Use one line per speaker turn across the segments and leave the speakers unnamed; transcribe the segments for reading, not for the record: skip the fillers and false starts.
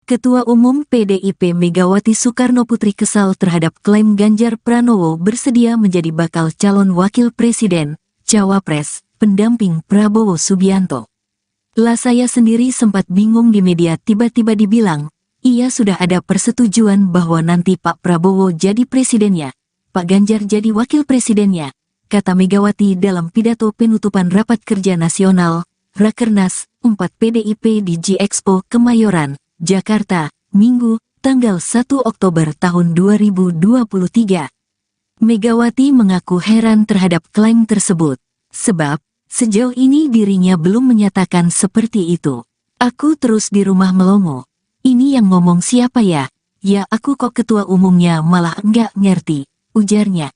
Ketua Umum PDIP Megawati Soekarnoputri kesal terhadap klaim Ganjar Pranowo bersedia menjadi bakal calon wakil presiden, cawapres, pendamping Prabowo Subianto. Lah saya sendiri sempat bingung di media tiba-tiba dibilang, ia sudah ada persetujuan bahwa nanti Pak Prabowo jadi presidennya, Pak Ganjar jadi wakil presidennya, kata Megawati dalam pidato penutupan Rapat Kerja Nasional, Rakernas 4 PDIP di G-Expo Kemayoran, Jakarta, Minggu, tanggal 1 Oktober tahun 2023. Megawati mengaku heran terhadap klaim tersebut, sebab sejauh ini dirinya belum menyatakan seperti itu. Aku terus di rumah melongo. Ini yang ngomong siapa ya? Ya aku kok ketua umumnya malah enggak ngerti, ujarnya.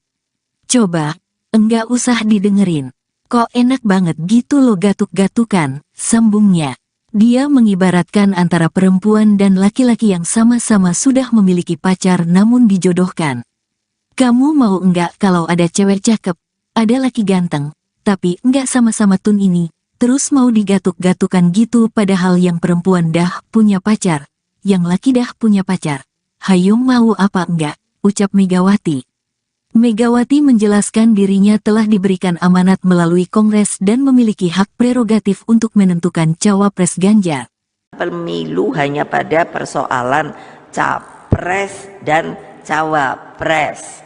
Coba, enggak usah didengerin. Kok enak banget gitu lo gatuk-gatukan, sambungnya. Dia mengibaratkan antara perempuan dan laki-laki yang sama-sama sudah memiliki pacar namun dijodohkan. Kamu mau enggak kalau ada cewek cakep, ada laki ganteng, tapi enggak sama-sama tun ini, terus mau digatuk-gatukan gitu padahal yang perempuan dah punya pacar, yang laki dah punya pacar. Hayo mau apa enggak, ucap Megawati. Megawati menjelaskan dirinya telah diberikan amanat melalui Kongres dan memiliki hak prerogatif untuk menentukan cawapres Ganjar.
Pemilu hanya pada persoalan capres dan cawapres.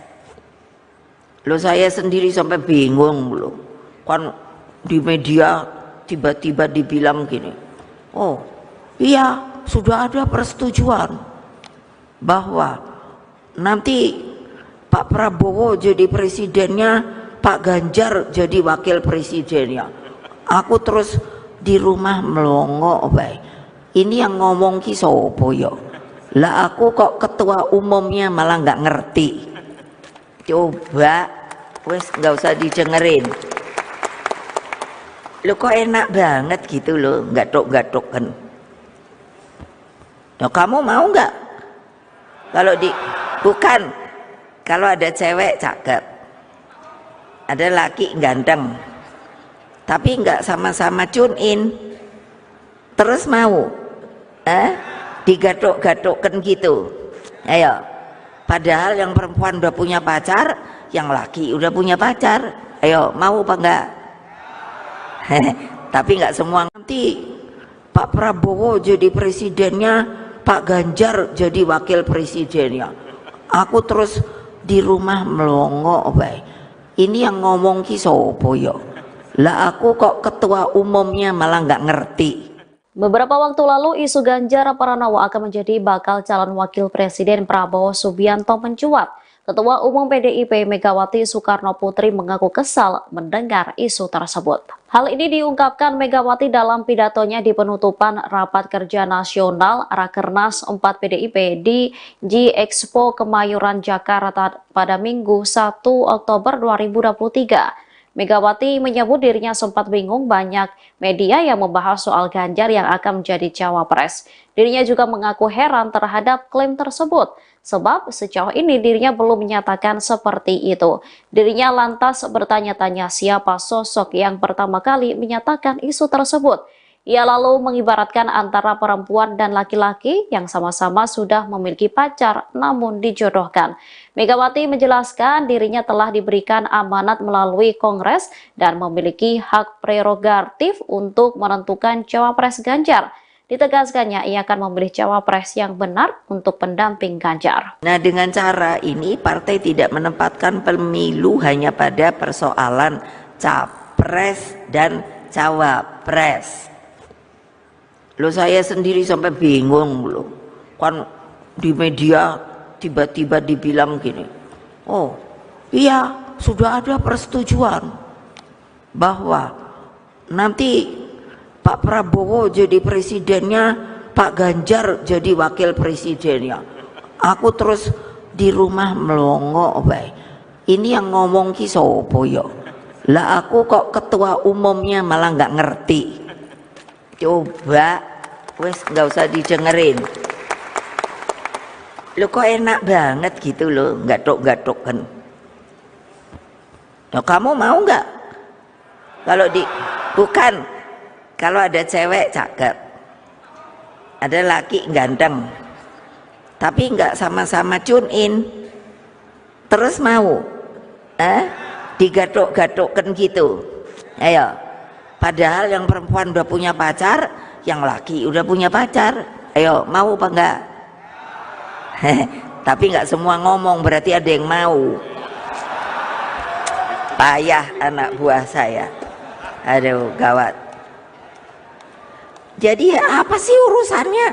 Loh saya sendiri sampai bingung loh. Kan di media tiba-tiba dibilang gini. Oh iya sudah ada persetujuan bahwa nanti Pak Prabowo jadi presidennya, Pak Ganjar jadi wakil presidennya. Aku terus di rumah melongo, baik. Ini yang ngomong ki sopo yo. Lah aku kok ketua umumnya malah nggak ngerti. Coba, wes nggak usah didengerin. Lo kok enak banget gitu loh, gatuk-gatuk kan. Nah, kamu mau nggak? Kalau bukan. Kalau ada cewek cakep, ada laki ganteng, tapi nggak sama-sama tune in, terus mau, digatuk-gatukkan gitu, ayo. Padahal yang perempuan udah punya pacar, yang laki udah punya pacar, ayo mau apa enggak? Tapi nggak semua. Nanti Pak Prabowo jadi presidennya, Pak Ganjar jadi wakil presidennya. Aku terus di rumah melongo, baik. Ini yang ngomong ki sopo yo. Lah aku kok ketua umumnya malah nggak ngerti.
Beberapa waktu lalu isu Ganjar Pranowo akan menjadi bakal calon wakil presiden Prabowo Subianto mencuat. Ketua Umum PDIP Megawati Soekarnoputri mengaku kesal mendengar isu tersebut. Hal ini diungkapkan Megawati dalam pidatonya di penutupan Rapat Kerja Nasional Rakernas 4 PDIP di G-Expo Kemayoran Jakarta pada Minggu 1 Oktober 2023. Megawati menyebut dirinya sempat bingung banyak media yang membahas soal Ganjar yang akan menjadi cawapres. Dirinya juga mengaku heran terhadap klaim tersebut, sebab sejauh ini dirinya belum menyatakan seperti itu. Dirinya lantas bertanya-tanya siapa sosok yang pertama kali menyatakan isu tersebut. Ia lalu mengibaratkan antara perempuan dan laki-laki yang sama-sama sudah memiliki pacar namun dijodohkan. Megawati menjelaskan dirinya telah diberikan amanat melalui Kongres dan memiliki hak prerogatif untuk menentukan cawapres Ganjar. Ditegaskannya ia akan memilih cawapres yang benar untuk pendamping Ganjar.
Nah dengan cara ini partai tidak menempatkan pemilu hanya pada persoalan capres dan cawapres. Loh saya sendiri sampai bingung loh. Kan di media tiba-tiba dibilang gini. Oh iya sudah ada persetujuan bahwa nanti Pak Prabowo jadi presidennya, Pak Ganjar jadi wakil presidennya. Aku terus di rumah melongo, baik. Ini yang ngomong ki sopo yo. Lah aku kok ketua umumnya malah nggak ngerti. Coba, wes nggak usah didengerin. Lo kok enak banget gitu loh, gatuk-gatukkan. Nah, kamu mau nggak? Kalau bukan. Kalau ada cewek cakep, ada laki ganteng tapi nggak sama-sama tune in, terus mau digatuk-gatukkan gitu, ayo. Padahal yang perempuan udah punya pacar, yang laki udah punya pacar, ayo mau apa enggak? Tapi nggak semua ngomong, berarti ada yang mau. Payah anak buah saya, aduh gawat. Jadi apa sih urusannya?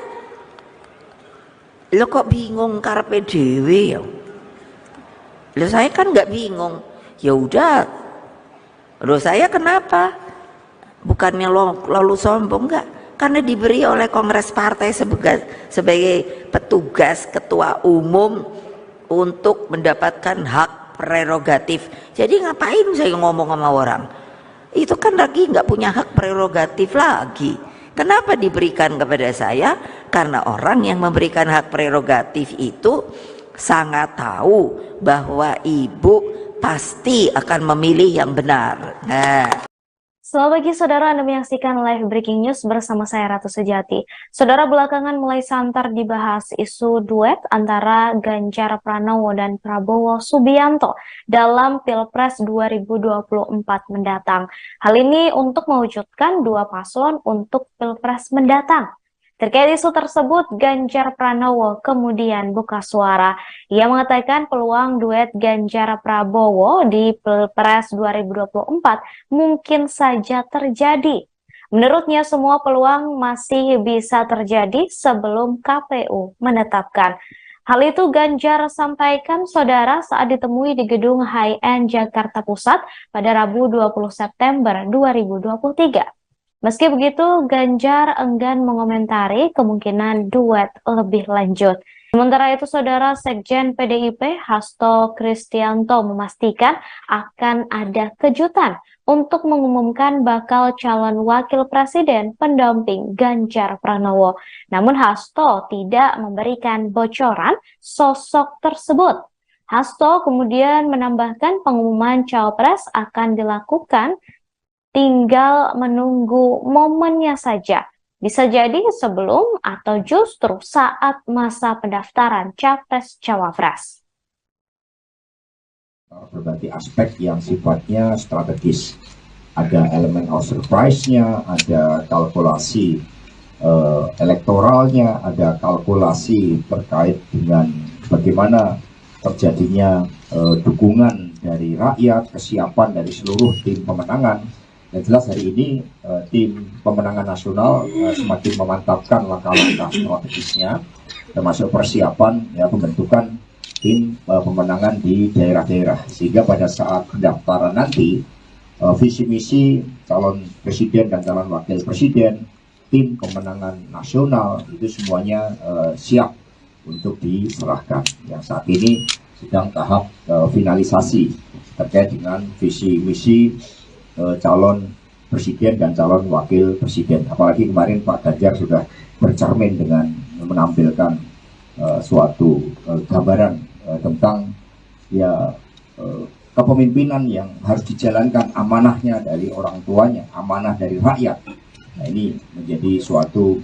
Lo kok bingung karepe dhewe ya? Lo saya kan nggak bingung. Ya udah. Lo saya kenapa? Bukannya lalu sombong, enggak? Karena diberi oleh Kongres Partai sebagai petugas ketua umum untuk mendapatkan hak prerogatif. Jadi ngapain saya ngomong sama orang? Itu kan lagi nggak punya hak prerogatif lagi. Kenapa diberikan kepada saya? Karena orang yang memberikan hak prerogatif itu sangat tahu bahwa ibu pasti akan memilih yang benar. Nah.
Selamat pagi saudara, Anda menyaksikan live breaking news bersama saya Ratu Sejati. Saudara, belakangan mulai santer dibahas isu duet antara Ganjar Pranowo dan Prabowo Subianto dalam Pilpres 2024 mendatang. Hal ini untuk mewujudkan dua paslon untuk Pilpres mendatang. Terkait isu tersebut, Ganjar Pranowo kemudian buka suara. Ia mengatakan peluang duet Ganjar Prabowo di Pilpres 2024 mungkin saja terjadi. Menurutnya semua peluang masih bisa terjadi sebelum KPU menetapkan. Hal itu Ganjar sampaikan saudara saat ditemui di gedung High-End Jakarta Pusat pada Rabu 20 September 2023. Meski begitu, Ganjar enggan mengomentari kemungkinan duet lebih lanjut. Sementara itu, saudara Sekjen PDIP Hasto Kristianto memastikan akan ada kejutan untuk mengumumkan bakal calon wakil presiden pendamping Ganjar Pranowo. Namun Hasto tidak memberikan bocoran sosok tersebut. Hasto kemudian menambahkan pengumuman cawapres akan dilakukan tinggal menunggu momennya saja. Bisa jadi sebelum atau justru saat masa pendaftaran Capres-Cawapres.
Berbagai aspek yang sifatnya strategis. Ada elemen of surprise-nya, ada kalkulasi elektoralnya, ada kalkulasi terkait dengan bagaimana terjadinya dukungan dari rakyat, kesiapan dari seluruh tim pemenangan. Dan jelas hari ini tim pemenangan nasional semakin memantapkan langkah-langkah strategisnya, termasuk persiapan pembentukan tim pemenangan di daerah-daerah, sehingga pada saat pendaftaran nanti visi misi calon presiden dan calon wakil presiden, tim pemenangan nasional itu semuanya siap untuk diserahkan. Yang saat ini sedang tahap finalisasi terkait dengan visi misi calon presiden dan calon wakil presiden. Apalagi kemarin Pak Ganjar sudah bercermin dengan menampilkan suatu gambaran tentang kepemimpinan yang harus dijalankan, amanahnya dari orang tuanya, amanah dari rakyat. Nah, ini menjadi suatu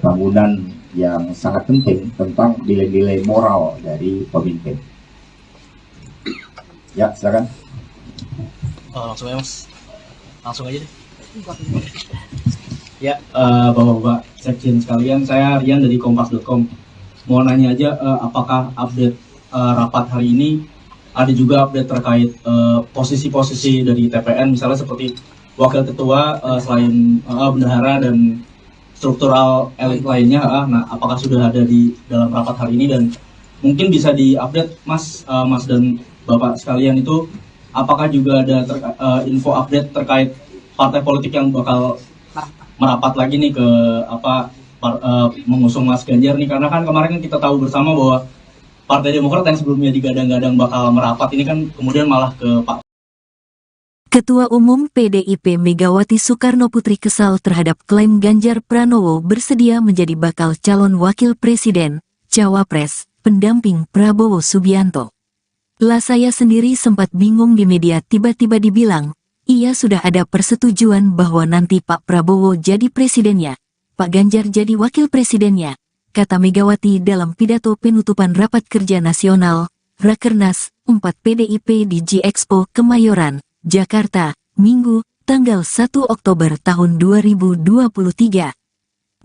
bangunan yang sangat penting tentang nilai-nilai moral dari pemimpin. Ya, silakan.
Langsung aja mas, langsung aja deh. Ya, Bapak-Bapak Sekjen sekalian, saya Rian dari Kompas.com. Mau nanya aja, apakah update rapat hari ini ada juga update terkait posisi-posisi dari TPN, misalnya seperti wakil ketua selain bendahara dan struktural elit lainnya. Nah, apakah sudah ada di dalam rapat hari ini, dan mungkin bisa diupdate Mas dan Bapak sekalian itu, apakah juga ada info update terkait partai politik yang bakal merapat lagi nih ke mengusung Mas Ganjar nih, karena kan kemarin kita tahu bersama bahwa Partai Demokrat yang sebelumnya digadang-gadang bakal merapat ini kan kemudian malah ke Pak.
Ketua Umum PDIP Megawati Soekarnoputri kesal terhadap klaim Ganjar Pranowo bersedia menjadi bakal calon wakil presiden, cawapres, pendamping Prabowo Subianto. Lah saya sendiri sempat bingung di media tiba-tiba dibilang, iya sudah ada persetujuan bahwa nanti Pak Prabowo jadi presidennya. Pak Ganjar jadi wakil presidennya, kata Megawati dalam pidato penutupan Rapat Kerja Nasional, Rakernas 4 PDIP di G-Expo Kemayoran, Jakarta, Minggu, tanggal 1 Oktober tahun 2023.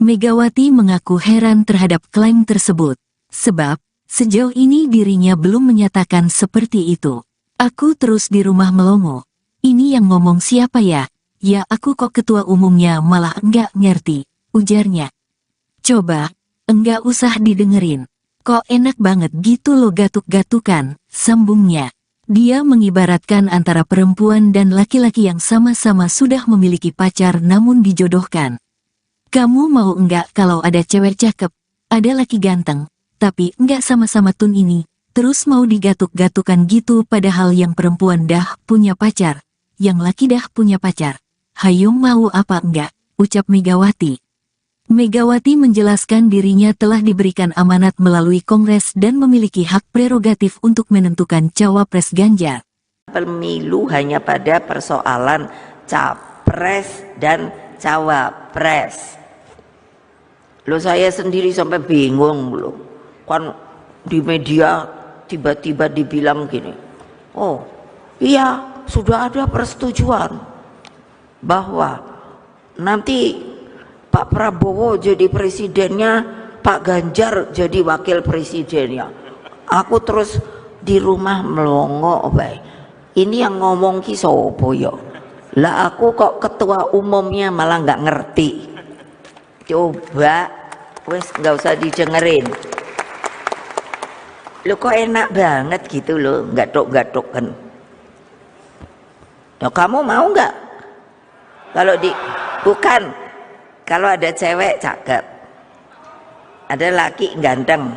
Megawati mengaku heran terhadap klaim tersebut, sebab sejauh ini dirinya belum menyatakan seperti itu. Aku terus di rumah melongo. Ini yang ngomong siapa ya? Ya aku kok ketua umumnya malah enggak ngerti, ujarnya. Coba, enggak usah didengerin. Kok enak banget gitu lo gatuk-gatukan, sambungnya. Dia mengibaratkan antara perempuan dan laki-laki yang sama-sama sudah memiliki pacar namun dijodohkan. Kamu mau enggak kalau ada cewek cakep, ada laki ganteng, tapi enggak sama-sama tun ini, terus mau digatuk-gatukan gitu padahal yang perempuan dah punya pacar, yang laki dah punya pacar. Hayo mau apa enggak, ucap Megawati. Megawati menjelaskan dirinya telah diberikan amanat melalui Kongres dan memiliki hak prerogatif untuk menentukan cawapres Ganjar.
Pemilu hanya pada persoalan capres dan cawapres. Loh saya sendiri sampai bingung loh. Kan di media tiba-tiba dibilang gini. Oh iya sudah ada persetujuan bahwa nanti Pak Prabowo jadi presidennya, Pak Ganjar jadi wakil presidennya. Aku terus di rumah melongo bae. Ini yang ngomong ki sopo yo? Lah aku kok ketua umumnya malah nggak ngerti. Coba, wes nggak usah didengerin. Lo kok enak banget gitu loh, gatuk-gatuk kan. Nah, kamu mau nggak? Bukan, kalau ada cewek cakep, ada laki ganteng,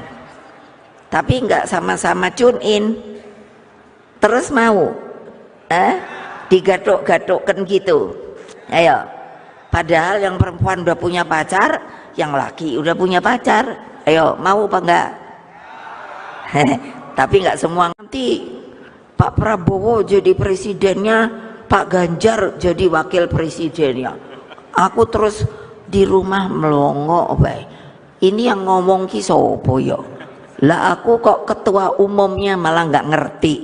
tapi nggak sama-sama tune in, terus mau, digatuk-gatukkan gitu. Ayo, padahal yang perempuan udah punya pacar, yang laki udah punya pacar. Ayo, mau apa enggak? Tapi nggak semua. Nanti Pak Prabowo jadi presidennya, Pak Ganjar jadi wakil presidennya. Aku terus di rumah melongo bae. Ini yang ngomong ki sopo yo? Lah aku kok ketua umumnya malah nggak ngerti.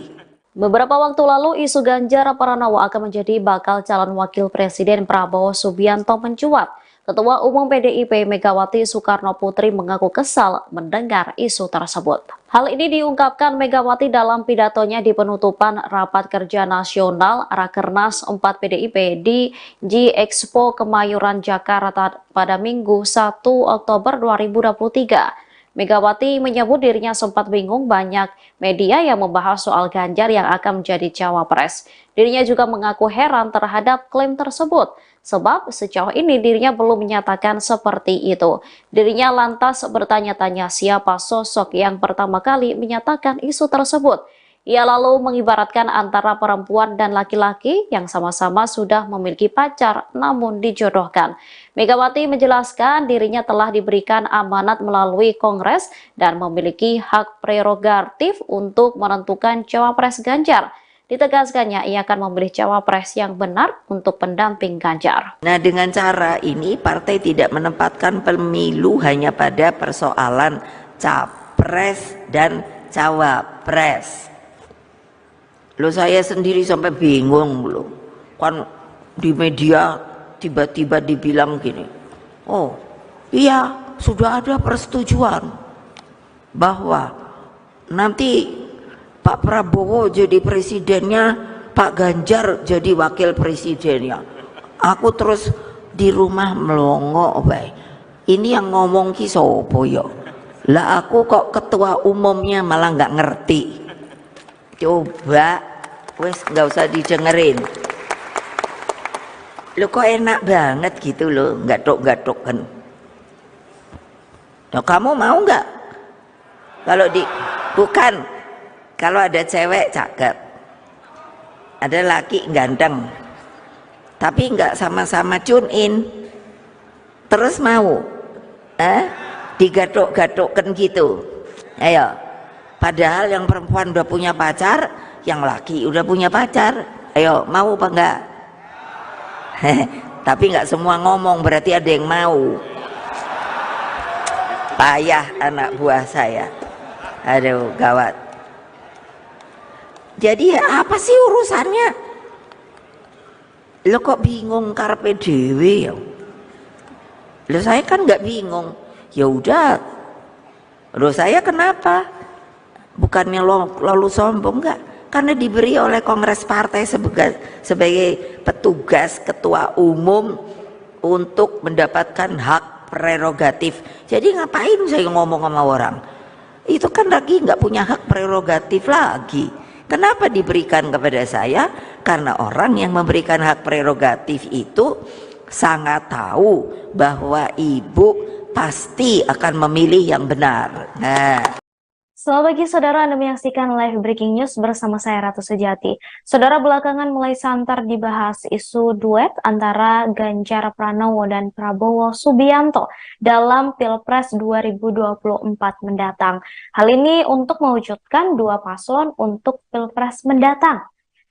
Beberapa waktu lalu isu Ganjar Pranowo akan menjadi bakal calon wakil presiden Prabowo Subianto mencuat. Ketua Umum PDIP Megawati Soekarno Putri mengaku kesal mendengar isu tersebut. Hal ini diungkapkan Megawati dalam pidatonya di penutupan Rapat Kerja Nasional Rakernas 4 PDIP di G-Expo Kemayoran Jakarta pada Minggu 1 Oktober 2023. Megawati menyebut dirinya sempat bingung banyak media yang membahas soal Ganjar yang akan menjadi cawapres. Dirinya juga mengaku heran terhadap klaim tersebut, sebab sejauh ini dirinya belum menyatakan seperti itu. Dirinya lantas bertanya-tanya siapa sosok yang pertama kali menyatakan isu tersebut. Ia lalu mengibaratkan antara perempuan dan laki-laki yang sama-sama sudah memiliki pacar namun dijodohkan. Megawati menjelaskan dirinya telah diberikan amanat melalui Kongres dan memiliki hak prerogatif untuk menentukan cawapres Ganjar. Ditegaskannya ia akan memilih cawapres yang benar untuk pendamping Ganjar.
Nah dengan cara ini partai tidak menempatkan pemilu hanya pada persoalan capres dan cawapres. Loh saya sendiri sampai bingung loh. Kan di media tiba-tiba dibilang gini. Oh iya sudah ada persetujuan bahwa nanti Pak Prabowo jadi presidennya, Pak Ganjar jadi wakil presidennya. Aku terus di rumah melongo bae. Ini yang ngomong ki sopo yo? Lah aku kok ketua umumnya malah nggak ngerti. Coba, wes nggak usah didengerin. Lo kok enak banget gitu loh, gatuk-gatuk kan. Nah, kamu mau nggak? Bukan, kalau ada cewek cakep, ada laki ganteng, tapi nggak sama-sama tune in, terus mau, digatuk-gatukkan gitu. Ayo. Padahal yang perempuan udah punya pacar, yang laki udah punya pacar. Ayo, mau apa enggak? Tapi nggak semua ngomong, berarti ada yang mau. payah anak buah saya. Aduh, gawat. Jadi apa sih urusannya? Lo kok bingung karepe dhewe ya? Lo saya kan nggak bingung. Ya udah. Lo saya kenapa? Bukannya lalu sombong, enggak? Karena diberi oleh Kongres Partai sebagai petugas ketua umum untuk mendapatkan hak prerogatif. Jadi ngapain saya ngomong sama orang? Itu kan lagi nggak punya hak prerogatif lagi. Kenapa diberikan kepada saya? Karena orang yang memberikan hak prerogatif itu sangat tahu bahwa ibu pasti akan memilih yang benar. Nah.
Selamat pagi saudara, Anda menyaksikan live breaking news bersama saya Ratu Sejati. Saudara, belakangan mulai santer dibahas isu duet antara Ganjar Pranowo dan Prabowo Subianto dalam Pilpres 2024 mendatang. Hal ini untuk mewujudkan dua paslon untuk Pilpres mendatang.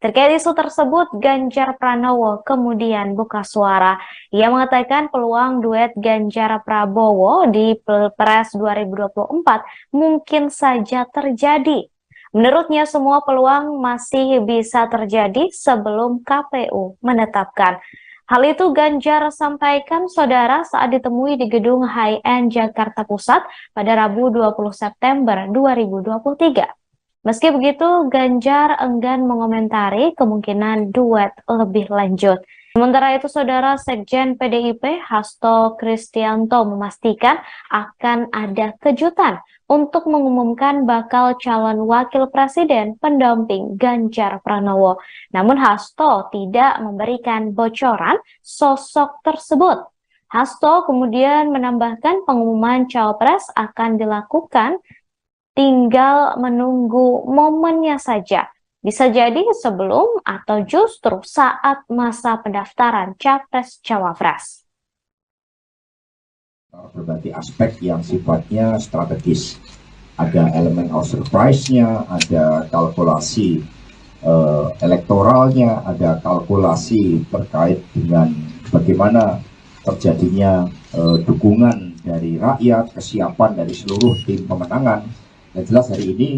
Terkait isu tersebut, Ganjar Pranowo kemudian buka suara. Ia mengatakan peluang duet Ganjar Prabowo di Pilpres 2024 mungkin saja terjadi. Menurutnya semua peluang masih bisa terjadi sebelum KPU menetapkan. Hal itu Ganjar sampaikan saudara saat ditemui di gedung High-End Jakarta Pusat pada Rabu 20 September 2023. Meski begitu, Ganjar enggan mengomentari kemungkinan duet lebih lanjut. Sementara itu, saudara Sekjen PDIP Hasto Kristianto memastikan akan ada kejutan untuk mengumumkan bakal calon wakil presiden pendamping Ganjar Pranowo. Namun Hasto tidak memberikan bocoran sosok tersebut. Hasto kemudian menambahkan pengumuman cawapres akan dilakukan tinggal menunggu momennya saja. Bisa jadi sebelum atau justru saat masa pendaftaran Capres-Cawapres.
Berbagai aspek yang sifatnya strategis. Ada elemen of surprise-nya, ada kalkulasi elektoralnya, ada kalkulasi terkait dengan bagaimana terjadinya dukungan dari rakyat, kesiapan dari seluruh tim pemenangan. Dan jelas hari ini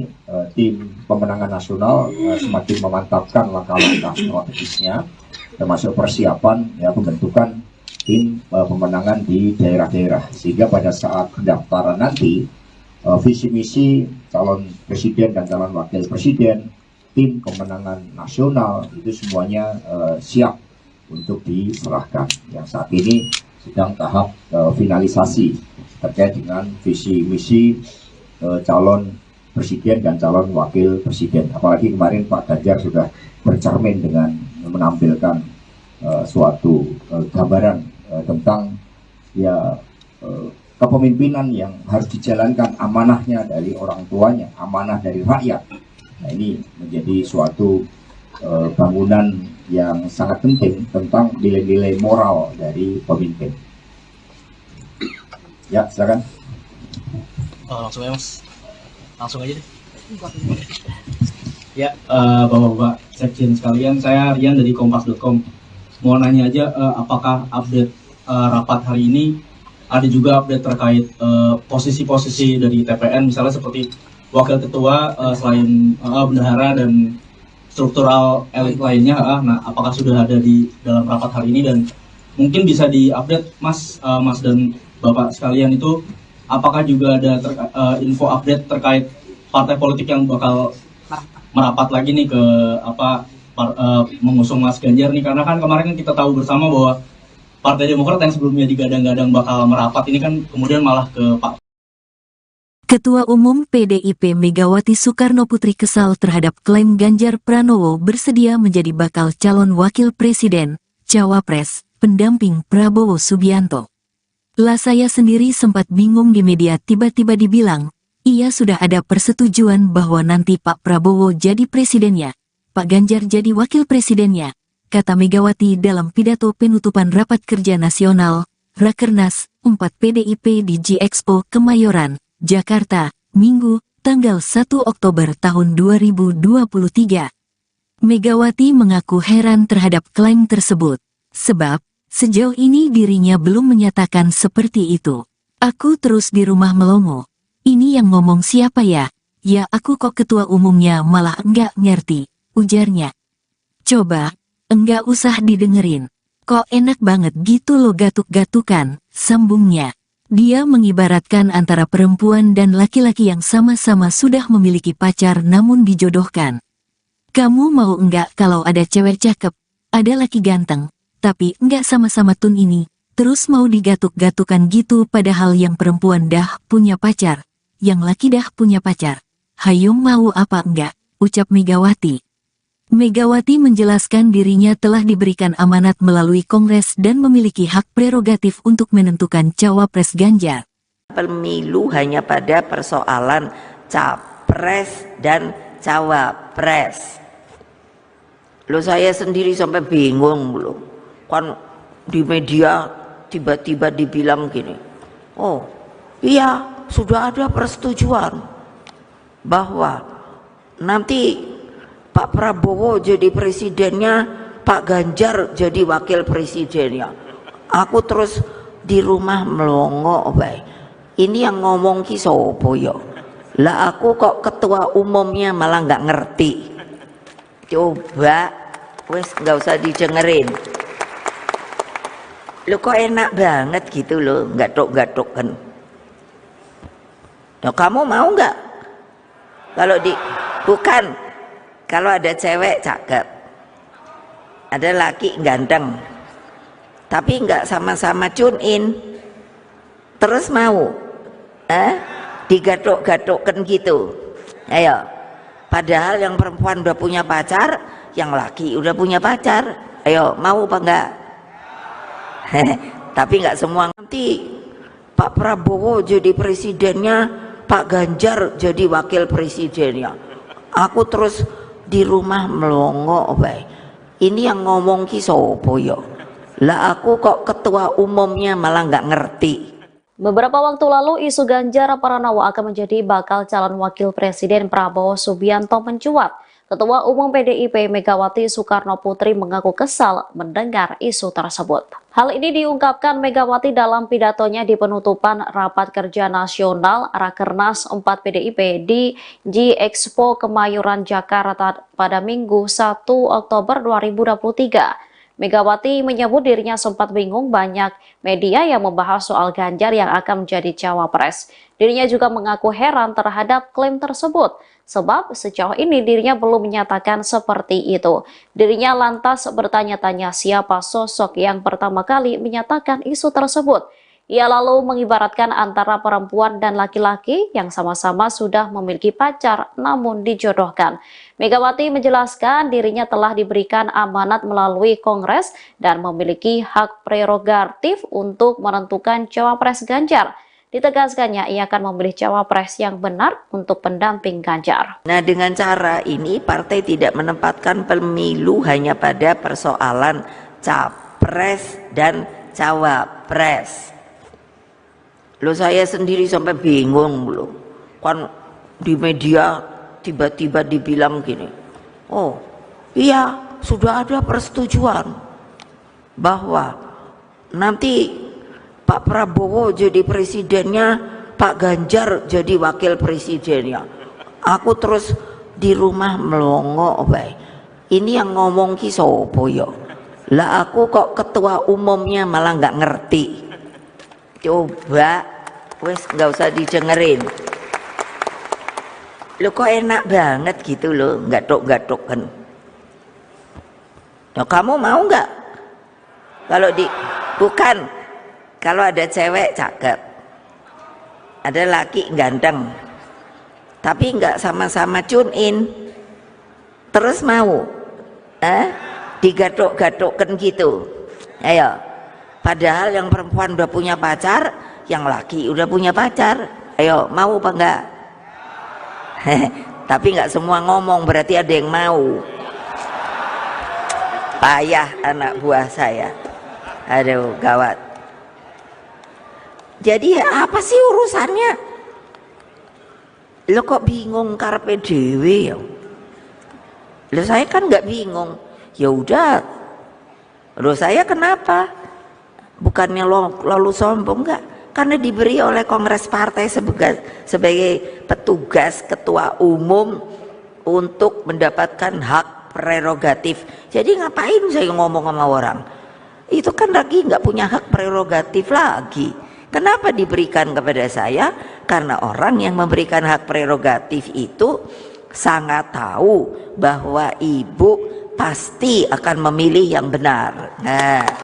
tim pemenangan nasional semakin memantapkan langkah-langkah strategisnya, termasuk persiapan pembentukan tim pemenangan di daerah-daerah, sehingga pada saat pendaftaran nanti visi misi calon presiden dan calon wakil presiden, tim pemenangan nasional itu semuanya siap untuk diserahkan. Yang saat ini sedang tahap finalisasi terkait dengan visi misi calon presiden dan calon wakil presiden. Apalagi kemarin Pak Ganjar sudah bercermin dengan menampilkan suatu gambaran tentang kepemimpinan yang harus dijalankan, amanahnya dari orang tuanya, amanah dari rakyat. Nah, ini menjadi suatu bangunan yang sangat penting tentang nilai-nilai moral dari pemimpin. Ya, silakan.
Langsung aja mas, langsung aja deh. Ya, bapak-bapak sekjen sekalian, saya Rian dari Kompas.com. Mau nanya aja, apakah update rapat hari ini ada juga update terkait posisi-posisi dari TPN, misalnya seperti wakil ketua selain bendahara dan struktural elit lainnya. Nah, apakah sudah ada di dalam rapat hari ini, dan mungkin bisa diupdate mas dan bapak sekalian itu, apakah juga ada info update terkait partai politik yang bakal merapat lagi nih ke mengusung Mas Ganjar nih, karena kan kemarin kita tahu bersama bahwa Partai Demokrat yang sebelumnya digadang-gadang bakal merapat ini kan kemudian malah ke Pak.
Ketua Umum PDIP Megawati Soekarnoputri kesal terhadap klaim Ganjar Pranowo bersedia menjadi bakal calon wakil presiden, cawapres, pendamping Prabowo Subianto. Lah saya sendiri sempat bingung di media tiba-tiba dibilang, iya sudah ada persetujuan bahwa nanti Pak Prabowo jadi presidennya, Pak Ganjar jadi wakil presidennya, kata Megawati dalam pidato penutupan Rapat Kerja Nasional, Rakernas 4 PDIP di G-Expo Kemayoran, Jakarta, Minggu, tanggal 1 Oktober tahun 2023. Megawati mengaku heran terhadap klaim tersebut, sebab sejauh ini dirinya belum menyatakan seperti itu. Aku terus di rumah melongo. Ini yang ngomong siapa ya? Ya aku kok ketua umumnya malah enggak ngerti, ujarnya. Coba, enggak usah didengerin. Kok enak banget gitu lo gatuk-gatukan, sambungnya. Dia mengibaratkan antara perempuan dan laki-laki yang sama-sama sudah memiliki pacar namun dijodohkan. Kamu mau enggak kalau ada cewek cakep, ada laki ganteng, tapi enggak sama-sama tun ini, terus mau digatuk-gatukan gitu padahal yang perempuan dah punya pacar, yang laki dah punya pacar. Hayo mau apa enggak, ucap Megawati. Megawati menjelaskan dirinya telah diberikan amanat melalui Kongres dan memiliki hak prerogatif untuk menentukan cawapres Ganjar.
Pemilu hanya pada persoalan capres dan cawapres. Lo saya sendiri sampai bingung loh. Kan di media tiba-tiba dibilang gini. Oh, iya, sudah ada persetujuan bahwa nanti Pak Prabowo jadi presidennya, Pak Ganjar jadi wakil presidennya. Aku terus di rumah melongo, baik. Ini yang ngomong ki sopo yo. Lah aku kok ketua umumnya malah nggak ngerti. Coba, wes nggak usah didengerin. Lo kok enak banget gitu loh, gatuk-gatuk kan. Nah, kamu mau nggak? Bukan. Kalau ada cewek cakep, ada laki ganteng, tapi nggak sama-sama tune in, terus mau, digatuk-gatukkan gitu. Ayo, padahal yang perempuan udah punya pacar, yang laki udah punya pacar. Ayo, mau apa enggak? Tapi nggak semua. Nanti Pak Prabowo jadi presidennya, Pak Ganjar jadi wakil presidennya. Aku terus di rumah melongo, baik. Ini yang ngomong ki sopo yo. Lah aku kok ketua umumnya malah nggak ngerti.
Beberapa waktu lalu isu Ganjar Pranowo akan menjadi bakal calon wakil presiden Prabowo Subianto mencuat. Ketua Umum PDIP Megawati Soekarno Putri mengaku kesal mendengar isu tersebut. Hal ini diungkapkan Megawati dalam pidatonya di penutupan Rapat Kerja Nasional Rakernas 4 PDIP di G-Expo Kemayoran Jakarta pada Minggu 1 Oktober 2023. Megawati menyebut dirinya sempat bingung banyak media yang membahas soal Ganjar yang akan menjadi cawapres. Dirinya juga mengaku heran terhadap klaim tersebut, sebab sejauh ini dirinya belum menyatakan seperti itu. Dirinya lantas bertanya-tanya siapa sosok yang pertama kali menyatakan isu tersebut. Ia lalu mengibaratkan antara perempuan dan laki-laki yang sama-sama sudah memiliki pacar namun dijodohkan. Megawati menjelaskan dirinya telah diberikan amanat melalui Kongres dan memiliki hak prerogatif untuk menentukan cawapres Ganjar. Ditegaskannya ia akan memilih cawapres yang benar untuk pendamping Ganjar.
Nah, dengan cara ini partai tidak menempatkan pemilu hanya pada persoalan capres dan cawapres. Lo saya sendiri sampai bingung loh. Kan di media tiba-tiba dibilang gini. Oh, iya, sudah ada persetujuan bahwa nanti Pak Prabowo jadi presidennya, Pak Ganjar jadi wakil presidennya. Aku terus di rumah melongo, baik. Ini yang ngomong ki sopo yo. Lah aku kok ketua umumnya malah nggak ngerti. Coba, wes nggak usah didengerin. Lo kok enak banget gitu loh, gatuk-gatuk kan. Nah, kamu mau nggak? Bukan. Kalau ada cewek cakep, ada laki ganteng, tapi nggak sama-sama tune in, terus mau, digatuk-gatukkan gitu. Ayo, padahal yang perempuan udah punya pacar, yang laki udah punya pacar. Ayo, mau apa enggak? Tapi nggak semua ngomong, berarti ada yang mau. Payah anak buah saya. Aduh, gawat. Jadi apa sih urusannya? Lo kok bingung karpe dewe ya? Lo saya kan nggak bingung. Ya udah. Lo saya kenapa? Bukannya lalu sombong nggak? karena diberi oleh Kongres Partai sebagai petugas ketua umum untuk mendapatkan hak prerogatif. Jadi ngapain saya ngomong sama orang? Itu kan lagi nggak punya hak prerogatif lagi. Kenapa diberikan kepada saya? Karena orang yang memberikan hak prerogatif itu sangat tahu bahwa ibu pasti akan memilih yang benar. Nah.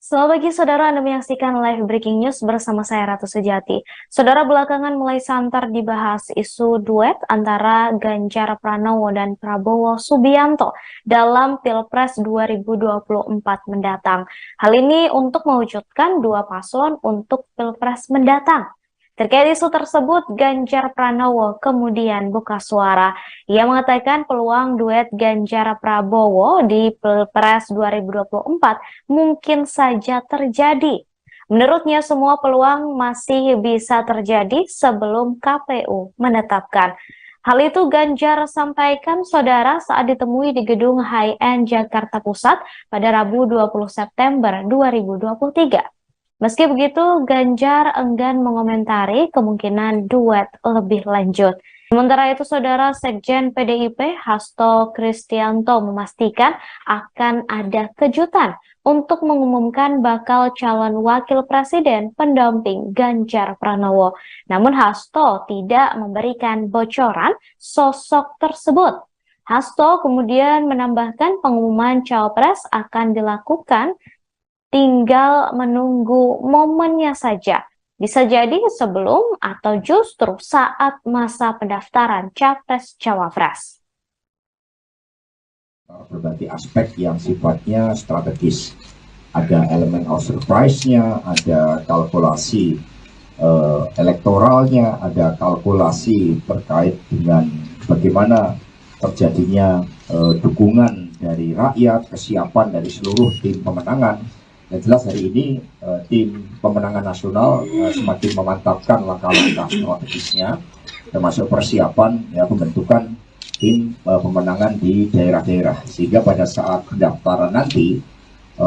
Selamat pagi saudara, Anda menyaksikan live breaking news bersama saya Ratu Sejati. Saudara, belakangan mulai santer dibahas isu duet antara Ganjar Pranowo dan Prabowo Subianto dalam Pilpres 2024 mendatang. Hal ini untuk mewujudkan dua paslon untuk Pilpres mendatang. Terkait isu tersebut, Ganjar Pranowo kemudian buka suara. Ia mengatakan peluang duet Ganjar Prabowo di Pilpres 2024 mungkin saja terjadi. Menurutnya semua peluang masih bisa terjadi sebelum KPU menetapkan. Hal itu Ganjar sampaikan saudara saat ditemui di gedung High-End Jakarta Pusat pada Rabu 20 September 2023. Meski begitu, Ganjar enggan mengomentari kemungkinan duet lebih lanjut. Sementara itu, saudara Sekjen PDIP Hasto Kristianto memastikan akan ada kejutan untuk mengumumkan bakal calon wakil presiden pendamping Ganjar Pranowo. Namun Hasto tidak memberikan bocoran sosok tersebut. Hasto kemudian menambahkan pengumuman cawapres akan dilakukan tinggal menunggu momennya saja. Bisa jadi sebelum atau justru saat masa pendaftaran Capres-Cawapres.
Berbagai aspek yang sifatnya strategis. Ada elemen of surprise-nya, ada kalkulasi elektoralnya, ada kalkulasi terkait dengan bagaimana terjadinya dukungan dari rakyat, kesiapan dari seluruh tim pemenangan. Yang jelas hari ini tim pemenangan nasional semakin memantapkan langkah-langkah strategisnya, termasuk persiapan pembentukan tim pemenangan di daerah-daerah, sehingga pada saat pendaftaran nanti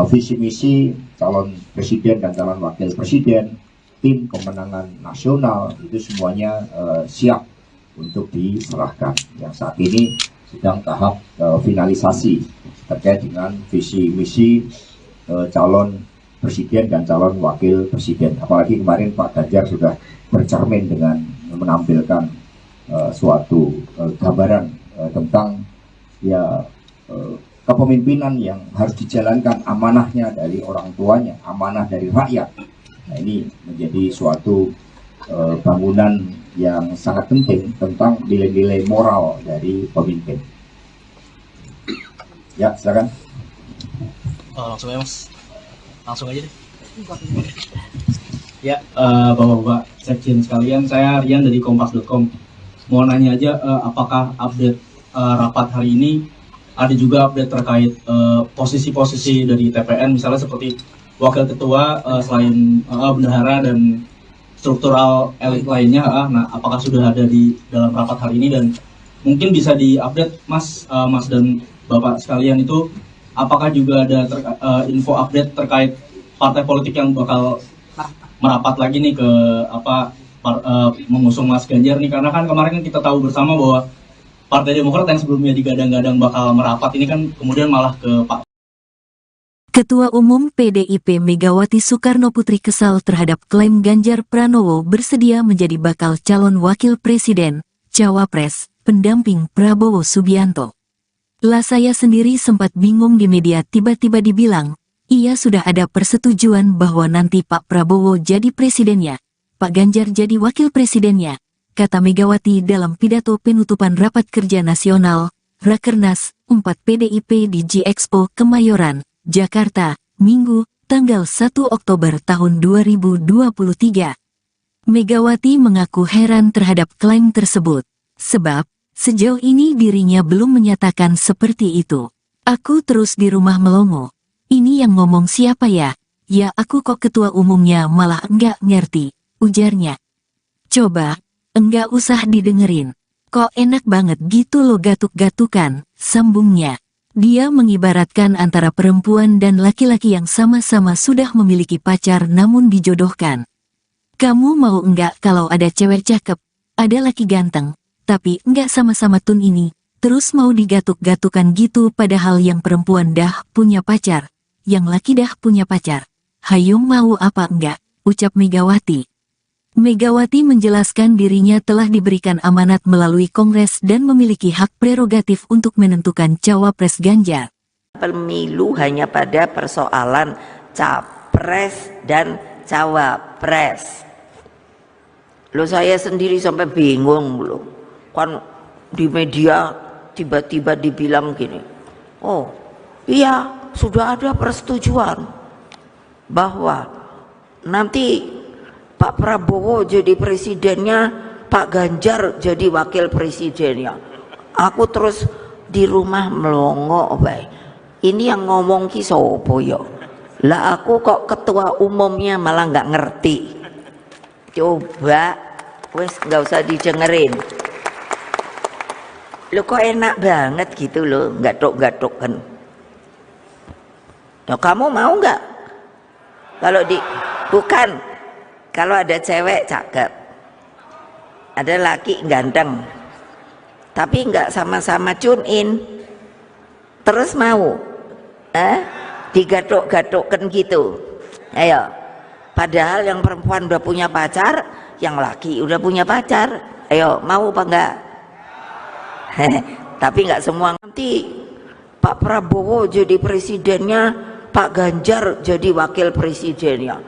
visi misi calon presiden dan calon wakil presiden, tim pemenangan nasional itu semuanya siap untuk diserahkan. Yang saat ini sedang tahap finalisasi terkait dengan visi misi calon presiden dan calon wakil presiden. Apalagi kemarin Pak Ganjar sudah bercermin dengan menampilkan suatu gambaran tentang kepemimpinan yang harus dijalankan, amanahnya dari orang tuanya, amanah dari rakyat. Nah, ini menjadi suatu bangunan yang sangat penting tentang nilai-nilai moral dari pemimpin. Ya, silakan.
Langsung ya mas, langsung aja deh. Ya, bapak-bapak sekjen sekalian, saya Rian dari Kompas.com. Mau nanya aja, apakah update rapat hari ini ada juga update terkait posisi-posisi dari TPN, misalnya seperti wakil ketua selain bendahara dan struktural elit lainnya. Nah, apakah sudah ada di dalam rapat hari ini, dan mungkin bisa diupdate mas dan bapak sekalian itu, apakah juga ada info update terkait partai politik yang bakal merapat lagi nih ke mengusung Mas Ganjar nih, karena kan kemarin kita tahu bersama bahwa Partai Demokrat yang sebelumnya digadang-gadang bakal merapat ini kan kemudian malah ke Pak.
Ketua Umum PDIP Megawati Soekarnoputri kesal terhadap klaim Ganjar Pranowo bersedia menjadi bakal calon wakil presiden, cawapres, pendamping Prabowo Subianto. Lah saya sendiri sempat bingung di media tiba-tiba dibilang, iya sudah ada persetujuan bahwa nanti Pak Prabowo jadi presidennya, Pak Ganjar jadi wakil presidennya, kata Megawati dalam pidato penutupan Rapat Kerja Nasional, Rakernas 4 PDIP di G-Expo Kemayoran, Jakarta, Minggu, tanggal 1 Oktober tahun 2023. Megawati mengaku heran terhadap klaim tersebut, sebab sejauh ini dirinya belum menyatakan seperti itu. Aku terus di rumah melongo. Ini yang ngomong siapa ya? Ya aku kok ketua umumnya malah enggak ngerti, ujarnya. Coba, enggak usah didengerin. Kok enak banget gitu lo gatuk-gatukan, sambungnya. Dia mengibaratkan antara perempuan dan laki-laki yang sama-sama sudah memiliki pacar namun dijodohkan. Kamu mau enggak kalau ada cewek cakep, ada laki ganteng, tapi enggak sama-sama tun ini, terus mau digatuk-gatukan gitu padahal yang perempuan dah punya pacar, yang laki dah punya pacar. Hayo mau apa enggak, ucap Megawati. Megawati menjelaskan dirinya telah diberikan amanat melalui Kongres dan memiliki hak prerogatif untuk menentukan cawapres Ganjar.
Pemilu hanya pada persoalan capres dan cawapres. Loh, saya sendiri sampai bingung loh. Kan di media tiba-tiba dibilang gini, oh iya sudah ada persetujuan bahwa nanti Pak Prabowo jadi presidennya, Pak Ganjar jadi wakil presidennya. Aku terus di rumah melongo bae. Ini yang ngomong ki sopo yo? Lah aku kok ketua umumnya malah nggak ngerti. Coba, wes nggak usah didengerin. Lo kok enak banget gitu loh, gatuk-gatuk kan. Nah, kamu mau nggak? Bukan, kalau ada cewek cakep, ada laki ganteng, tapi nggak sama-sama tune in, terus mau, digatuk-gatukkan gitu. Ayo. Padahal yang perempuan udah punya pacar, yang laki udah punya pacar. Ayo, mau apa enggak? Tapi enggak semua. Nanti Pak Prabowo jadi presidennya, Pak Ganjar jadi wakil presidennya.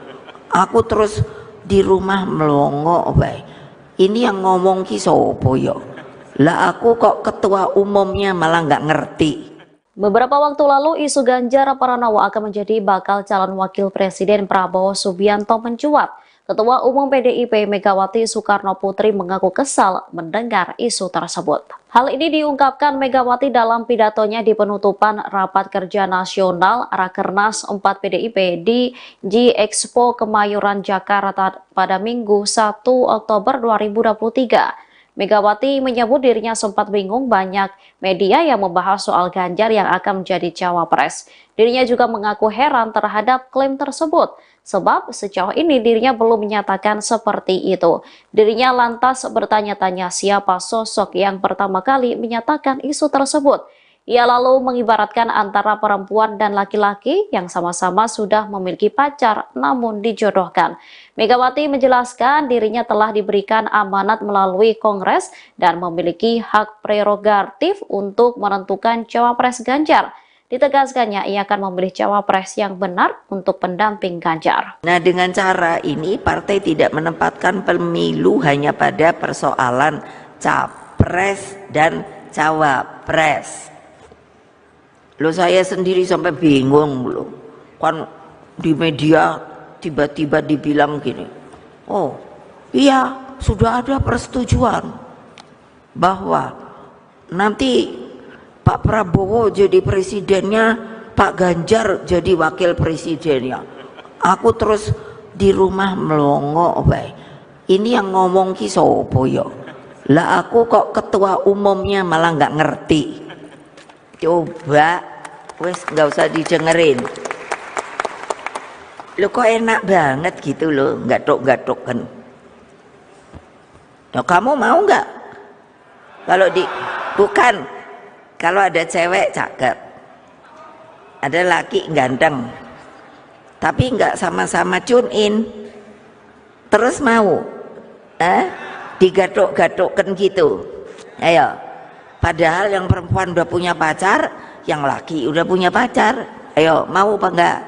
Aku terus di rumah melongo bae. Ini yang ngomong ki sopo yo? Lah aku kok ketua umumnya malah nggak ngerti.
Beberapa waktu lalu, isu Ganjar Pranowo akan menjadi bakal calon wakil presiden Prabowo Subianto mencuat. Ketua Umum PDIP Megawati Soekarno Putri mengaku kesal mendengar isu tersebut. Hal ini diungkapkan Megawati dalam pidatonya di penutupan Rapat Kerja Nasional Rakernas 4 PDIP di G-Expo Kemayoran, Jakarta pada Minggu 1 Oktober 2023. Megawati menyebut dirinya sempat bingung banyak media yang membahas soal Ganjar yang akan menjadi cawapres. Dirinya juga mengaku heran terhadap klaim tersebut, sebab sejauh ini dirinya belum menyatakan seperti itu. Dirinya lantas bertanya-tanya siapa sosok yang pertama kali menyatakan isu tersebut. Ia lalu mengibaratkan antara perempuan dan laki-laki yang sama-sama sudah memiliki pacar namun dijodohkan. Megawati menjelaskan dirinya telah diberikan amanat melalui Kongres dan memiliki hak prerogatif untuk menentukan cawapres Ganjar. Ditegaskannya ia akan memilih cawapres yang benar untuk pendamping Ganjar.
Nah, dengan cara ini partai tidak menempatkan pemilu hanya pada persoalan capres dan cawapres. Loh, saya sendiri sampai bingung loh. Kan di media tiba-tiba dibilang gini, oh iya sudah ada persetujuan bahwa nanti Pak Prabowo jadi presidennya, Pak Ganjar jadi wakil presidennya. Aku terus di rumah melongo bae. Ini yang ngomong ki sopo yo? Lah aku kok ketua umumnya malah nggak ngerti. Coba, wes nggak usah didengerin. Lo kok enak banget gitu loh, gatuk-gatuk kan. Nah, kamu mau nggak? Bukan, kalau ada cewek cakep, ada laki ganteng, tapi nggak sama-sama tune in, terus mau, digatuk-gatukkan gitu. Ayo. Padahal yang perempuan udah punya pacar, yang laki udah punya pacar. Ayo, mau apa enggak?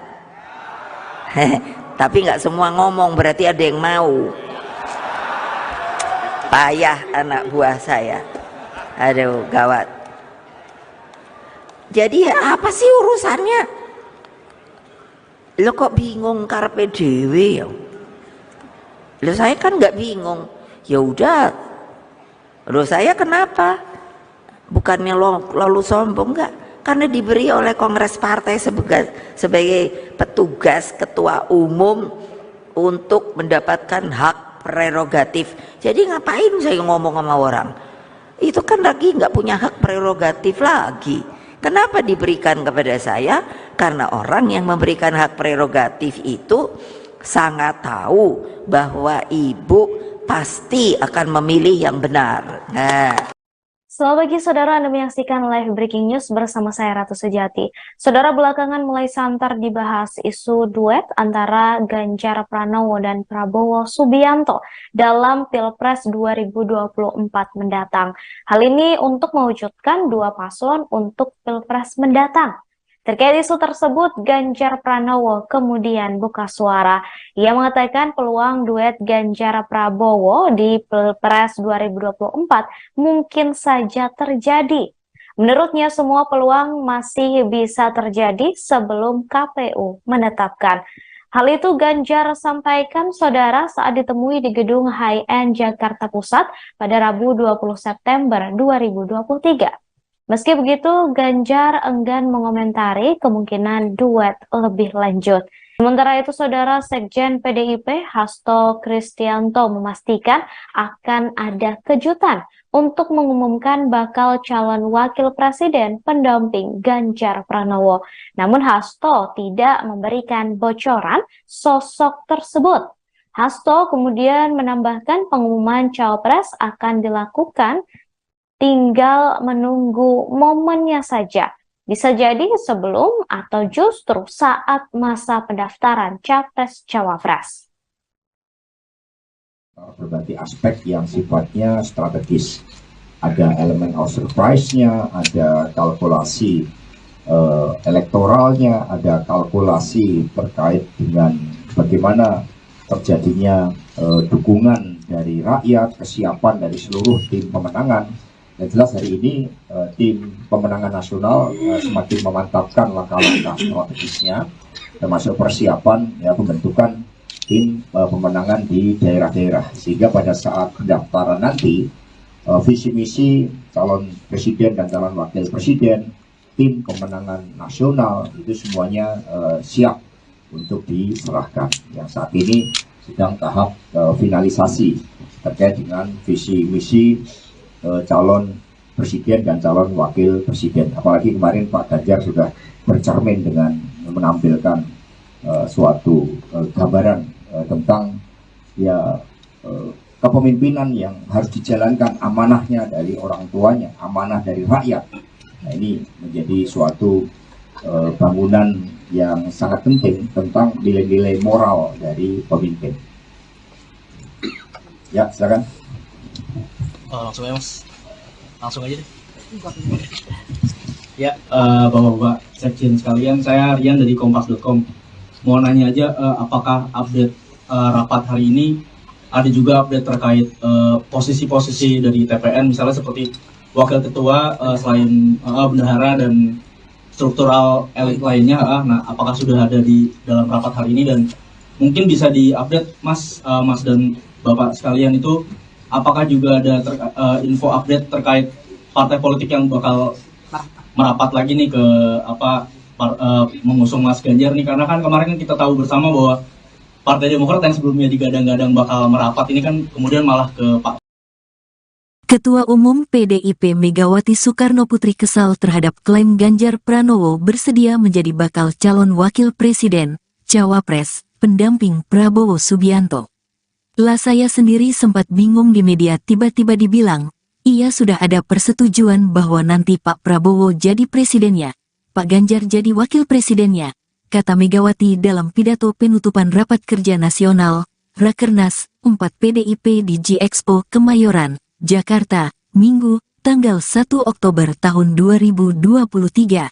Tapi enggak semua ngomong, berarti ada yang mau. Payah anak buah saya. Aduh, gawat. Jadi apa sih urusannya? Lo kok bingung karpe dewe ya? Lo saya kan nggak bingung. Ya udah. Lo saya kenapa? Bukannya lalu sombong, enggak, karena diberi oleh Kongres Partai sebagai petugas ketua umum untuk mendapatkan hak prerogatif. Jadi ngapain saya ngomong sama orang? Itu kan lagi nggak punya hak prerogatif lagi. Kenapa diberikan kepada saya? Karena orang yang memberikan hak prerogatif itu sangat tahu bahwa ibu pasti akan memilih yang benar. Nah,
selamat pagi saudara, Anda menyaksikan live breaking news bersama saya Ratu Sejati. Saudara, belakangan mulai santer dibahas isu duet antara Ganjar Pranowo dan Prabowo Subianto dalam Pilpres 2024 mendatang. Hal ini untuk mewujudkan dua paslon untuk Pilpres mendatang. Terkait isu tersebut, Ganjar Pranowo kemudian buka suara. Ia mengatakan peluang duet Ganjar Prabowo di Pilpres 2024 mungkin saja terjadi. Menurutnya, semua peluang masih bisa terjadi sebelum KPU menetapkan. Hal itu Ganjar sampaikan saudara saat ditemui di gedung High End Jakarta Pusat pada Rabu 20 September 2023. Meski begitu, Ganjar enggan mengomentari kemungkinan duet lebih lanjut. Sementara itu, saudara Sekjen PDIP Hasto Kristianto memastikan akan ada kejutan untuk mengumumkan bakal calon wakil presiden pendamping Ganjar Pranowo. Namun Hasto tidak memberikan bocoran sosok tersebut. Hasto kemudian menambahkan pengumuman cawapres akan dilakukan, tinggal menunggu momennya saja. Bisa jadi sebelum atau justru saat masa pendaftaran Capres-Cawapres.
Berbagai aspek yang sifatnya strategis. Ada elemen of surprise-nya, ada kalkulasi elektoralnya, ada kalkulasi terkait dengan bagaimana terjadinya dukungan dari rakyat, kesiapan dari seluruh tim pemenangan. Yang jelas hari ini tim pemenangan nasional semakin memantapkan langkah-langkah strategisnya, termasuk persiapan pembentukan tim pemenangan di daerah-daerah, sehingga pada saat pendaftaran nanti visi misi calon presiden dan calon wakil presiden, tim pemenangan nasional itu semuanya siap untuk diserahkan. Yang saat ini sedang tahap finalisasi terkait dengan visi misi calon presiden dan calon wakil presiden. Apalagi kemarin Pak Ganjar sudah bercermin dengan menampilkan suatu gambaran tentang kepemimpinan yang harus dijalankan, amanahnya dari orang tuanya, amanah dari rakyat. Nah, ini menjadi suatu bangunan yang sangat penting tentang nilai-nilai moral dari pemimpin. Ya, silakan.
Langsung aja mas, langsung aja deh. Ya, bapak-bapak sekjen sekalian, saya Rian dari Kompas.com. Mau nanya aja, apakah update rapat hari ini ada juga update terkait posisi-posisi dari TPN, misalnya seperti wakil ketua, selain bendahara dan struktural elit lainnya. Nah, apakah sudah ada di dalam rapat hari ini, dan mungkin bisa diupdate mas dan bapak sekalian itu, apakah juga ada info update terkait partai politik yang bakal merapat lagi nih ke mengusung Mas Ganjar nih, karena kan kemarin kita tahu bersama bahwa Partai Demokrat yang sebelumnya digadang-gadang bakal merapat ini kan kemudian malah ke Pak.
Ketua Umum PDIP Megawati Soekarnoputri kesal terhadap klaim Ganjar Pranowo bersedia menjadi bakal calon wakil presiden, cawapres, pendamping Prabowo Subianto. Lah saya sendiri sempat bingung di media tiba-tiba dibilang, iya sudah ada persetujuan bahwa nanti Pak Prabowo jadi presidennya, Pak Ganjar jadi wakil presidennya, kata Megawati dalam pidato penutupan Rapat Kerja Nasional, Rakernas 4 PDIP di G-Expo Kemayoran, Jakarta, Minggu, tanggal 1 Oktober tahun 2023.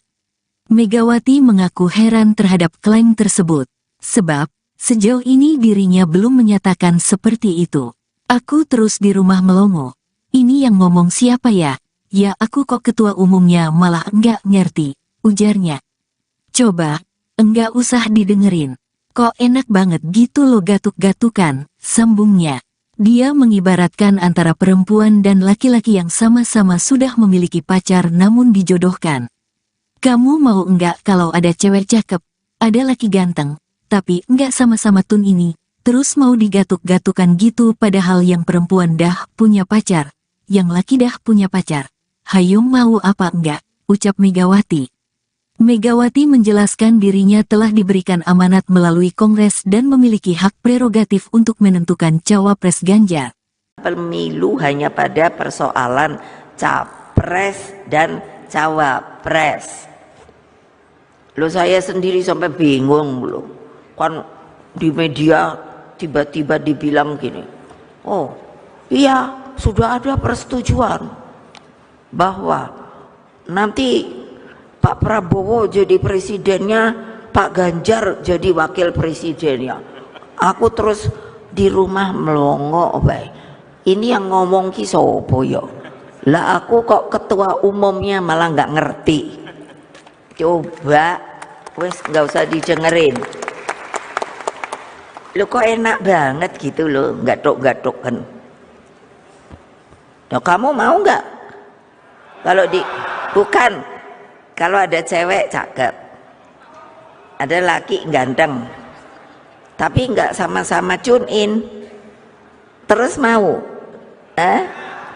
Megawati mengaku heran terhadap klaim tersebut, sebab sejauh ini dirinya belum menyatakan seperti itu. Aku terus di rumah melongo. Ini yang ngomong siapa ya? Ya aku kok ketua umumnya malah enggak ngerti, ujarnya. Coba, enggak usah didengerin. Kok enak banget gitu lo gatuk-gatukan, sambungnya. Dia mengibaratkan antara perempuan dan laki-laki yang sama-sama sudah memiliki pacar namun dijodohkan. Kamu mau enggak kalau ada cewek cakep, ada laki ganteng, tapi enggak sama-sama tun ini, terus mau digatuk-gatukan gitu padahal yang perempuan dah punya pacar, yang laki dah punya pacar. Hayo mau apa enggak, ucap Megawati. Megawati menjelaskan dirinya telah diberikan amanat melalui Kongres dan memiliki hak prerogatif untuk menentukan cawapres Ganjar.
Pemilu hanya pada persoalan capres dan cawapres. Loh, saya sendiri sampai bingung loh. Kan di media tiba-tiba dibilang gini, oh iya sudah ada persetujuan bahwa nanti Pak Prabowo jadi presidennya, Pak Ganjar jadi wakil presidennya. Aku terus di rumah melongo, baik. Ini yang ngomong ki sopo yo? Lah aku kok ketua umumnya malah nggak ngerti. Coba, wes nggak usah didengerin. Lo kok enak banget gitu loh, gatuk-gatuk kan. Nah, kamu mau nggak? Bukan. Kalau ada cewek cakep, ada laki ganteng, tapi nggak sama-sama tune in, terus mau,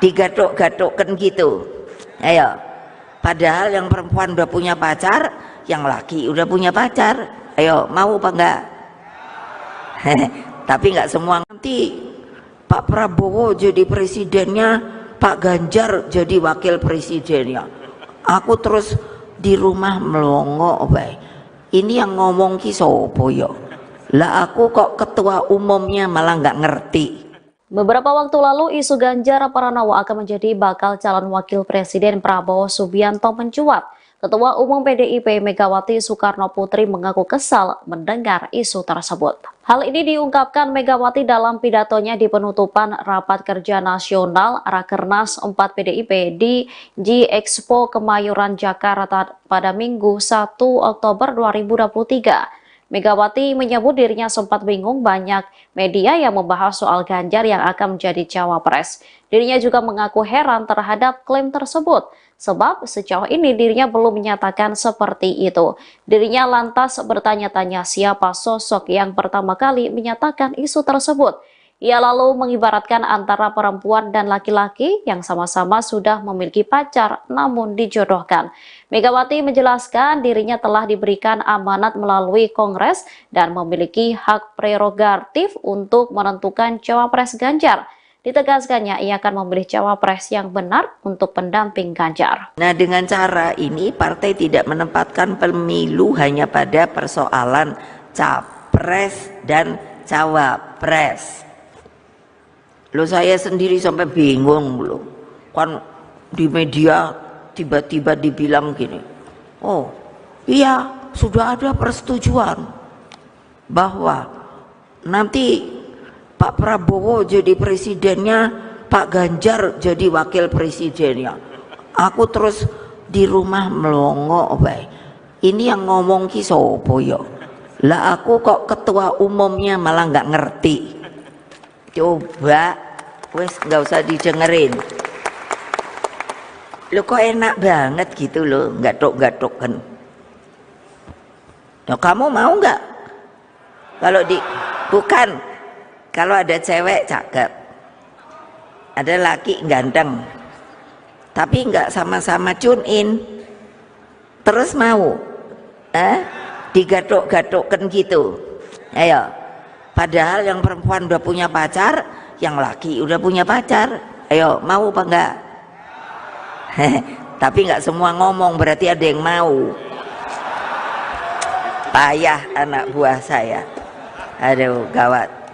digatuk-gatukkan gitu. Ayo, padahal yang perempuan udah punya pacar, yang laki udah punya pacar. Ayo, mau apa enggak? Tapi nggak semua. Nanti Pak Prabowo jadi presidennya, Pak Ganjar jadi wakil presidennya. Aku terus di rumah melongo, baik. Ini yang ngomong ki sopo yo? Lah aku kok ketua umumnya malah nggak ngerti.
Beberapa waktu lalu isu Ganjar Pranowo akan menjadi bakal calon wakil presiden Prabowo Subianto mencuat. Ketua Umum PDIP Megawati Soekarno Putri mengaku kesal mendengar isu tersebut. Hal ini diungkapkan Megawati dalam pidatonya di penutupan Rapat Kerja Nasional Rakernas 4 PDIP di G-Expo Kemayoran Jakarta pada Minggu 1 Oktober 2023. Megawati menyebut dirinya sempat bingung banyak media yang membahas soal Ganjar yang akan menjadi cawapres. Dirinya juga mengaku heran terhadap klaim tersebut, sebab sejauh ini dirinya belum menyatakan seperti itu. Dirinya lantas bertanya-tanya siapa sosok yang pertama kali menyatakan isu tersebut. Ia lalu mengibaratkan antara perempuan dan laki-laki yang sama-sama sudah memiliki pacar namun dijodohkan. Megawati menjelaskan dirinya telah diberikan amanat melalui Kongres dan memiliki hak prerogatif untuk menentukan cawapres Ganjar. Ditegaskannya ia akan memilih cawapres yang benar untuk pendamping Ganjar.
Nah, dengan cara ini partai tidak menempatkan pemilu hanya pada persoalan capres dan cawapres. Loh, saya sendiri sampai bingung loh. Kan di media tiba-tiba dibilang gini, oh iya sudah ada persetujuan bahwa nanti Pak Prabowo jadi presidennya, Pak Ganjar jadi wakil presidennya. Aku terus di rumah melongo, baik. Ini yang ngomong ki sopo yo? Lah aku kok ketua umumnya malah nggak ngerti. Coba, wes nggak usah didengerin. Lo kok enak banget gitu loh, gatuk-gatuk kan. Nah, kamu mau nggak? Bukan. Kalau ada cewek cakep, ada laki ganteng, tapi nggak sama-sama tune in, terus mau, digatuk-gatukkan gitu. Ayo, padahal yang perempuan udah punya pacar, yang laki udah punya pacar. Ayo, mau apa enggak? Tapi nggak semua ngomong, berarti ada yang mau. Payah anak buah saya. Aduh, gawat.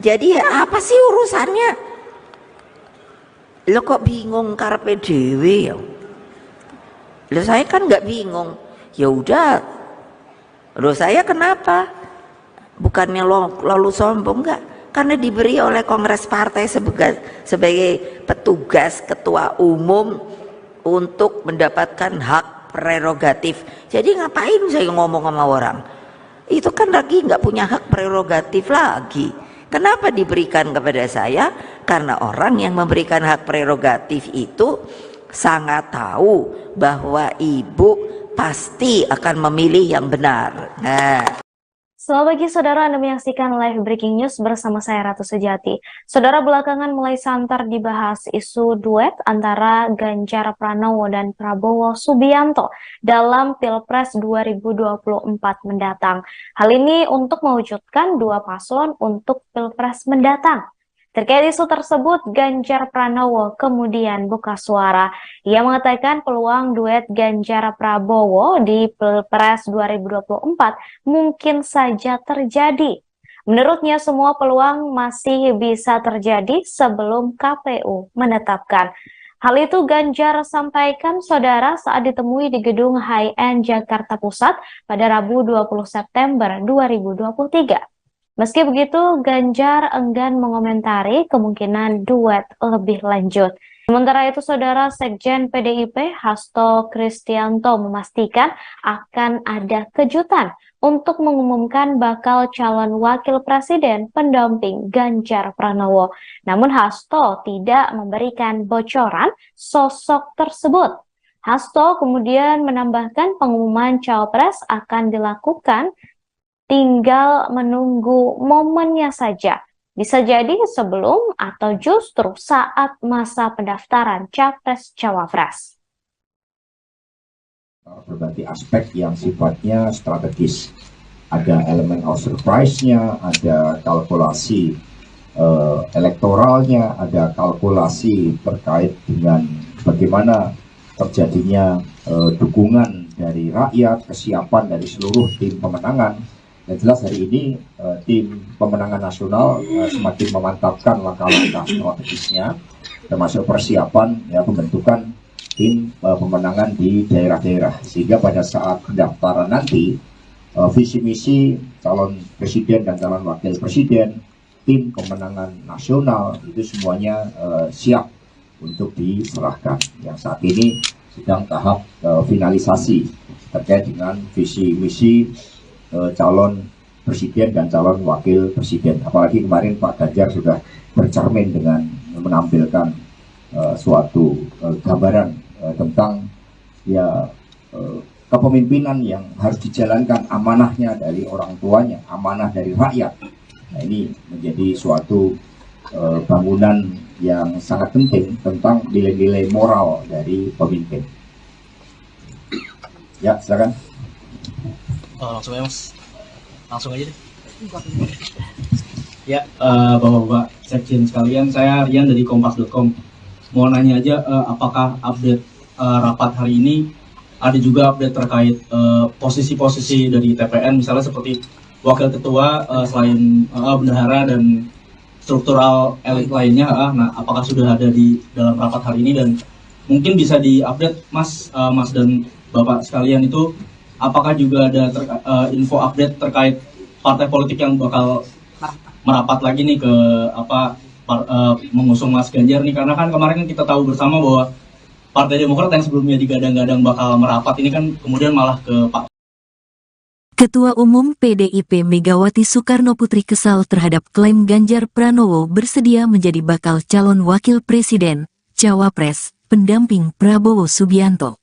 Jadi apa sih urusannya? Lo kok bingung karpe dewe ya? Lo saya kan nggak bingung. Ya udah. Lo saya kenapa? Bukannya lalu sombong, enggak? Karena diberi oleh Kongres Partai sebagai petugas ketua umum untuk mendapatkan hak prerogatif. Jadi ngapain saya ngomong sama orang? Itu kan lagi nggak punya hak prerogatif lagi. Kenapa diberikan kepada saya? Karena orang yang memberikan hak prerogatif itu sangat tahu bahwa ibu pasti akan memilih yang benar. Nah.
Selamat pagi saudara, Anda menyaksikan live breaking news bersama saya Ratu Sejati. Saudara, belakangan mulai santer dibahas isu duet antara Ganjar Pranowo dan Prabowo Subianto dalam Pilpres 2024 mendatang. Hal ini untuk mewujudkan dua paslon untuk Pilpres mendatang. Terkait isu tersebut, Ganjar Pranowo kemudian buka suara. Ia mengatakan peluang duet Ganjar Prabowo di Pilpres 2024 mungkin saja terjadi. Menurutnya, semua peluang masih bisa terjadi sebelum KPU menetapkan. Hal itu Ganjar sampaikan saudara saat ditemui di gedung High-End Jakarta Pusat pada Rabu 20 September 2023. Meski begitu, Ganjar enggan mengomentari kemungkinan duet lebih lanjut. Sementara itu, saudara Sekjen PDIP Hasto Kristianto memastikan akan ada kejutan untuk mengumumkan bakal calon wakil presiden pendamping Ganjar Pranowo. Namun Hasto tidak memberikan bocoran sosok tersebut. Hasto kemudian menambahkan pengumuman cawapres akan dilakukan, tinggal menunggu momennya saja. Bisa jadi sebelum atau justru saat masa pendaftaran Capres-Cawapres.
Berbagai aspek yang sifatnya strategis. Ada elemen of surprise-nya, ada kalkulasi elektoralnya, ada kalkulasi terkait dengan bagaimana terjadinya dukungan dari rakyat, kesiapan dari seluruh tim pemenangan. Yang jelas hari ini tim pemenangan nasional semakin memantapkan langkah-langkah strategisnya, termasuk persiapan pembentukan tim pemenangan di daerah-daerah, sehingga pada saat pendaftaran nanti visi misi calon presiden dan calon wakil presiden, tim pemenangan nasional itu semuanya siap untuk diserahkan. Yang saat ini sedang tahap finalisasi terkait dengan visi misi calon presiden dan calon wakil presiden. Apalagi kemarin Pak Ganjar sudah bercermin dengan menampilkan suatu gambaran tentang kepemimpinan yang harus dijalankan, amanahnya dari orang tuanya, amanah dari rakyat. Nah, ini menjadi suatu bangunan yang sangat penting tentang nilai-nilai moral dari pemimpin. Ya, silakan.
Langsung aja mas, langsung aja deh. Ya, Bapak-Bapak Sekjen sekalian, saya Rian dari Kompas.com. Mau nanya aja, apakah update rapat hari ini ada juga update terkait posisi-posisi dari TPN, misalnya seperti wakil ketua selain bendahara dan struktural elit lainnya. Nah, apakah sudah ada di dalam rapat hari ini, dan mungkin bisa diupdate Mas dan Bapak sekalian itu, apakah juga ada info update terkait partai politik yang bakal merapat lagi nih ke mengusung Mas Ganjar nih, karena kan kemarin kita tahu bersama bahwa Partai Demokrat yang sebelumnya digadang-gadang bakal merapat ini kan kemudian malah ke Pak.
Ketua Umum PDIP Megawati Soekarnoputri kesal terhadap klaim Ganjar Pranowo bersedia menjadi bakal calon wakil presiden, cawapres, pendamping Prabowo Subianto.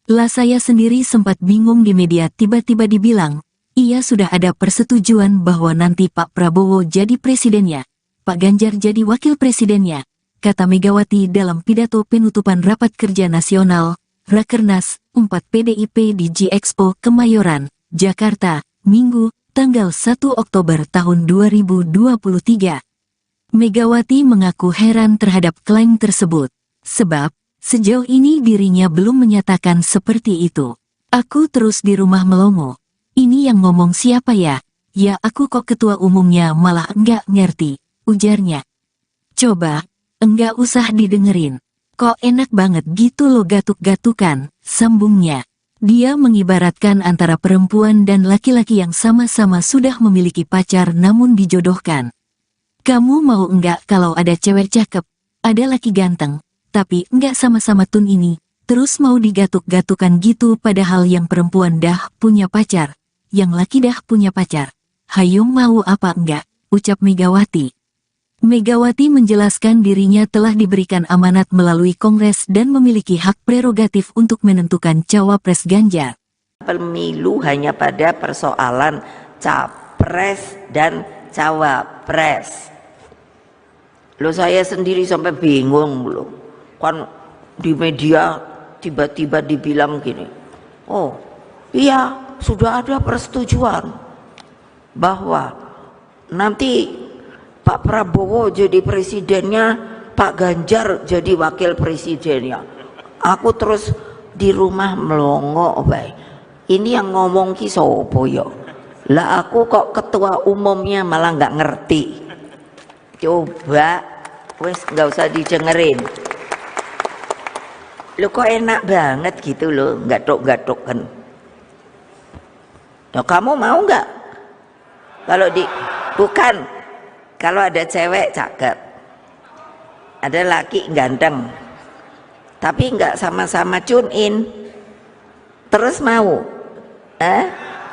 Lah, saya sendiri sempat bingung di media, tiba-tiba dibilang, iya sudah ada persetujuan bahwa nanti Pak Prabowo jadi presidennya, Pak Ganjar jadi wakil presidennya, kata Megawati dalam pidato penutupan Rapat Kerja Nasional, Rakernas 4 PDIP di G-Expo Kemayoran, Jakarta, Minggu, tanggal 1 Oktober tahun 2023. Megawati mengaku heran terhadap klaim tersebut, sebab sejauh ini dirinya belum menyatakan seperti itu. Aku terus di rumah melongo. Ini yang ngomong siapa ya? Ya aku kok ketua umumnya malah enggak ngerti, ujarnya. Coba, enggak usah didengerin. Kok enak banget gitu lo gatuk-gatukan, sambungnya. Dia mengibaratkan antara perempuan dan laki-laki yang sama-sama sudah memiliki pacar namun dijodohkan. Kamu mau enggak kalau ada cewek cakep, ada laki ganteng, tapi enggak sama-sama tun ini, terus mau digatuk-gatukan gitu padahal yang perempuan dah punya pacar, yang laki dah punya pacar. Hayo mau apa enggak, ucap Megawati. Megawati menjelaskan dirinya telah diberikan amanat melalui Kongres dan memiliki hak prerogatif untuk menentukan cawapres Ganjar.
Pemilu hanya pada persoalan capres capres dan cawapres. Lo saya sendiri sampai bingung loh, kan di media tiba-tiba dibilang gini, oh iya sudah ada persetujuan bahwa nanti Pak Prabowo jadi presidennya, Pak Ganjar jadi wakil presidennya. Aku terus di rumah melongo, baik. Ini yang ngomong ki sopo yo? Lah aku kok ketua umumnya malah nggak ngerti. Coba, wes nggak usah didengerin. Lo kok enak banget gitu loh, gatuk-gatuk kan. Nah, kamu mau nggak? Bukan. Kalau ada cewek cakep, ada laki ganteng, tapi nggak sama-sama tune in, terus mau,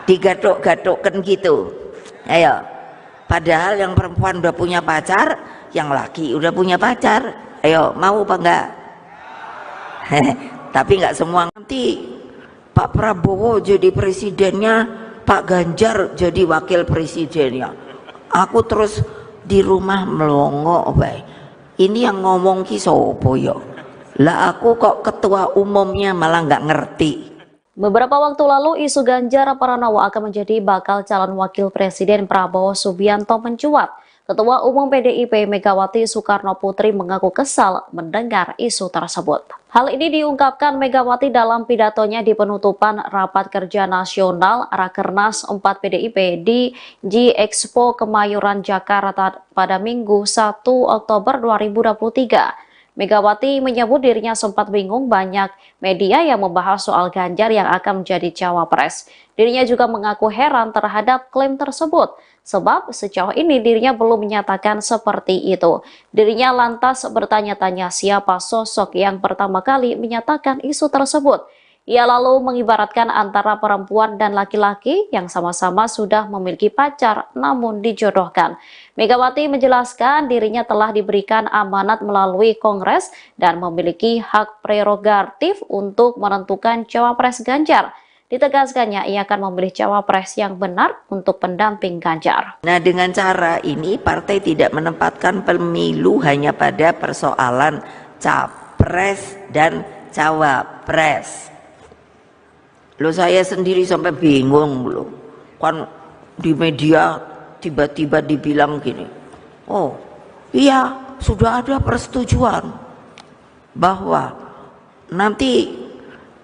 digatuk-gatukkan gitu. Ayo, padahal yang perempuan udah punya pacar, yang laki udah punya pacar. Ayo, mau apa enggak? Tapi nggak semua. Nanti Pak Prabowo jadi presidennya, Pak Ganjar jadi wakil presidennya. Aku terus di rumah melongo, baik. Ini yang ngomong ki sopo yo? Lah aku kok ketua umumnya malah nggak ngerti.
Beberapa waktu lalu isu Ganjar Pranowo akan menjadi bakal calon wakil presiden Prabowo Subianto mencuat. Ketua Umum PDIP Megawati Soekarno Putri mengaku kesal mendengar isu tersebut. Hal ini diungkapkan Megawati dalam pidatonya di penutupan Rapat Kerja Nasional Rakernas 4 PDIP di G-Expo Kemayoran Jakarta pada Minggu 1 Oktober 2023. Megawati menyebut dirinya sempat bingung banyak media yang membahas soal Ganjar yang akan menjadi cawapres. Dirinya juga mengaku heran terhadap klaim tersebut, sebab sejauh ini dirinya belum menyatakan seperti itu. Dirinya lantas bertanya-tanya siapa sosok yang pertama kali menyatakan isu tersebut. Ia lalu mengibaratkan antara perempuan dan laki-laki yang sama-sama sudah memiliki pacar namun dijodohkan. Megawati menjelaskan dirinya telah diberikan amanat melalui Kongres dan memiliki hak prerogatif untuk menentukan cawapres Ganjar. Ditegaskannya ia akan memilih cawapres yang benar untuk pendamping Ganjar.
Nah, dengan cara ini partai tidak menempatkan pemilu hanya pada persoalan capres dan cawapres. Lo saya sendiri sampai bingung loh, kan di media tiba-tiba dibilang gini, oh iya sudah ada persetujuan bahwa nanti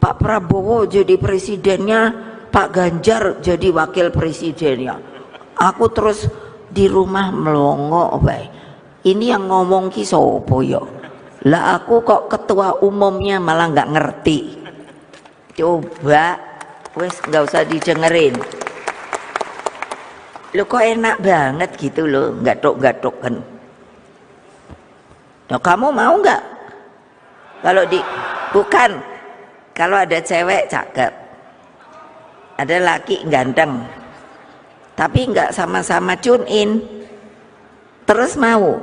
Pak Prabowo jadi presidennya, Pak Ganjar jadi wakil presidennya. Aku terus di rumah melongo, baik. Ini yang ngomong ki sopo yo? Lah aku kok ketua umumnya malah nggak ngerti. Coba, wes nggak usah didengerin. Lo kok enak banget gitu loh, gatuk-gatuk kan. Nah, kamu mau nggak? Bukan. Kalau ada cewek cakep, ada laki ganteng, tapi nggak sama-sama tune in, terus mau,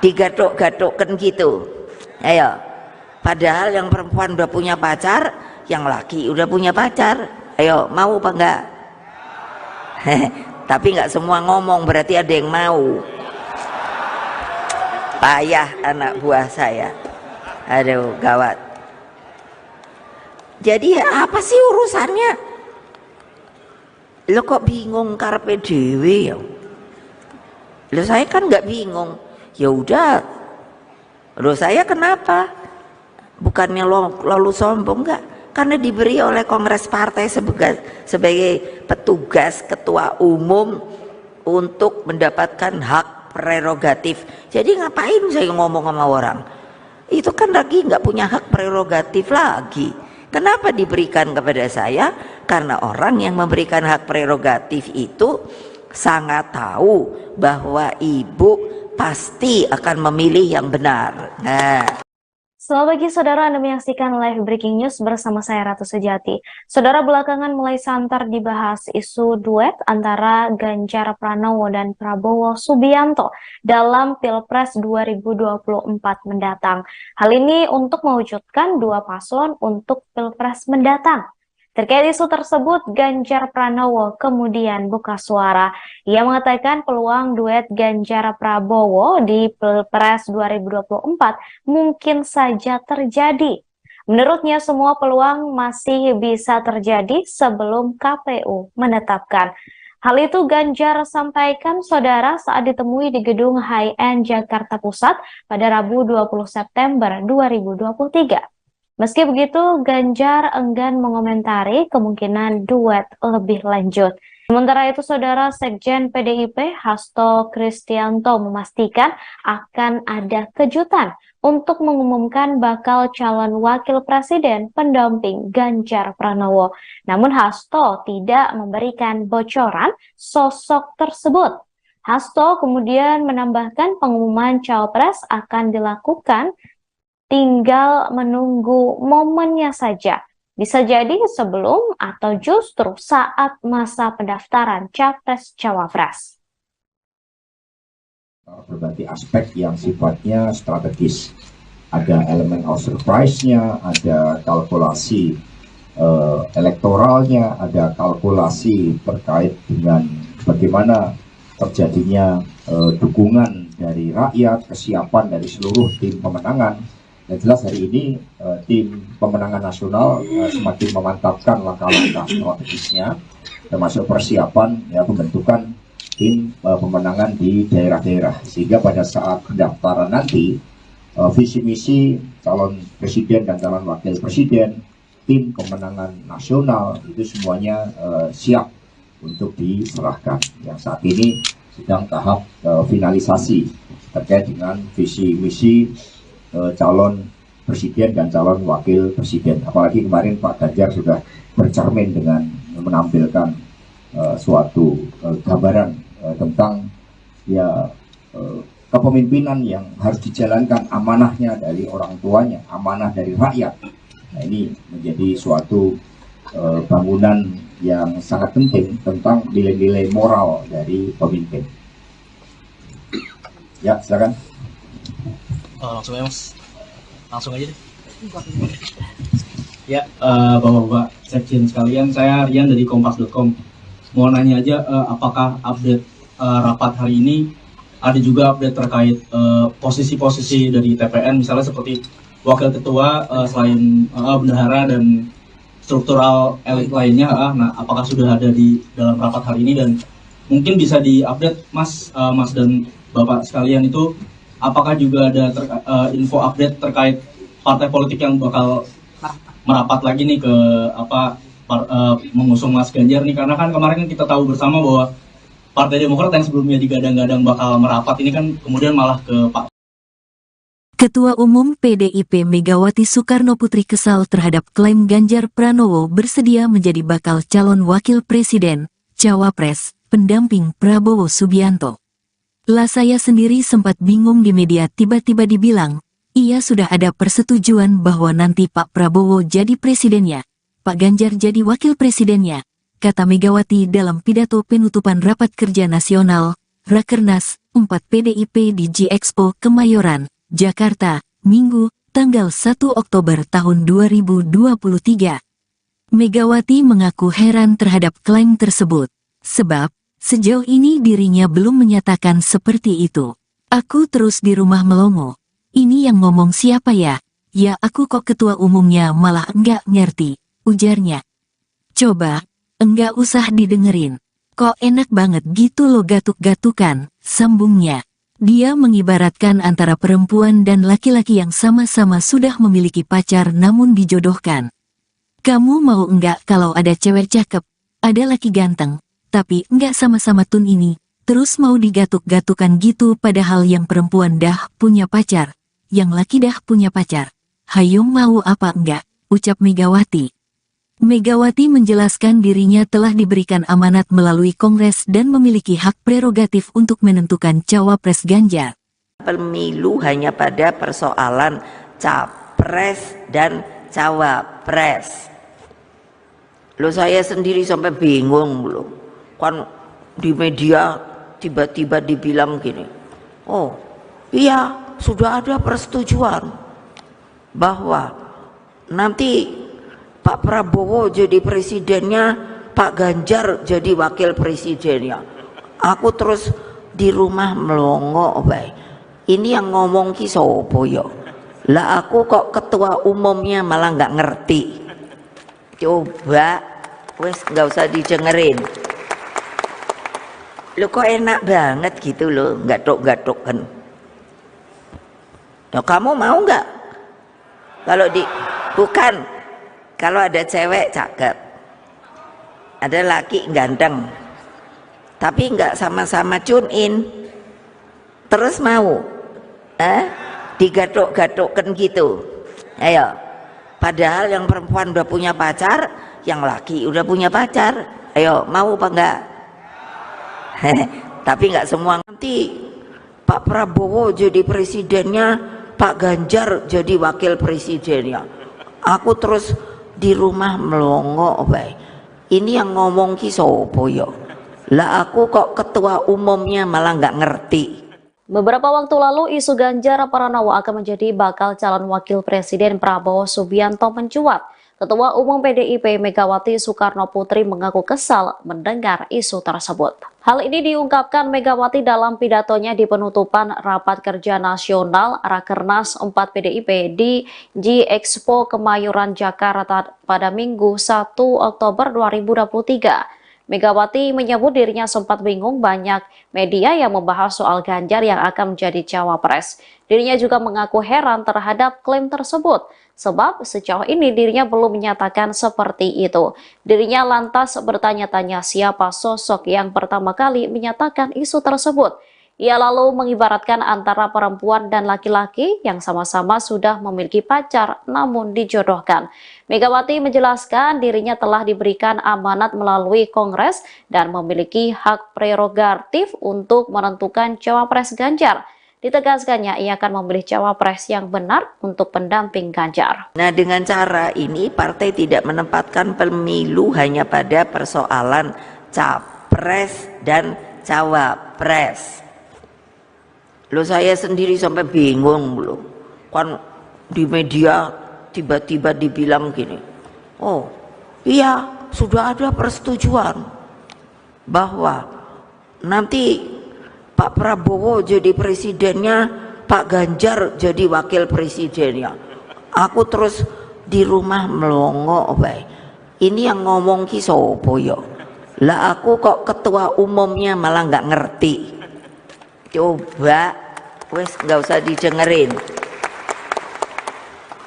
digatuk-gatukkan gitu. Ayo, padahal yang perempuan udah punya pacar, yang laki udah punya pacar. Ayo, mau apa enggak? Tapi nggak semua ngomong, berarti ada yang mau. Payah anak buah saya. Aduh, gawat. Jadi apa sih urusannya? Lo kok bingung karpe dewe ya? Lo saya kan nggak bingung. Ya udah. Lo saya kenapa? Bukannya lalu sombong nggak? Karena diberi oleh Kongres Partai sebagai petugas ketua umum untuk mendapatkan hak prerogatif. Jadi ngapain saya ngomong sama orang? Itu kan lagi nggak punya hak prerogatif lagi. Kenapa diberikan kepada saya? Karena orang yang memberikan hak prerogatif itu sangat tahu bahwa ibu pasti akan memilih yang benar. Nah.
Selamat pagi saudara, Anda menyaksikan live breaking news bersama saya Ratu Sejati. Saudara, belakangan mulai santer dibahas isu duet antara Ganjar Pranowo dan Prabowo Subianto dalam Pilpres 2024 mendatang. Hal ini untuk mewujudkan dua paslon untuk Pilpres mendatang. Terkait isu tersebut, Ganjar Pranowo kemudian buka suara. Ia mengatakan peluang duet Ganjar Prabowo di Pilpres 2024 mungkin saja terjadi. Menurutnya semua peluang masih bisa terjadi sebelum KPU menetapkan. Hal itu Ganjar sampaikan saudara saat ditemui di gedung High End Jakarta Pusat pada Rabu 20 September 2023. Meski begitu, Ganjar enggan mengomentari kemungkinan duet lebih lanjut. Sementara itu, saudara Sekjen PDIP Hasto Kristianto memastikan akan ada kejutan untuk mengumumkan bakal calon wakil presiden pendamping Ganjar Pranowo. Namun Hasto tidak memberikan bocoran sosok tersebut. Hasto kemudian menambahkan pengumuman cawapres akan dilakukan tinggal menunggu momennya saja. Bisa jadi sebelum atau justru saat masa pendaftaran Capres-Cawapres.
Berbagai aspek yang sifatnya strategis. Ada elemen of surprise-nya, ada kalkulasi elektoralnya, ada kalkulasi terkait dengan bagaimana terjadinya dukungan dari rakyat, kesiapan dari seluruh tim pemenangan. Yang jelas hari ini tim pemenangan nasional semakin memantapkan langkah-langkah strategisnya, termasuk persiapan pembentukan tim pemenangan di daerah-daerah, sehingga pada saat pendaftaran nanti visi misi calon presiden dan calon wakil presiden, tim pemenangan nasional itu semuanya siap untuk diserahkan. Yang saat ini sedang tahap finalisasi terkait dengan visi misi calon presiden dan calon wakil presiden. Apalagi kemarin Pak Ganjar sudah bercermin dengan menampilkan suatu gambaran tentang kepemimpinan yang harus dijalankan, amanahnya dari orang tuanya, amanah dari rakyat. Nah, ini menjadi suatu bangunan yang sangat penting tentang nilai-nilai moral dari pemimpin. Ya, silakan.
Langsung ya Mas, langsung aja deh. Ya, Bapak-Bapak Sekjen sekalian, saya Rian dari Kompas.com. Mau nanya aja, apakah update rapat hari ini ada juga update terkait posisi-posisi dari TPN, misalnya seperti wakil ketua selain bendahara dan struktural elit lainnya, nah apakah sudah ada di dalam rapat hari ini, dan mungkin bisa diupdate Mas dan Bapak sekalian itu, apakah juga ada info update terkait partai politik yang bakal merapat lagi nih ke mengusung Mas Ganjar nih, karena kan kemarin kita tahu bersama bahwa Partai Demokrat yang sebelumnya digadang-gadang bakal merapat ini kan kemudian malah ke Pak.
Ketua Umum PDIP Megawati Soekarnoputri kesal terhadap klaim Ganjar Pranowo bersedia menjadi bakal calon wakil presiden, cawapres, pendamping Prabowo Subianto. Lah saya sendiri sempat bingung di media tiba-tiba dibilang, iya sudah ada persetujuan bahwa nanti Pak Prabowo jadi presidennya, Pak Ganjar jadi wakil presidennya, kata Megawati dalam pidato penutupan Rapat Kerja Nasional, Rakernas 4 PDIP di G-Expo Kemayoran, Jakarta, Minggu, tanggal 1 Oktober tahun 2023. Megawati mengaku heran terhadap klaim tersebut, sebab sejauh ini dirinya belum menyatakan seperti itu. Aku terus di rumah melongo. Ini yang ngomong siapa ya? Ya aku kok ketua umumnya malah enggak ngerti, ujarnya. Coba, enggak usah didengerin. Kok enak banget gitu lo gatuk-gatukan, sambungnya. Dia mengibaratkan antara perempuan dan laki-laki yang sama-sama sudah memiliki pacar namun dijodohkan. Kamu mau enggak kalau ada cewek cakep, ada laki ganteng, tapi enggak sama-sama tun ini, terus mau digatuk-gatukan gitu padahal yang perempuan dah punya pacar, yang laki dah punya pacar. Hayo mau apa enggak, ucap Megawati. Megawati menjelaskan dirinya telah diberikan amanat melalui Kongres dan memiliki hak prerogatif untuk menentukan cawapres Ganjar.
Pemilu hanya pada persoalan capres dan cawapres. Loh saya sendiri sampai bingung loh. Kan di media tiba-tiba dibilang gini, oh iya sudah ada persetujuan bahwa nanti Pak Prabowo jadi presidennya, Pak Ganjar jadi wakil presidennya. Aku terus di rumah melongo bae. Ini yang ngomong ki sopo yo? Lah aku kok ketua umumnya malah nggak ngerti. Coba wes nggak usah didengerin. Lo kok enak banget gitu loh, gatuk-gatuk kan. Nah, kamu mau nggak? Bukan, kalau ada cewek cakep, ada laki ganteng, tapi nggak sama-sama tune in, terus mau, digatuk-gatukkan gitu. Ayo, padahal yang perempuan udah punya pacar, yang laki udah punya pacar. Ayo, mau apa enggak? Tapi nggak semua. Nanti Pak Prabowo jadi presidennya, Pak Ganjar jadi wakil presidennya. Aku terus di rumah melongo bae. Ini yang ngomong ki sopo yo? Lah aku kok ketua umumnya malah nggak ngerti.
Beberapa waktu lalu, isu Ganjar Pranowo akan menjadi bakal calon wakil presiden Prabowo Subianto mencuat. Ketua Umum PDIP Megawati Soekarno Putri mengaku kesal mendengar isu tersebut. Hal ini diungkapkan Megawati dalam pidatonya di penutupan Rapat Kerja Nasional Rakernas 4 PDIP di G-Expo Kemayoran, Jakarta pada Minggu 1 Oktober 2023. Megawati menyebut dirinya sempat bingung banyak media yang membahas soal Ganjar yang akan menjadi cawapres. Dirinya juga mengaku heran terhadap klaim tersebut, sebab sejauh ini dirinya belum menyatakan seperti itu. Dirinya lantas bertanya-tanya siapa sosok yang pertama kali menyatakan isu tersebut. Ia lalu mengibaratkan antara perempuan dan laki-laki yang sama-sama sudah memiliki pacar namun dijodohkan. Megawati menjelaskan dirinya telah diberikan amanat melalui Kongres dan memiliki hak prerogatif untuk menentukan cawapres Ganjar. Ditegaskannya ia akan memilih cawapres yang benar untuk pendamping Ganjar.
Nah, dengan cara ini partai tidak menempatkan pemilu hanya pada persoalan capres dan cawapres. Loh, saya sendiri sampai bingung loh. Kan di media tiba-tiba dibilang gini, oh iya sudah ada persetujuan bahwa nanti Pak Prabowo jadi presidennya, Pak Ganjar jadi wakil presidennya. Aku terus di rumah melongo bae. Ini yang ngomong ki sopo yo? Lah aku kok ketua umumnya malah nggak ngerti. Coba wes nggak usah didengerin.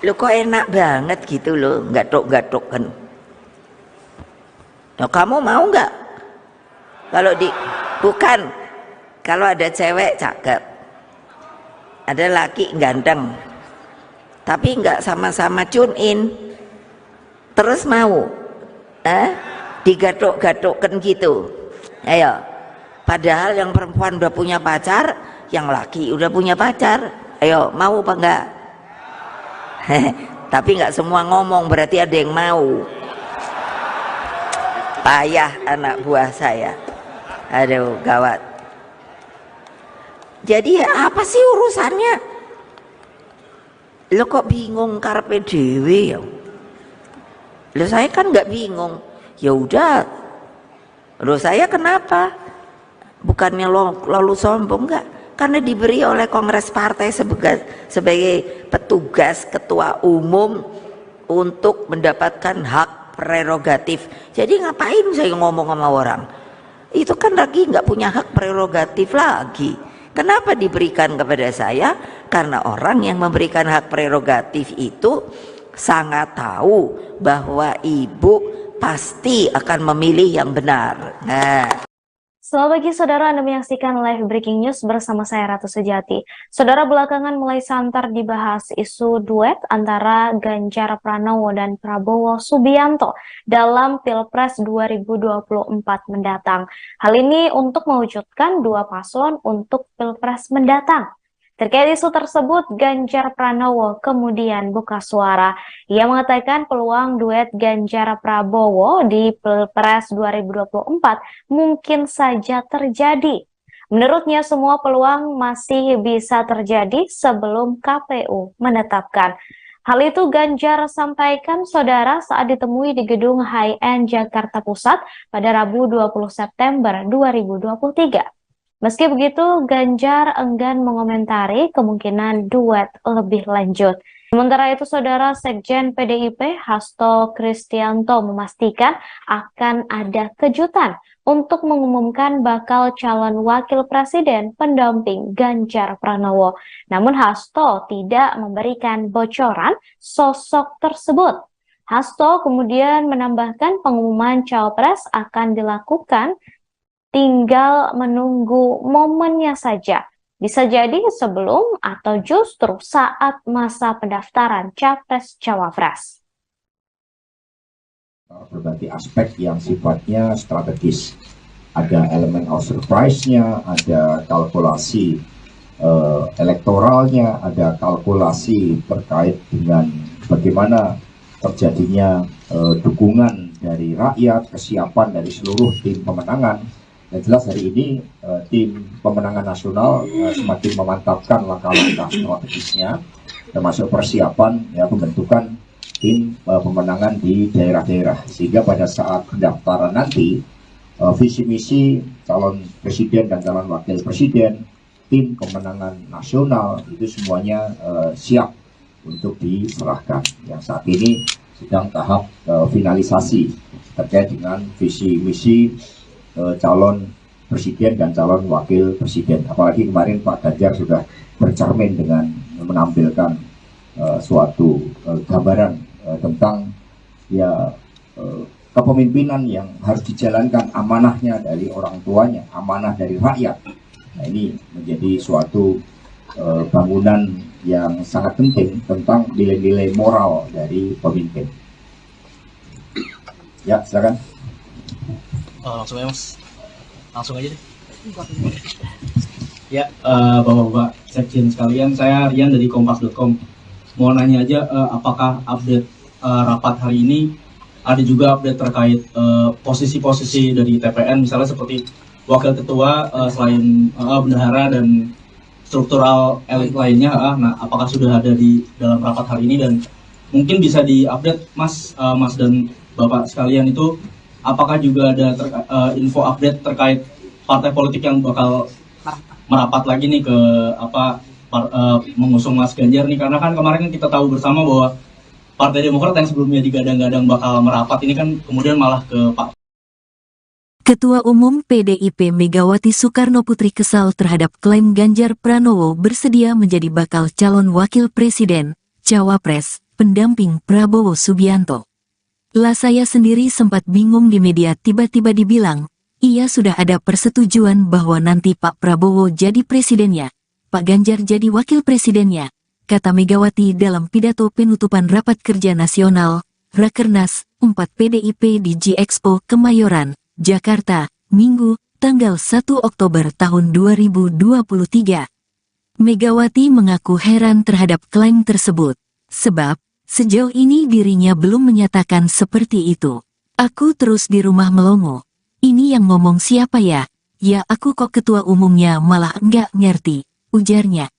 Lo kok enak banget gitu loh, gatuk-gatuk kan. Nah, kamu mau nggak? Bukan, kalau ada cewek cakep, ada laki ganteng, tapi nggak sama-sama tune in, terus mau, digatuk-gatukkan gitu. Ayo, padahal yang perempuan udah punya pacar, yang laki udah punya pacar. Ayo, mau apa enggak? Tapi nggak semua ngomong, berarti ada yang mau. Payah anak buah saya. Aduh, gawat. Jadi apa sih urusannya? Lo kok bingung karepe dhewe ya? Lo saya kan nggak bingung. Ya udah. Lo saya kenapa? Bukannya lalu sombong, enggak? Karena diberi oleh Kongres Partai sebagai petugas ketua umum untuk mendapatkan hak prerogatif. Jadi ngapain saya ngomong sama orang? Itu kan lagi nggak punya hak prerogatif lagi. Kenapa diberikan kepada saya? Karena orang yang memberikan hak prerogatif itu sangat tahu bahwa ibu pasti akan memilih yang benar. Nah.
Selamat pagi saudara, Anda menyaksikan live breaking news bersama saya Ratu Sejati. Saudara, belakangan mulai santer dibahas isu duet antara Ganjar Pranowo dan Prabowo Subianto dalam Pilpres 2024 mendatang. Hal ini untuk mewujudkan dua paslon untuk Pilpres mendatang. Terkait isu tersebut, Ganjar Pranowo kemudian buka suara. Ia mengatakan peluang duet Ganjar Prabowo di Pilpres 2024 mungkin saja terjadi. Menurutnya semua peluang masih bisa terjadi sebelum KPU menetapkan. Hal itu Ganjar sampaikan saudara saat ditemui di gedung High-End Jakarta Pusat pada Rabu 20 September 2023. Meski begitu, Ganjar enggan mengomentari kemungkinan duet lebih lanjut. Sementara itu, Saudara Sekjen PDIP Hasto Kristianto memastikan akan ada kejutan untuk mengumumkan bakal calon wakil presiden pendamping Ganjar Pranowo. Namun Hasto tidak memberikan bocoran sosok tersebut. Hasto kemudian menambahkan pengumuman cawapres akan dilakukan, tinggal menunggu momennya saja. Bisa jadi sebelum atau justru saat masa pendaftaran Capres-Cawapres.
Berbagai aspek yang sifatnya strategis. Ada elemen of surprise-nya, ada kalkulasi elektoralnya, ada kalkulasi terkait dengan bagaimana terjadinya dukungan dari rakyat, kesiapan dari seluruh tim pemenangan. Yang jelas hari ini tim pemenangan nasional semakin memantapkan langkah-langkah strategisnya, termasuk persiapan pembentukan tim pemenangan di daerah-daerah, sehingga pada saat pendaftaran nanti visi misi calon presiden dan calon wakil presiden, tim pemenangan nasional itu semuanya siap untuk diserahkan. Yang saat ini sedang tahap finalisasi terkait dengan visi misi calon presiden dan calon wakil presiden. Apalagi kemarin Pak Ganjar sudah bercermin dengan menampilkan suatu gambaran tentang kepemimpinan yang harus dijalankan, amanahnya dari orang tuanya, amanah dari rakyat. Nah, ini menjadi suatu bangunan yang sangat penting tentang nilai-nilai moral dari pemimpin. Ya, silakan.
Langsung aja Mas, langsung aja deh. Ya, Bapak-Bapak Sekjen sekalian, saya Rian dari Kompas.com. Mau nanya aja, apakah update rapat hari ini ada juga update terkait posisi-posisi dari TPN, misalnya seperti wakil ketua selain bendahara dan struktural elit lainnya. Nah, apakah sudah ada di dalam rapat hari ini, dan mungkin bisa diupdate Mas dan Bapak sekalian itu, apakah juga ada info update terkait partai politik yang bakal merapat lagi nih ke mengusung Mas Ganjar nih, karena kan kemarin kita tahu bersama bahwa Partai Demokrat yang sebelumnya digadang-gadang bakal merapat ini kan kemudian malah ke Pak.
Ketua Umum PDIP Megawati Soekarnoputri kesal terhadap klaim Ganjar Pranowo bersedia menjadi bakal calon wakil presiden, cawapres, pendamping Prabowo Subianto. Lah saya sendiri sempat bingung di media tiba-tiba dibilang, ia sudah ada persetujuan bahwa nanti Pak Prabowo jadi presidennya, Pak Ganjar jadi wakil presidennya, kata Megawati dalam pidato penutupan Rapat Kerja Nasional, Rakernas 4 PDIP di G-Expo Kemayoran, Jakarta, Minggu, tanggal 1 Oktober tahun 2023. Megawati mengaku heran terhadap klaim tersebut, sebab sejauh ini dirinya belum menyatakan seperti itu. Aku terus di rumah melongo. Ini yang ngomong siapa ya? Ya aku kok ketua umumnya malah enggak ngerti, ujarnya.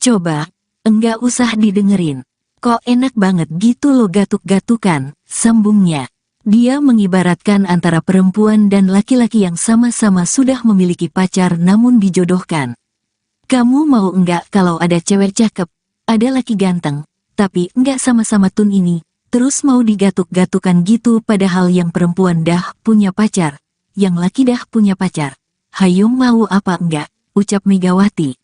Coba, enggak usah didengerin. Kok enak banget gitu lo gatuk-gatukan, sambungnya. Dia mengibaratkan antara perempuan dan laki-laki yang sama-sama sudah memiliki pacar namun dijodohkan. Kamu mau enggak kalau ada cewek cakep, ada laki ganteng, tapi enggak sama-sama tun ini, terus mau digatuk-gatukan gitu padahal yang perempuan dah punya pacar, yang laki dah punya pacar. Hayo mau apa enggak, ucap Megawati.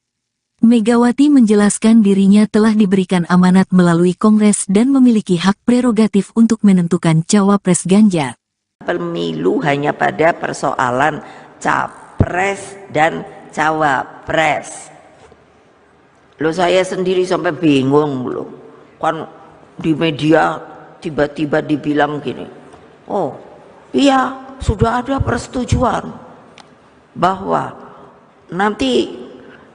Megawati menjelaskan dirinya telah diberikan amanat melalui Kongres dan memiliki hak prerogatif untuk menentukan cawapres Ganjar.
Pemilu hanya pada persoalan capres dan cawapres. Loh saya sendiri sampai bingung loh. Kan di media tiba-tiba dibilang gini, oh iya sudah ada persetujuan bahwa nanti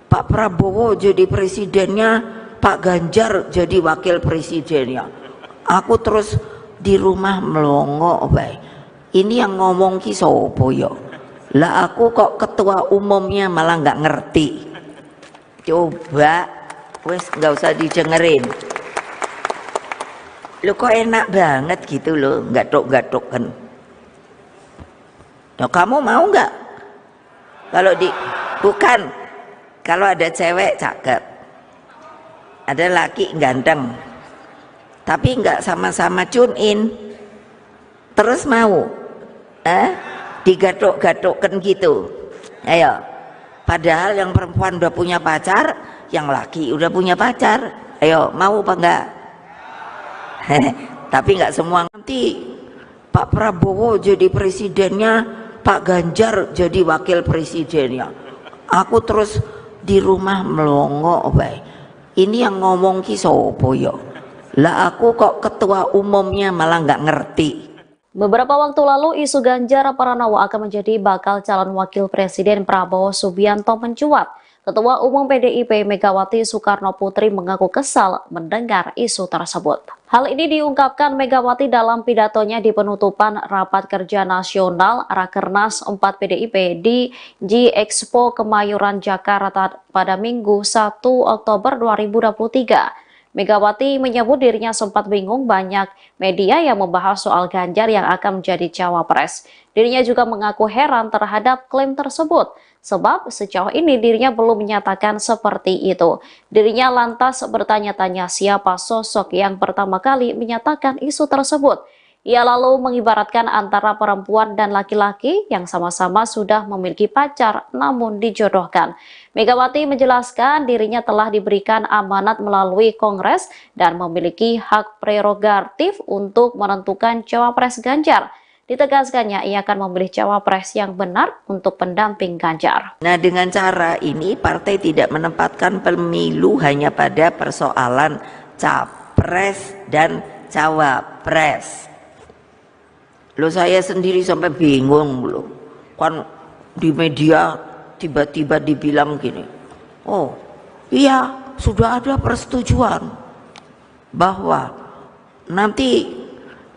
Pak Prabowo jadi presidennya, Pak Ganjar jadi wakil presidennya. Aku terus di rumah melongo baik. Ini yang ngomong ki sopo yo. Lah aku kok ketua umumnya malah nggak ngerti. Coba wes nggak usah didengerin. Lo kok enak banget gitu loh, gatuk-gatukan. Nah, kamu mau nggak? Kalau bukan, kalau ada cewek cakep, ada laki ganteng, tapi nggak sama-sama tune in, terus mau, digatuk-gatukkan gitu. Ayo, padahal yang perempuan udah punya pacar, yang laki udah punya pacar. Ayo, mau apa enggak? Tapi nggak semua. Nanti Pak Prabowo jadi presidennya, Pak Ganjar jadi wakil presidennya. Aku terus di rumah melongo bae. Ini yang ngomong ki sopo yo? Lah aku kok ketua umumnya malah nggak ngerti.
Beberapa waktu lalu, isu Ganjar Pranowo akan menjadi bakal calon wakil presiden Prabowo Subianto mencuat. Ketua Umum PDIP Megawati Soekarnoputri mengaku kesal mendengar isu tersebut. Hal ini diungkapkan Megawati dalam pidatonya di penutupan Rapat Kerja Nasional Rakernas 4 PDIP di G-Expo Kemayoran, Jakarta pada Minggu 1 Oktober 2023. Megawati menyebut dirinya sempat bingung banyak media yang membahas soal Ganjar yang akan menjadi cawapres. Dirinya juga mengaku heran terhadap klaim tersebut, sebab sejauh ini dirinya belum menyatakan seperti itu. Dirinya lantas bertanya-tanya siapa sosok yang pertama kali menyatakan isu tersebut. Ia lalu mengibaratkan antara perempuan dan laki-laki yang sama-sama sudah memiliki pacar namun dijodohkan. Megawati menjelaskan dirinya telah diberikan amanat melalui Kongres dan memiliki hak prerogatif untuk menentukan cawapres Ganjar. Ditegaskannya ia akan memilih cawapres yang benar untuk pendamping Ganjar.
Nah, dengan cara ini partai tidak menempatkan pemilu hanya pada persoalan capres dan cawapres. Loh, saya sendiri sampai bingung loh. Kan di media tiba-tiba dibilang gini, oh iya sudah ada persetujuan bahwa nanti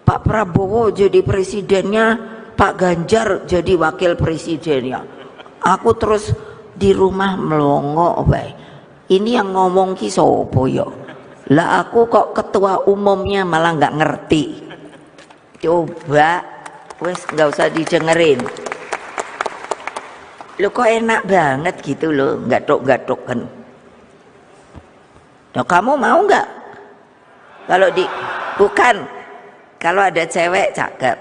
Pak Prabowo jadi presidennya, Pak Ganjar jadi wakil presidennya. Aku terus di rumah melongo bae. Ini yang ngomong ki sopo yo? Lah aku kok ketua umumnya malah nggak ngerti. Coba, wes nggak usah didengerin. Lo kok enak banget gitu loh, gatuk-gatukan. Nah, kamu mau nggak? Kalau bukan, kalau ada cewek cakep,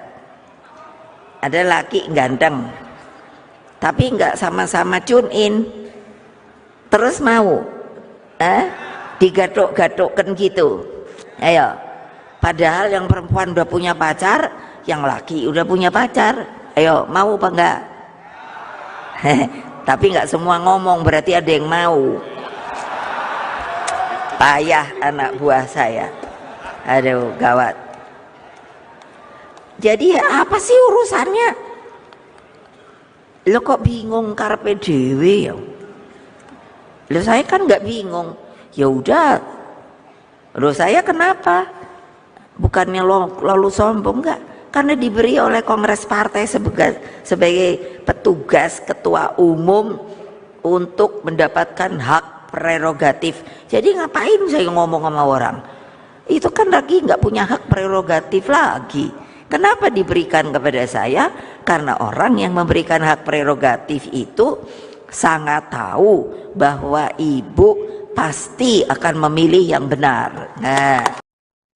ada laki ganteng, tapi nggak sama-sama tune in, terus mau, digatuk-gatukkan gitu. Ayo. Padahal yang perempuan udah punya pacar, yang laki udah punya pacar. Ayo, mau apa enggak? Tapi nggak semua ngomong, berarti ada yang mau. Payah anak buah saya. Aduh, gawat. Jadi apa sih urusannya? Lo kok bingung karepe dhewe ya? Lo saya kan nggak bingung. Ya udah. Lo saya kenapa? Bukannya lalu sombong, enggak, karena diberi oleh Kongres Partai sebagai petugas ketua umum untuk mendapatkan hak prerogatif. Jadi ngapain saya ngomong sama orang? Itu kan lagi nggak punya hak prerogatif lagi. Kenapa diberikan kepada saya? Karena orang yang memberikan hak prerogatif itu sangat tahu bahwa ibu pasti akan memilih yang benar. Nah.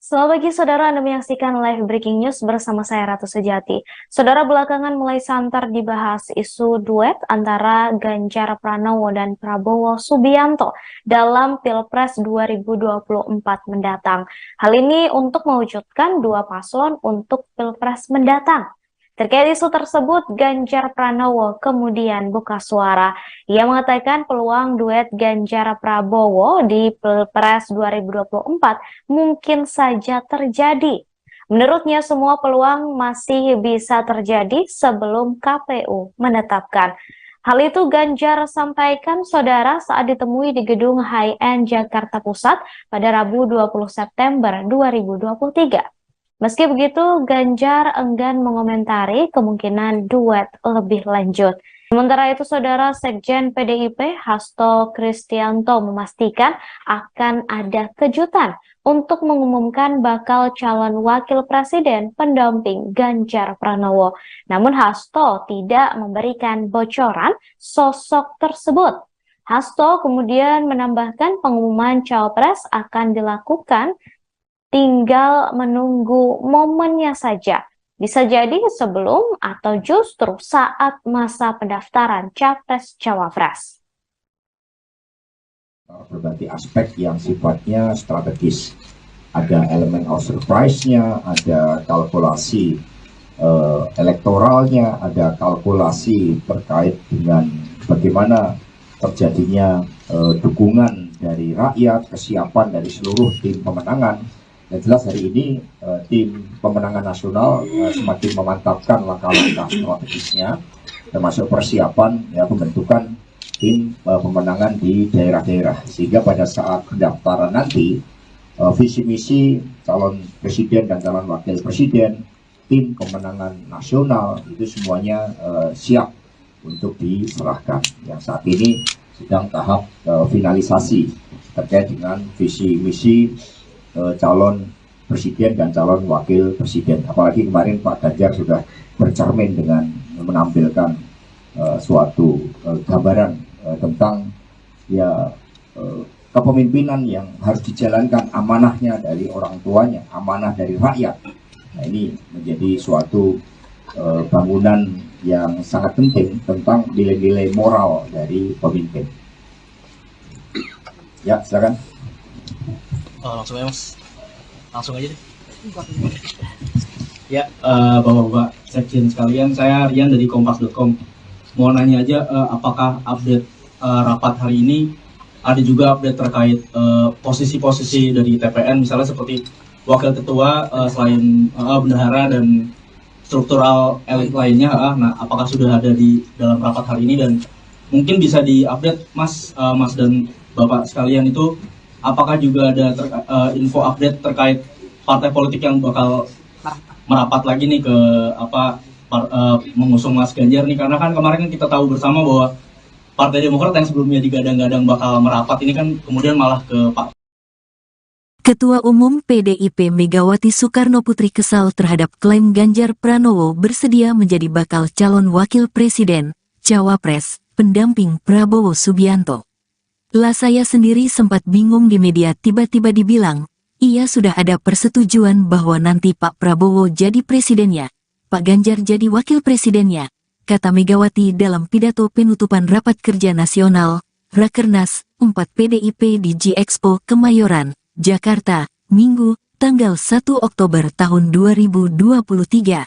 Selamat pagi saudara, Anda menyaksikan live breaking news bersama saya Ratu Sejati. Saudara, belakangan mulai santer dibahas isu duet antara Ganjar Pranowo dan Prabowo Subianto dalam Pilpres 2024 mendatang. Hal ini untuk mewujudkan dua paslon untuk Pilpres mendatang. Terkait isu tersebut, Ganjar Pranowo kemudian buka suara. Ia mengatakan peluang duet Ganjar Prabowo di Pilpres 2024 mungkin saja terjadi. Menurutnya semua peluang masih bisa terjadi sebelum KPU menetapkan. Hal itu Ganjar sampaikan saudara saat ditemui di gedung High-End Jakarta Pusat pada Rabu 20 September 2023. Meski begitu, Ganjar enggan mengomentari kemungkinan duet lebih lanjut. Sementara itu, Saudara, Sekjen PDIP Hasto Kristianto memastikan akan ada kejutan untuk mengumumkan bakal calon wakil presiden pendamping Ganjar Pranowo. Namun Hasto tidak memberikan bocoran sosok tersebut. Hasto kemudian menambahkan pengumuman cawapres akan dilakukan, tinggal menunggu momennya saja. Bisa jadi sebelum atau justru saat masa pendaftaran Capres-Cawapres.
Berbagai aspek yang sifatnya strategis. Ada elemen of surprise-nya, ada kalkulasi elektoralnya, ada kalkulasi terkait dengan bagaimana terjadinya dukungan dari rakyat, kesiapan dari seluruh tim pemenangan. Yang jelas hari ini tim pemenangan nasional semakin memantapkan langkah-langkah strategisnya, termasuk persiapan pembentukan tim pemenangan di daerah-daerah, sehingga pada saat pendaftaran nanti visi misi calon presiden dan calon wakil presiden, tim pemenangan nasional itu semuanya siap untuk diserahkan. Yang saat ini sedang tahap finalisasi terkait dengan visi misi calon presiden dan calon wakil presiden. Apalagi kemarin Pak Ganjar sudah bercermin dengan menampilkan suatu gambaran tentang kepemimpinan yang harus dijalankan, amanahnya dari orang tuanya, amanah dari rakyat. Nah, ini menjadi suatu bangunan yang sangat penting tentang nilai-nilai moral dari pemimpin. Ya, silakan.
Langsung aja Mas, langsung aja deh. Ya, Bapak-Bapak Sekjen sekalian, saya Rian dari Kompas.com. Mau nanya aja, apakah update rapat hari ini ada juga update terkait posisi-posisi dari TPN, misalnya seperti wakil ketua, selain bendahara dan struktural elit lainnya. Nah, apakah sudah ada di dalam rapat hari ini, dan mungkin bisa diupdate Mas dan Bapak sekalian itu, apakah juga ada info update terkait partai politik yang bakal merapat lagi nih ke mengusung Mas Ganjar nih, karena kan kemarin kita tahu bersama bahwa Partai Demokrat yang sebelumnya digadang-gadang bakal merapat ini kan kemudian malah ke Pak.
Ketua Umum PDIP Megawati Soekarnoputri kesal terhadap klaim Ganjar Pranowo bersedia menjadi bakal calon wakil presiden, cawapres, pendamping Prabowo Subianto. Lah, saya sendiri sempat bingung di media, tiba-tiba dibilang, iya sudah ada persetujuan bahwa nanti Pak Prabowo jadi presidennya, Pak Ganjar jadi wakil presidennya, kata Megawati dalam pidato penutupan Rapat Kerja Nasional, Rakernas 4 PDIP di G-Expo Kemayoran, Jakarta, Minggu, tanggal 1 Oktober tahun 2023.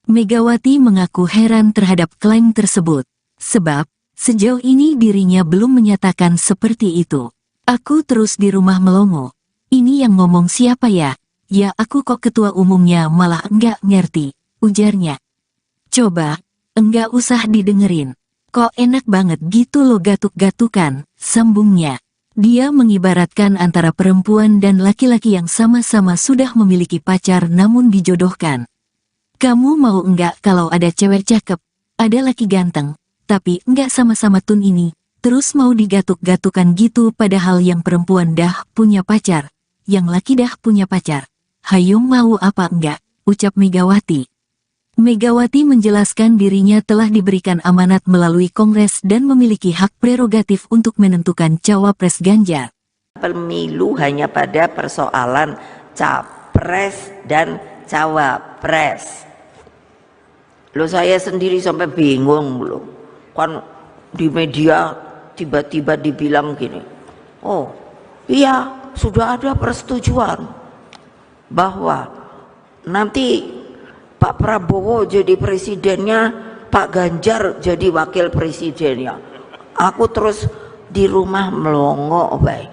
Megawati mengaku heran terhadap klaim tersebut, sebab sejauh ini dirinya belum menyatakan seperti itu. Aku terus di rumah melongo. Ini yang ngomong siapa ya? Ya aku kok ketua umumnya malah enggak ngerti, ujarnya. Coba, enggak usah didengerin. Kok enak banget gitu lo gatuk-gatukan, sambungnya. Dia mengibaratkan antara perempuan dan laki-laki yang sama-sama sudah memiliki pacar namun dijodohkan. Kamu mau enggak kalau ada cewek cakep, ada laki ganteng, tapi enggak sama-sama tun ini, terus mau digatuk-gatukan gitu padahal yang perempuan dah punya pacar, yang laki dah punya pacar. Hayo mau apa enggak, ucap Megawati. Megawati menjelaskan dirinya telah diberikan amanat melalui Kongres dan memiliki hak prerogatif untuk menentukan cawapres Ganjar.
Pemilu hanya pada persoalan capres dan cawapres. Loh, saya sendiri sampai bingung loh. Kan di media tiba-tiba dibilang gini, oh iya sudah ada persetujuan bahwa nanti Pak Prabowo jadi presidennya, Pak Ganjar jadi wakil presidennya. Aku terus di rumah melongo, baik.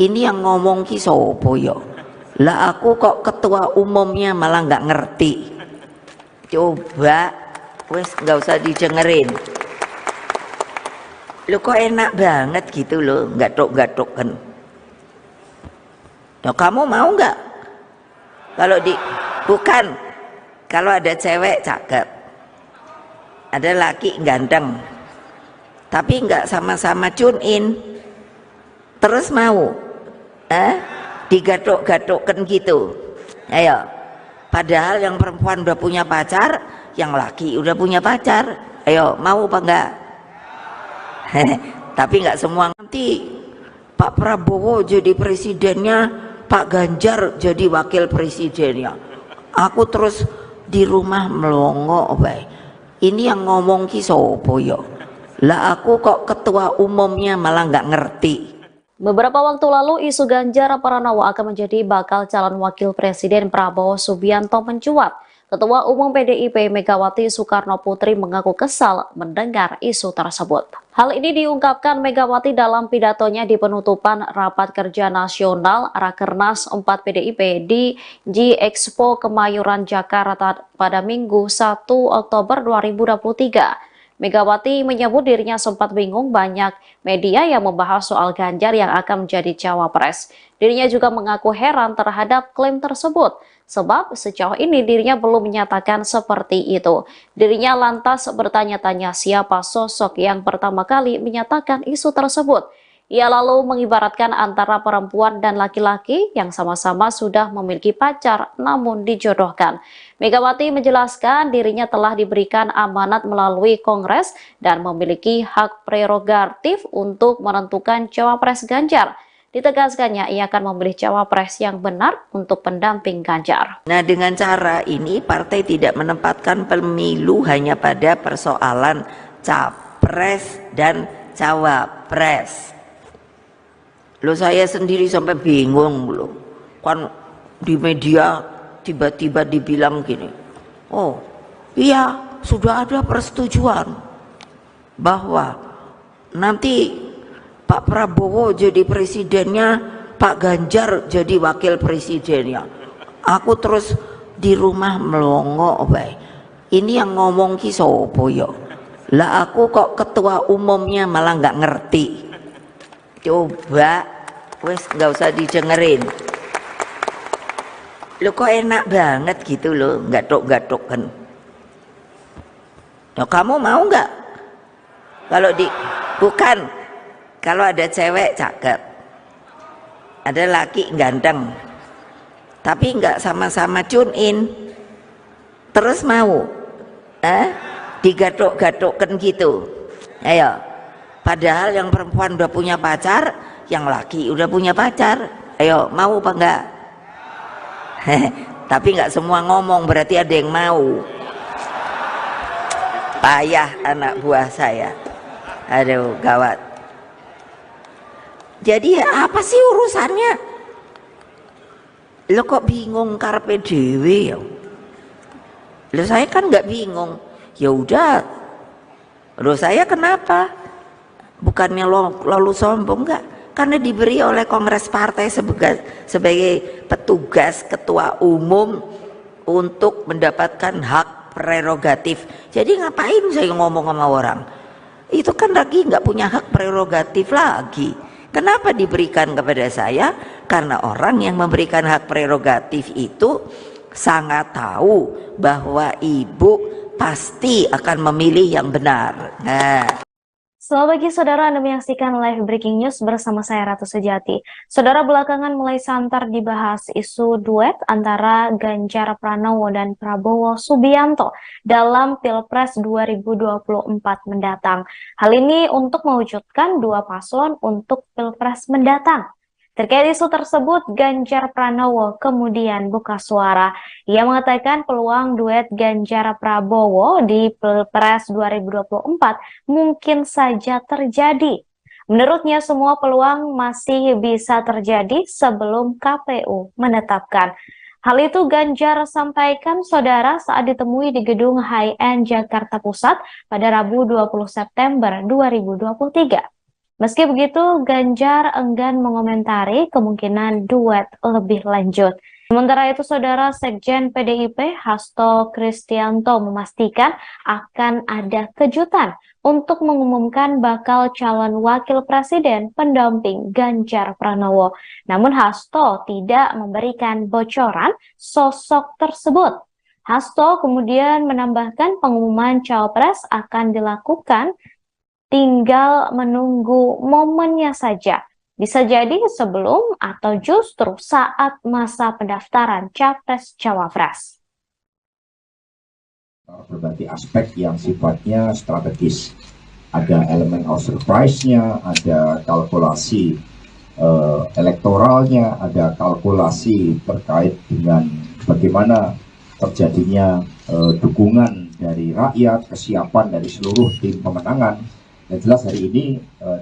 Ini yang ngomong ki sopo yo? Lah aku kok ketua umumnya malah nggak ngerti. Coba, wes nggak usah didengerin. Lo kok enak banget gitu loh, gatuk-gatuk kan. Nah, kamu mau nggak? Kalau kalau ada cewek cakep, ada laki ganteng, tapi nggak sama-sama tune in, terus mau digadok-gadokkan gitu. Ayo, padahal yang perempuan udah punya pacar, yang laki udah punya pacar. Ayo, mau apa enggak? Tapi nggak semua. Nanti Pak Prabowo jadi presidennya, Pak Ganjar jadi wakil presidennya. Aku terus di rumah melongo bae. Ini yang ngomong ki sopo yo? Lah aku kok ketua umumnya malah nggak ngerti.
Beberapa waktu lalu, isu Ganjar Pranowo akan menjadi bakal calon wakil presiden Prabowo Subianto mencuat. Ketua Umum PDIP Megawati Soekarno Putri mengaku kesal mendengar isu tersebut. Hal ini diungkapkan Megawati dalam pidatonya di penutupan Rapat Kerja Nasional Rakernas 4 PDIP di G-Expo Kemayoran, Jakarta pada Minggu 1 Oktober 2023. Megawati menyebut dirinya sempat bingung banyak media yang membahas soal Ganjar yang akan menjadi cawapres. Dirinya juga mengaku heran terhadap klaim tersebut, sebab sejauh ini dirinya belum menyatakan seperti itu. Dirinya lantas bertanya-tanya siapa sosok yang pertama kali menyatakan isu tersebut. Ia lalu mengibaratkan antara perempuan dan laki-laki yang sama-sama sudah memiliki pacar namun dijodohkan. Megawati menjelaskan dirinya telah diberikan amanat melalui Kongres dan memiliki hak prerogatif untuk menentukan cawapres Ganjar. Ditegaskannya ia akan memilih cawapres yang benar untuk pendamping Ganjar.
Nah, dengan cara ini partai tidak menempatkan pemilu hanya pada persoalan capres dan cawapres. Loh, saya sendiri sampai bingung loh. Kan di media tiba-tiba dibilang gini, oh iya sudah ada persetujuan bahwa nanti Pak Prabowo jadi presidennya, Pak Ganjar jadi wakil presidennya. Aku terus di rumah melongo bae. Ini yang ngomong ki sopo yo? Lah aku kok ketua umumnya malah nggak ngerti. Coba wes nggak usah didengerin. Lo kok enak banget gitu loh, gatok-gatok kan. Nah, kamu mau nggak? Bukan, kalau ada cewek cakep, ada laki ganteng, tapi nggak sama-sama tune in, terus mau digadok-gadokkan gitu. Ayo, padahal yang perempuan udah punya pacar, yang laki udah punya pacar. Ayo, mau apa enggak? Tapi nggak semua ngomong, berarti ada yang mau. Payah anak buah saya. Aduh, gawat. Jadi apa sih urusannya? Lo kok bingung karpe dewe ya? Lo saya kan nggak bingung. Ya udah. Lo saya kenapa? Bukannya lalu sombong, enggak? Karena diberi oleh Kongres Partai sebagai petugas ketua umum untuk mendapatkan hak prerogatif. Jadi ngapain saya ngomong sama orang? Itu kan lagi nggak punya hak prerogatif lagi. Kenapa diberikan kepada saya? Karena orang yang memberikan hak prerogatif itu sangat tahu bahwa ibu pasti akan memilih yang benar. Nah.
Selamat pagi saudara, Anda menyaksikan live breaking news bersama saya Ratu Sejati. Saudara, belakangan mulai santer dibahas isu duet antara Ganjar Pranowo dan Prabowo Subianto dalam Pilpres 2024 mendatang. Hal ini untuk mewujudkan dua paslon untuk Pilpres mendatang. Terkait isu tersebut, Ganjar Pranowo kemudian buka suara. Ia mengatakan peluang duet Ganjar Prabowo di Pilpres 2024 mungkin saja terjadi. Menurutnya semua peluang masih bisa terjadi sebelum KPU menetapkan. Hal itu Ganjar sampaikan saudara saat ditemui di gedung High-End Jakarta Pusat pada Rabu 20 September 2023. Meski begitu, Ganjar enggan mengomentari kemungkinan duet lebih lanjut. Sementara itu, saudara Sekjen PDIP Hasto Kristianto memastikan akan ada kejutan untuk mengumumkan bakal calon wakil presiden pendamping Ganjar Pranowo. Namun Hasto tidak memberikan bocoran sosok tersebut. Hasto kemudian menambahkan pengumuman cawapres akan dilakukan tinggal menunggu momennya saja. Bisa jadi sebelum atau justru saat masa pendaftaran Capres-Cawapres.
Berbagai aspek yang sifatnya strategis. Ada elemen of surprise-nya, ada kalkulasi elektoralnya, ada kalkulasi terkait dengan bagaimana terjadinya dukungan dari rakyat, kesiapan dari seluruh tim pemenangan. Dan jelas hari ini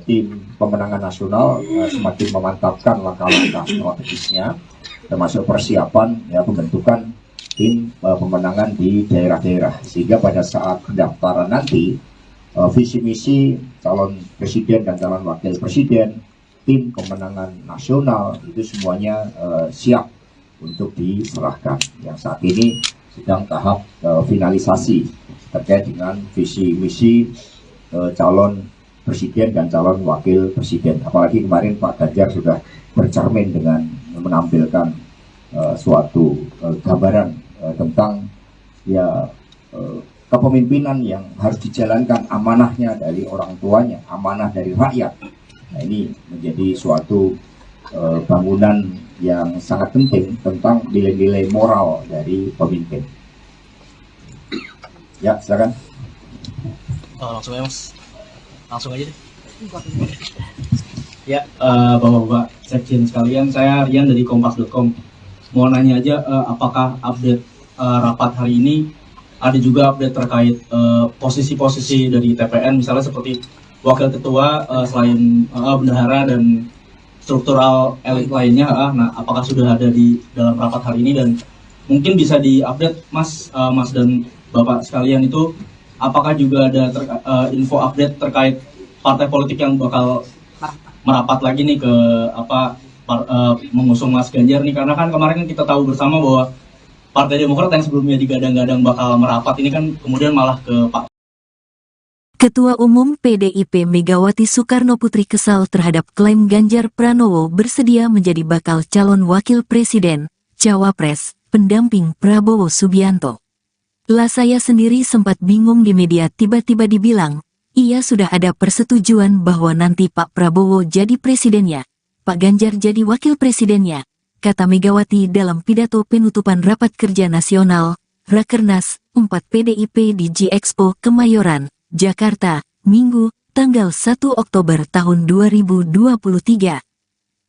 tim pemenangan nasional semakin memantapkan langkah-langkah strategisnya, termasuk persiapan pembentukan tim pemenangan di daerah-daerah, sehingga pada saat pendaftaran nanti visi misi calon presiden dan calon wakil presiden, tim pemenangan nasional itu semuanya siap untuk diserahkan. Yang saat ini sedang tahap finalisasi terkait dengan visi misi calon presiden dan calon wakil presiden. Apalagi kemarin Pak Ganjar sudah bercermin dengan menampilkan suatu gambaran tentang kepemimpinan yang harus dijalankan, amanahnya dari orang tuanya, amanah dari rakyat. Nah, ini menjadi suatu bangunan yang sangat penting tentang nilai-nilai moral dari pemimpin. Ya, silakan.
Langsung aja Mas, langsung aja deh. Ya, Bapak-Bapak Sekjen sekalian, saya Rian dari Kompas.com. Mau nanya aja, apakah update rapat hari ini ada juga update terkait posisi-posisi dari TPN, misalnya seperti wakil ketua, selain bendahara dan struktural elit lainnya. Nah, apakah sudah ada di dalam rapat hari ini, dan mungkin bisa diupdate Mas dan Bapak sekalian itu, apakah juga ada info update terkait partai politik yang bakal merapat lagi nih ke mengusung Mas Ganjar nih, karena kan kemarin kita tahu bersama bahwa Partai Demokrat yang sebelumnya digadang-gadang bakal merapat ini kan kemudian malah ke Pak.
Ketua Umum PDIP Megawati Soekarnoputri kesal terhadap klaim Ganjar Pranowo bersedia menjadi bakal calon wakil presiden, cawapres, pendamping Prabowo Subianto. Lah, saya sendiri sempat bingung di media, tiba-tiba dibilang, iya sudah ada persetujuan bahwa nanti Pak Prabowo jadi presidennya, Pak Ganjar jadi wakil presidennya, kata Megawati dalam pidato penutupan Rapat Kerja Nasional, Rakernas 4 PDIP di G-Expo Kemayoran, Jakarta, Minggu, tanggal 1 Oktober tahun 2023.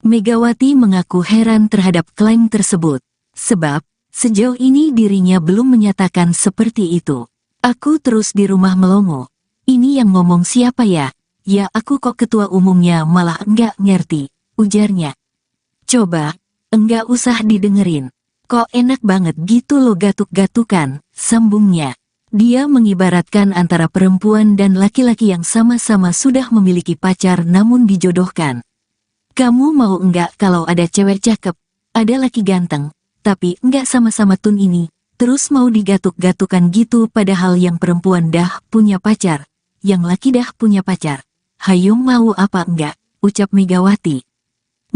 Megawati mengaku heran terhadap klaim tersebut, sebab sejauh ini dirinya belum menyatakan seperti itu. Aku terus di rumah melongo. Ini yang ngomong siapa ya? Ya aku kok ketua umumnya malah enggak ngerti, ujarnya. Coba, enggak usah didengerin. Kok enak banget gitu lo gatuk-gatukan, sambungnya. Dia mengibaratkan antara perempuan dan laki-laki yang sama-sama sudah memiliki pacar namun dijodohkan. Kamu mau enggak kalau ada cewek cakep, ada laki ganteng, tapi enggak sama-sama tun ini, terus mau digatuk-gatukan gitu padahal yang perempuan dah punya pacar, yang laki dah punya pacar. Hayo mau apa enggak, ucap Megawati.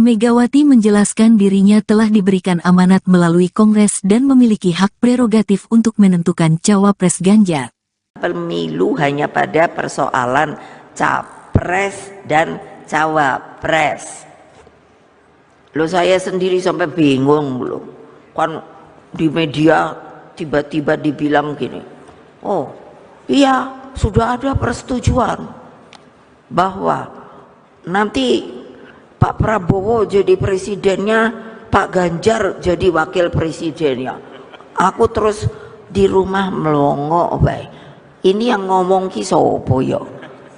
Megawati menjelaskan dirinya telah diberikan amanat melalui Kongres dan memiliki hak prerogatif untuk menentukan cawapres Ganjar.
Pemilu hanya pada persoalan capres dan cawapres. Loh, saya sendiri sampai bingung loh. Kan di media tiba-tiba dibilang gini, oh iya sudah ada persetujuan bahwa nanti Pak Prabowo jadi presidennya, Pak Ganjar jadi wakil presidennya. Aku terus di rumah melongo, baik. Ini yang ngomong ki sopo yo.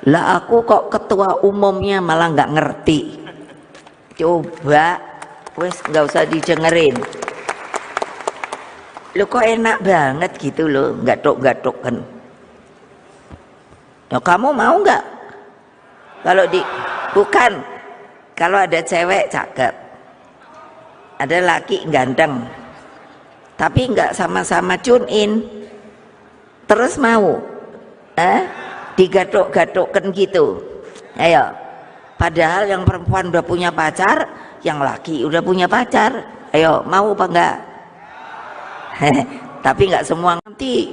Lah aku kok ketua umumnya malah nggak ngerti. Coba, wes nggak usah didengerin. Lo kok enak banget gitu loh, gatuk-gatuk kan. Nah, kamu mau nggak? Bukan. Kalau ada cewek cakep, ada laki ganteng, tapi nggak sama-sama tune in, terus mau digatuk-gatukkan gitu. Ayo, padahal yang perempuan udah punya pacar, yang laki udah punya pacar. Ayo, mau apa enggak? Tapi nggak semua. Nanti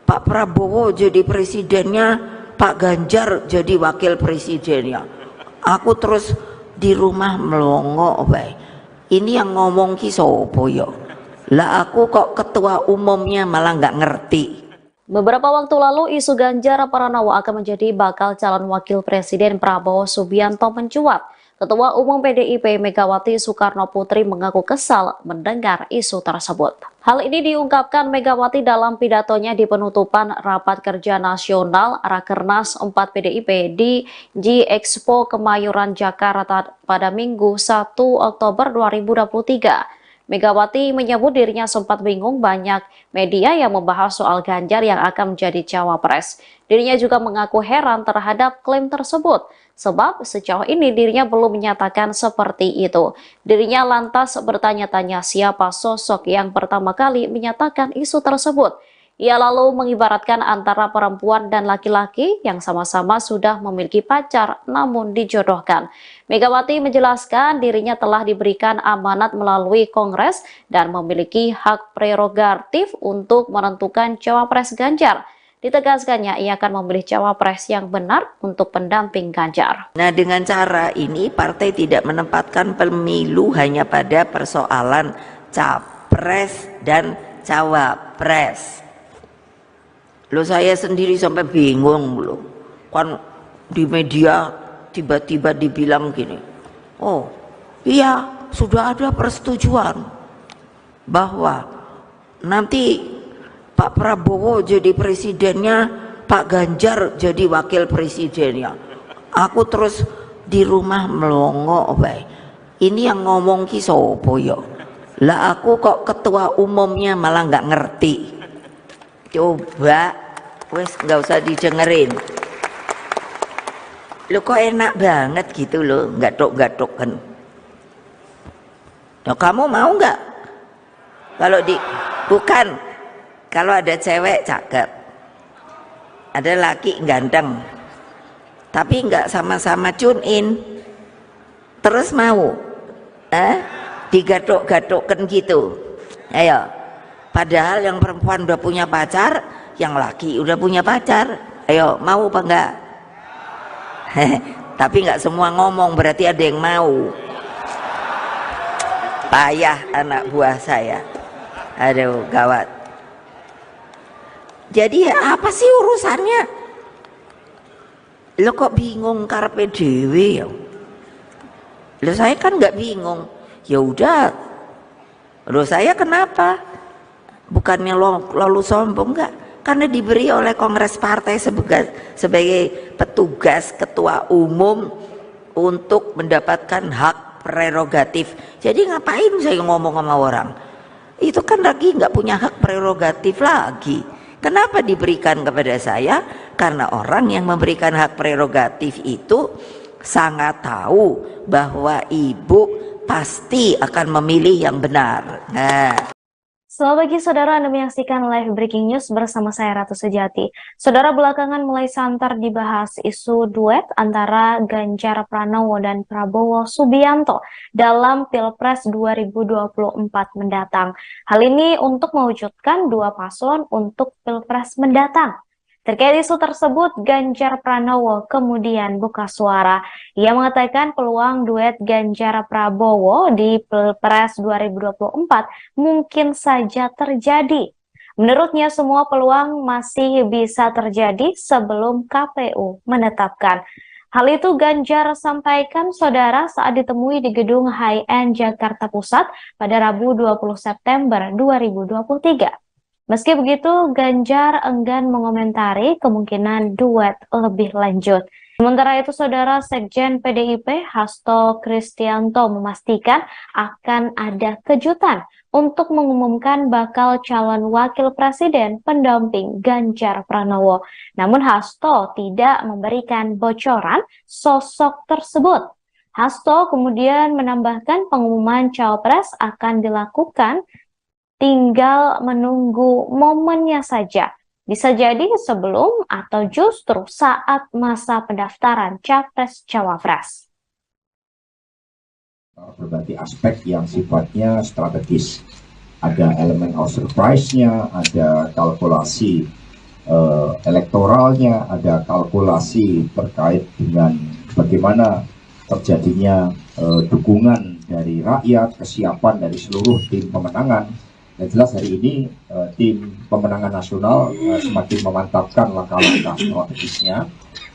Pak Prabowo jadi presidennya, Pak Ganjar jadi wakil presidennya. Aku terus di rumah melongo bae. Ini yang ngomong ki sopo ya? Lah aku kok ketua umumnya malah nggak ngerti.
Beberapa waktu lalu, isu Ganjar Pranowo akan menjadi bakal calon wakil presiden Prabowo Subianto mencuat. Ketua Umum PDIP Megawati Soekarno Putri mengaku kesal mendengar isu tersebut. Hal ini diungkapkan Megawati dalam pidatonya di penutupan Rapat Kerja Nasional Rakernas 4 PDIP di G-Expo Kemayoran, Jakarta pada Minggu 1 Oktober 2023. Megawati menyebut dirinya sempat bingung banyak media yang membahas soal Ganjar yang akan menjadi cawapres. Dirinya juga mengaku heran terhadap klaim tersebut, sebab sejauh ini dirinya belum menyatakan seperti itu. Dirinya lantas bertanya-tanya siapa sosok yang pertama kali menyatakan isu tersebut. Ia lalu mengibaratkan antara perempuan dan laki-laki yang sama-sama sudah memiliki pacar namun dijodohkan. Megawati menjelaskan dirinya telah diberikan amanat melalui Kongres dan memiliki hak prerogatif untuk menentukan cawapres Ganjar. Ditegaskannya ia akan memilih cawapres yang benar untuk pendamping Ganjar.
Nah, dengan cara ini partai tidak menempatkan pemilu hanya pada persoalan capres dan cawapres. Loh, saya sendiri sampai bingung loh. Kan di media tiba-tiba dibilang gini, oh iya sudah ada persetujuan bahwa nanti Pak Prabowo jadi presidennya, Pak Ganjar jadi wakil presidennya. Aku terus di rumah melongo bae. Ini yang ngomong ki sopo ya? Lah aku kok ketua umumnya malah nggak ngerti. Coba wes nggak usah didengerin. Lo kok enak banget gitu loh, gatuk-gatuk kan. Nah, kamu mau nggak? Kalau ada cewek cakep, ada laki ganteng, tapi nggak sama-sama tune in, terus mau, digatuk-gatukkan gitu. Ayo, padahal yang perempuan udah punya pacar, yang laki udah punya pacar. Ayo, mau apa enggak? Tapi nggak semua ngomong, berarti ada yang mau. Payah anak buah saya. Aduh, gawat. Jadi apa sih urusannya? Lo kok bingung karepe dhewe ya? Lo saya kan nggak bingung. Ya udah. Lo saya kenapa? Bukannya lalu sombong, enggak? Karena diberi oleh Kongres Partai sebagai petugas ketua umum untuk mendapatkan hak prerogatif. Jadi ngapain saya ngomong sama orang? Itu kan lagi nggak punya hak prerogatif lagi. Kenapa diberikan kepada saya? Karena orang yang memberikan hak prerogatif itu sangat tahu bahwa ibu pasti akan memilih yang benar. Nah.
Selamat pagi saudara, Anda menyaksikan live breaking news bersama saya Ratu Sejati. Saudara, belakangan mulai santer dibahas isu duet antara Ganjar Pranowo dan Prabowo Subianto dalam Pilpres 2024 mendatang. Hal ini untuk mewujudkan dua paslon untuk Pilpres mendatang. Terkait isu tersebut, Ganjar Pranowo kemudian buka suara. Ia mengatakan peluang duet Ganjar Prabowo di Pilpres 2024 mungkin saja terjadi. Menurutnya semua peluang masih bisa terjadi sebelum KPU menetapkan. Hal itu Ganjar sampaikan saudara saat ditemui di gedung High-End Jakarta Pusat pada Rabu 20 September 2023. Meski begitu, Ganjar enggan mengomentari kemungkinan duet lebih lanjut. Sementara itu, saudara Sekjen PDIP Hasto Kristianto memastikan akan ada kejutan untuk mengumumkan bakal calon wakil presiden pendamping Ganjar Pranowo. Namun Hasto tidak memberikan bocoran sosok tersebut. Hasto kemudian menambahkan pengumuman cawapres akan dilakukan tinggal menunggu momennya saja. Bisa jadi sebelum atau justru saat masa pendaftaran Capres-Cawapres.
Berbagai aspek yang sifatnya strategis. Ada elemen of surprise-nya, ada kalkulasi elektoralnya, ada kalkulasi terkait dengan bagaimana terjadinya dukungan dari rakyat, kesiapan dari seluruh tim pemenangan. Yang jelas hari ini tim pemenangan nasional semakin memantapkan langkah-langkah strategisnya,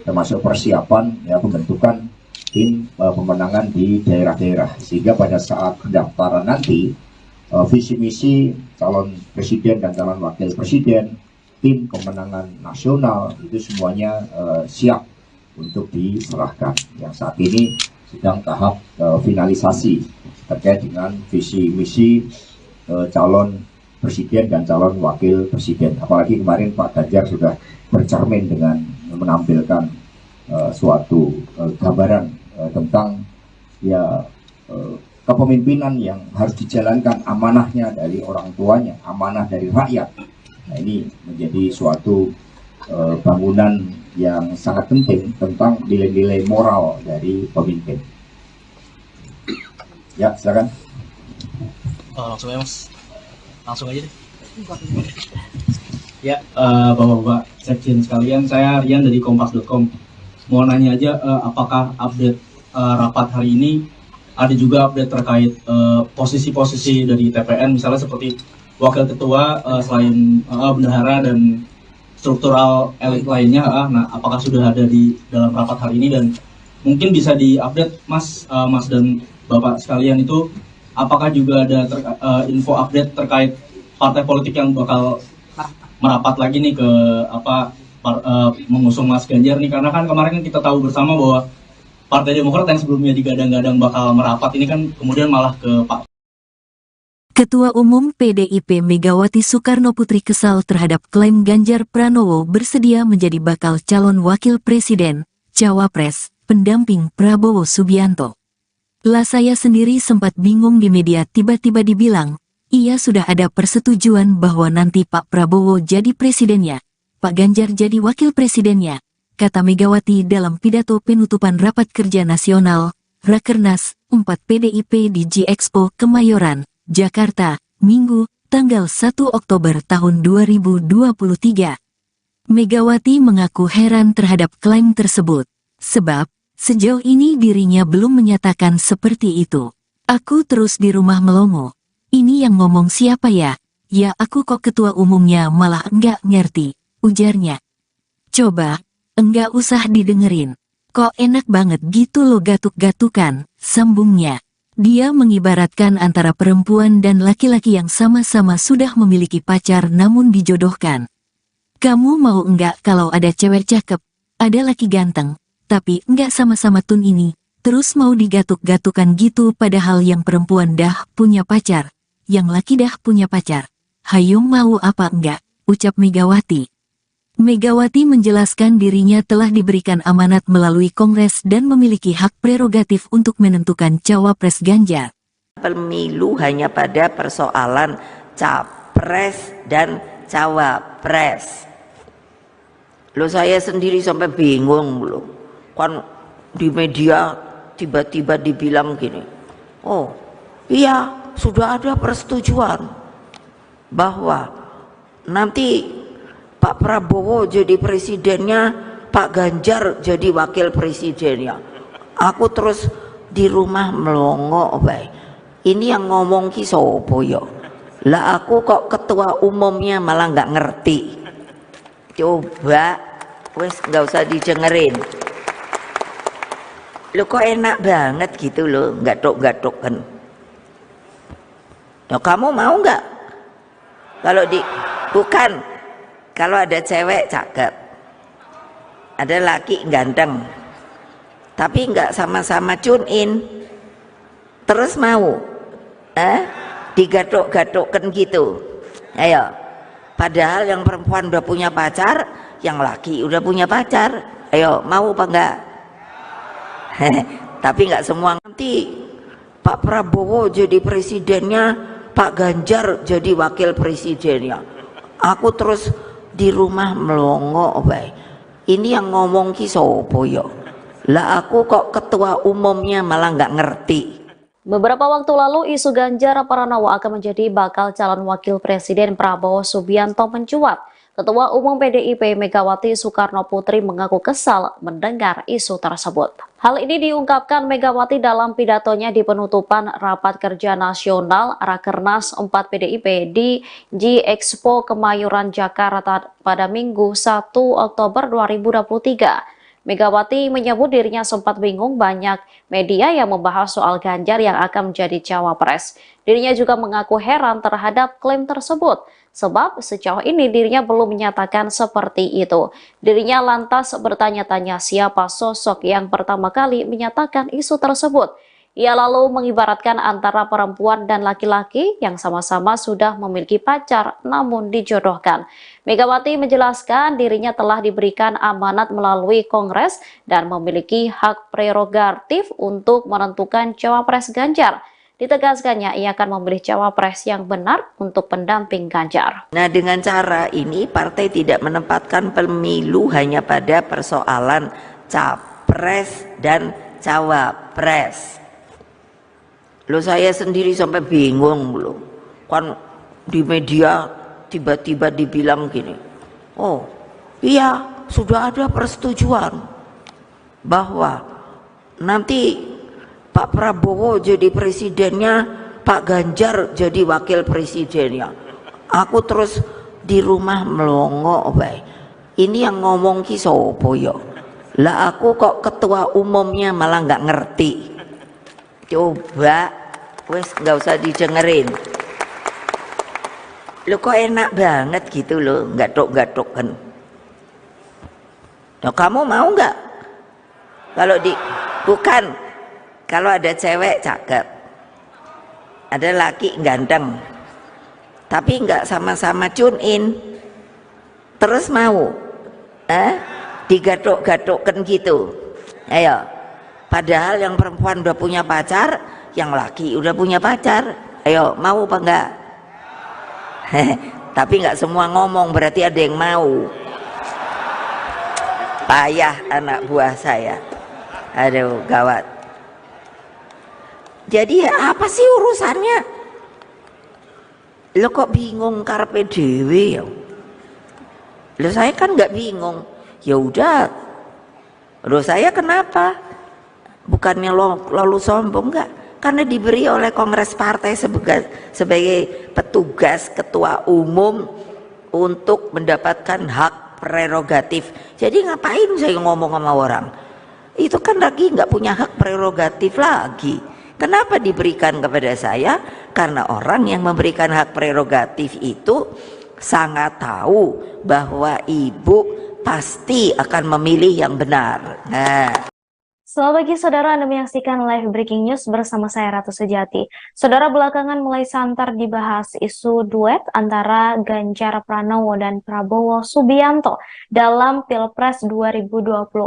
termasuk persiapan pembentukan tim pemenangan di daerah-daerah, sehingga pada saat pendaftaran nanti visi misi calon presiden dan calon wakil presiden, tim pemenangan nasional itu semuanya siap untuk diserahkan. Yang saat ini sedang tahap finalisasi terkait dengan visi misi calon presiden dan calon wakil presiden. Apalagi kemarin Pak Ganjar sudah bercermin dengan menampilkan suatu gambaran tentang kepemimpinan yang harus dijalankan, amanahnya dari orang tuanya, amanah dari rakyat. Nah, ini menjadi suatu bangunan yang sangat penting tentang nilai-nilai moral dari pemimpin. Ya, silakan.
Langsung ya Mas, langsung aja deh. Ya, Bapak-Bapak Sekjen sekalian, saya Rian dari Kompas.com. Mau nanya aja, apakah update rapat hari ini ada juga update terkait posisi-posisi dari TPN, misalnya seperti wakil ketua selain bendahara dan struktural elit lainnya, nah apakah sudah ada di dalam rapat hari ini, dan mungkin bisa diupdate Mas dan Bapak sekalian itu, apakah juga ada info update terkait partai politik yang bakal merapat lagi nih ke mengusung Mas Ganjar nih, karena kan kemarin kita tahu bersama bahwa Partai Demokrat yang sebelumnya digadang-gadang bakal merapat ini kan kemudian malah ke Pak
Ketua Umum PDIP Megawati Soekarnoputri kesal terhadap klaim Ganjar Pranowo bersedia menjadi bakal calon wakil presiden, cawapres, pendamping Prabowo Subianto. Lah saya sendiri sempat bingung di media tiba-tiba dibilang, ia sudah ada persetujuan bahwa nanti Pak Prabowo jadi presidennya, Pak Ganjar jadi wakil presidennya, kata Megawati dalam pidato penutupan Rapat Kerja Nasional, Rakernas 4 PDIP di G-Expo Kemayoran, Jakarta, Minggu, tanggal 1 Oktober tahun 2023. Megawati mengaku heran terhadap klaim tersebut, sebab sejauh ini dirinya belum menyatakan seperti itu. Aku terus di rumah melongo. Ini yang ngomong siapa ya? Ya aku kok ketua umumnya malah enggak ngerti, ujarnya. Coba, enggak usah didengerin. Kok enak banget gitu lo gatuk-gatukan, sambungnya. Dia mengibaratkan antara perempuan dan laki-laki yang sama-sama sudah memiliki pacar namun dijodohkan. Kamu mau enggak kalau ada cewek cakep, ada laki ganteng, tapi enggak sama-sama tun ini, terus mau digatuk-gatukan gitu padahal yang perempuan dah punya pacar, yang laki dah punya pacar. Hayo mau apa enggak, ucap Megawati. Megawati menjelaskan dirinya telah diberikan amanat melalui Kongres dan memiliki hak prerogatif untuk menentukan cawapres Ganjar.
Pemilu hanya pada persoalan capres dan cawapres. Loh saya sendiri sampai bingung loh. Kan di media tiba-tiba dibilang gini, oh iya sudah ada persetujuan bahwa nanti Pak Prabowo jadi presidennya, Pak Ganjar jadi wakil presidennya. Aku terus di rumah melongo bae. Ini yang ngomong ki sopo yo. Lah aku kok ketua umumnya malah nggak ngerti. Coba, wes nggak usah didengerin. Lo kok enak banget gitu lo, gatuk-gatuk kan. Nah, kamu mau nggak? Kalau bukan. Kalau ada cewek cakep, ada laki ganteng, tapi nggak sama-sama tune in, terus mau, digatuk-gatukkan gitu, ayo. Padahal yang perempuan udah punya pacar, yang laki udah punya pacar, ayo mau apa enggak? Tapi nggak semua. Nanti Pak Prabowo jadi presidennya, Pak Ganjar jadi wakil presidennya. Aku terus di rumah melongo bae. Ini yang ngomong ki sopo yo. Lah aku kok ketua umumnya malah nggak ngerti.
Beberapa waktu lalu isu Ganjar Pranowo akan menjadi bakal calon wakil presiden Prabowo Subianto mencuat. Ketua Umum PDIP Megawati Soekarno Putri mengaku kesal mendengar isu tersebut. Hal ini diungkapkan Megawati dalam pidatonya di penutupan Rapat Kerja Nasional Rakernas 4 PDIP di G-Expo Kemayoran, Jakarta pada Minggu 1 Oktober 2023. Megawati menyebut dirinya sempat bingung banyak media yang membahas soal Ganjar yang akan menjadi cawapres. Dirinya juga mengaku heran terhadap klaim tersebut, sebab sejauh ini dirinya belum menyatakan seperti itu. Dirinya lantas bertanya-tanya siapa sosok yang pertama kali menyatakan isu tersebut. Ia lalu mengibaratkan antara perempuan dan laki-laki yang sama-sama sudah memiliki pacar namun dijodohkan. Megawati menjelaskan dirinya telah diberikan amanat melalui Kongres dan memiliki hak prerogatif untuk menentukan cawapres Ganjar. Ditegaskannya ia akan memilih cawapres yang benar untuk pendamping Ganjar.
Nah, dengan cara ini partai tidak menempatkan pemilu hanya pada persoalan capres dan cawapres. Loh, saya sendiri sampai bingung loh. Kan di media tiba-tiba dibilang gini, oh iya sudah ada persetujuan bahwa nanti Pak Prabowo jadi presidennya, Pak Ganjar jadi wakil presidennya. Aku terus di rumah melongo, baik. Ini yang ngomong ki sopo yo. Lah aku kok ketua umumnya malah nggak ngerti. Coba, wes nggak usah didengerin. Lo kok enak banget gitu loh, gatuk-gatuk kan. Nah, kamu mau nggak? Bukan. Kalau ada cewek cakep, ada laki ganteng, tapi nggak sama-sama tune in, terus mau, digatuk-gatukkan gitu, ayo. Padahal yang perempuan udah punya pacar, yang laki udah punya pacar, ayo mau apa enggak? Tapi nggak semua ngomong, berarti ada yang mau. Payah anak buah saya, aduh gawat. Jadi apa sih urusannya? Lo kok bingung karpe dewe ya? Lo saya kan nggak bingung. Ya udah. Lo saya kenapa? Bukannya lalu sombong nggak? Karena diberi oleh Kongres Partai sebagai petugas ketua umum untuk mendapatkan hak prerogatif. Jadi ngapain saya ngomong sama orang? Itu kan lagi nggak punya hak prerogatif lagi. Kenapa diberikan kepada saya? Karena orang yang memberikan hak prerogatif itu sangat tahu bahwa ibu pasti akan memilih yang benar. Nah.
Selamat pagi saudara, Anda menyaksikan live breaking news bersama saya Ratu Sejati. Saudara, belakangan mulai santer dibahas isu duet antara Ganjar Pranowo dan Prabowo Subianto dalam Pilpres 2024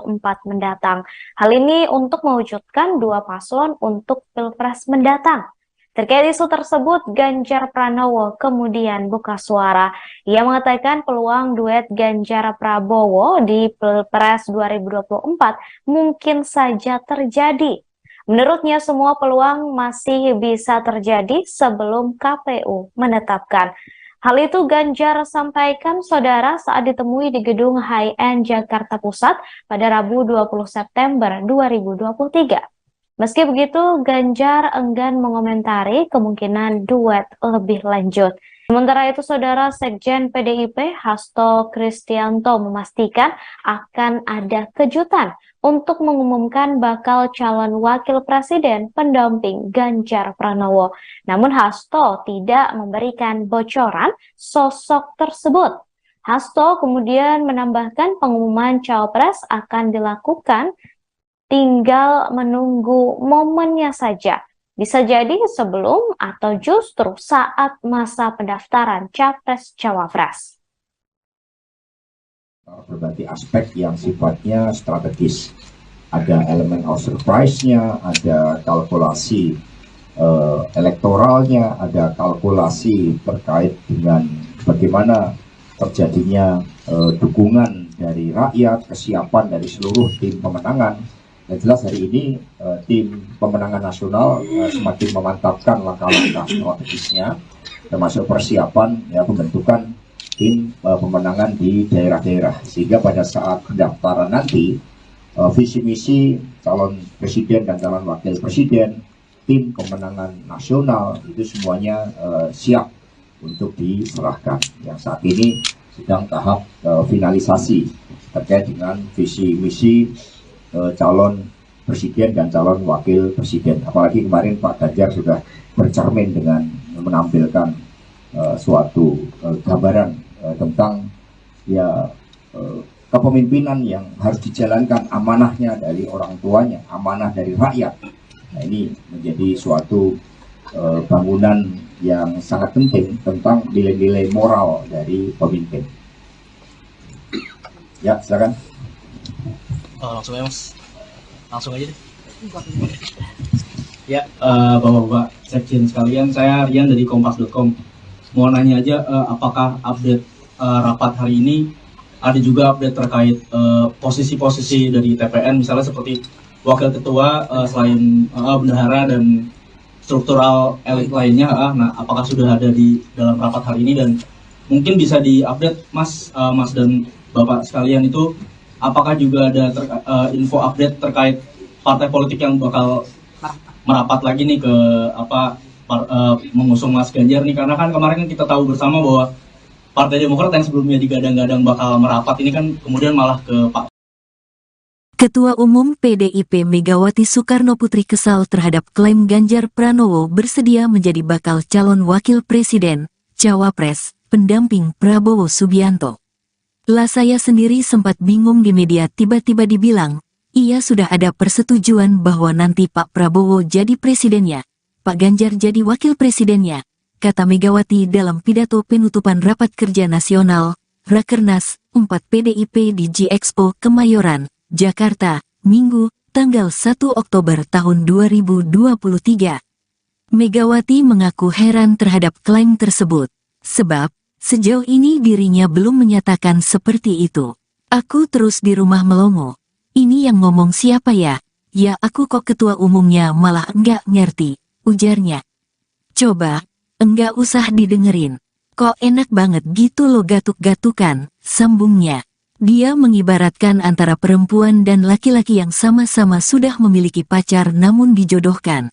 mendatang. Hal ini untuk mewujudkan dua paslon untuk Pilpres mendatang. Terkait isu tersebut, Ganjar Pranowo kemudian buka suara. Ia mengatakan peluang duet Ganjar Prabowo di Pilpres 2024 mungkin saja terjadi. Menurutnya semua peluang masih bisa terjadi sebelum KPU menetapkan. Hal itu Ganjar sampaikan saudara saat ditemui di gedung High-End Jakarta Pusat pada Rabu 20 September 2023. Meski begitu, Ganjar enggan mengomentari kemungkinan duet lebih lanjut. Sementara itu, saudara Sekjen PDIP Hasto Kristianto memastikan akan ada kejutan untuk mengumumkan bakal calon wakil presiden pendamping Ganjar Pranowo. Namun Hasto tidak memberikan bocoran sosok tersebut. Hasto kemudian menambahkan pengumuman cawapres akan dilakukan, tinggal menunggu momennya saja. Bisa jadi sebelum atau justru saat masa pendaftaran Capres-Cawapres.
Berbagai aspek yang sifatnya strategis. Ada elemen of surprise-nya, ada kalkulasi elektoralnya, ada kalkulasi terkait dengan bagaimana terjadinya dukungan dari rakyat, kesiapan dari seluruh tim pemenangan. Yang jelas hari ini tim pemenangan nasional semakin memantapkan langkah-langkah strategisnya, termasuk persiapan ya pembentukan tim pemenangan di daerah-daerah, sehingga pada saat pendaftaran nanti visi misi calon presiden dan calon wakil presiden, tim pemenangan nasional itu semuanya siap untuk diserahkan. Yang saat ini sedang tahap finalisasi terkait dengan visi misi calon presiden dan calon wakil presiden. Apalagi kemarin Pak Ganjar sudah bercermin dengan menampilkan suatu gambaran tentang kepemimpinan yang harus dijalankan, amanahnya dari orang tuanya, amanah dari rakyat. Nah, ini menjadi suatu bangunan yang sangat penting tentang nilai-nilai moral dari pemimpin. Ya, silakan.
Langsung ya, Mas. Langsung aja deh. Ya, Bapak-bapak sekjen sekalian, saya Rian dari kompas.com. Mau nanya aja, apakah update rapat hari ini ada juga update terkait posisi-posisi dari TPN, misalnya seperti wakil ketua, selain bendahara dan struktural elit lainnya. Nah, apakah sudah ada di dalam rapat hari ini, dan mungkin bisa diupdate Mas dan Bapak sekalian itu, apakah juga ada info update terkait partai politik yang bakal merapat lagi nih ke mengusung Mas Ganjar nih, karena kan kemarin kita tahu bersama bahwa Partai Demokrat yang sebelumnya digadang-gadang bakal merapat ini kan kemudian malah ke Pak.
Ketua Umum PDIP Megawati Soekarnoputri kesal terhadap klaim Ganjar Pranowo bersedia menjadi bakal calon wakil presiden, cawapres, pendamping Prabowo Subianto. Lah, saya sendiri sempat bingung di media, tiba-tiba dibilang, ia sudah ada persetujuan bahwa nanti Pak Prabowo jadi presidennya, Pak Ganjar jadi wakil presidennya, kata Megawati dalam pidato penutupan Rapat Kerja Nasional, Rakernas 4 PDIP di G-Expo Kemayoran, Jakarta, Minggu, tanggal 1 Oktober tahun 2023. Megawati mengaku heran terhadap klaim tersebut, sebab sejauh ini dirinya belum menyatakan seperti itu. Aku terus di rumah melongo. Ini yang ngomong siapa ya? Ya aku kok ketua umumnya malah enggak ngerti, ujarnya. Coba, enggak usah didengerin. Kok enak banget gitu lo gatuk-gatukan, sambungnya. Dia mengibaratkan antara perempuan dan laki-laki yang sama-sama sudah memiliki pacar namun dijodohkan.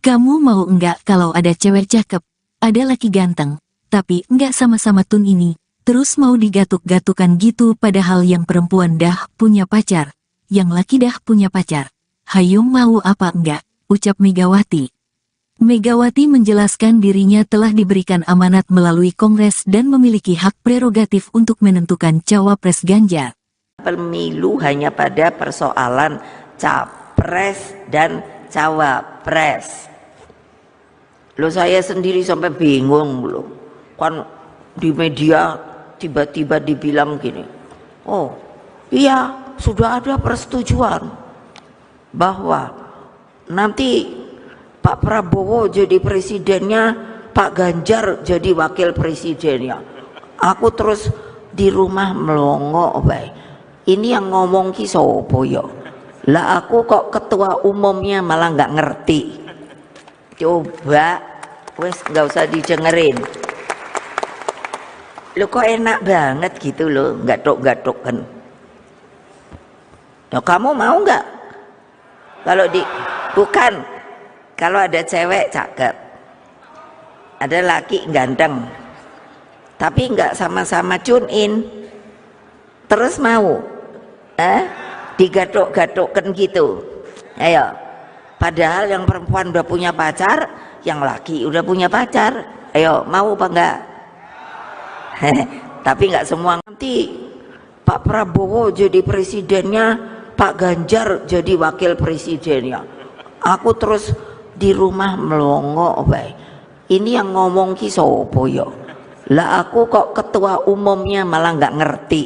Kamu mau enggak kalau ada cewek cakep, ada laki ganteng, tapi enggak sama-sama tun ini, terus mau digatuk-gatukan gitu padahal yang perempuan dah punya pacar, yang laki dah punya pacar. Hayo mau apa enggak, ucap Megawati. Megawati menjelaskan dirinya telah diberikan amanat melalui Kongres dan memiliki hak prerogatif untuk menentukan cawapres Ganjar.
Pemilu hanya pada persoalan capres dan cawapres. Loh, saya sendiri sampai bingung loh. Kan di media tiba-tiba dibilang gini, oh iya sudah ada persetujuan bahwa nanti Pak Prabowo jadi presidennya, Pak Ganjar jadi wakil presidennya. Aku terus di rumah melongo, baik. Ini yang ngomong ki sopo yo. Lah aku kok ketua umumnya malah nggak ngerti. Coba, wes nggak usah didengerin. Lo kok enak banget gitu loh, gatuk-gatuk kan. Nah, kamu mau nggak? Bukan. Kalau ada cewek cakep, ada laki ganteng, tapi nggak sama-sama tune in, terus mau, digatuk-gatukkan gitu, ayo. Padahal yang perempuan udah punya pacar, yang laki udah punya pacar, ayo mau apa enggak? Tapi nggak semua. Nanti Pak Prabowo jadi presidennya, Pak Ganjar jadi wakil presidennya. Aku terus di rumah melongo, baik. Ini yang ngomong ki sopo yo. Lah aku kok ketua umumnya malah nggak ngerti.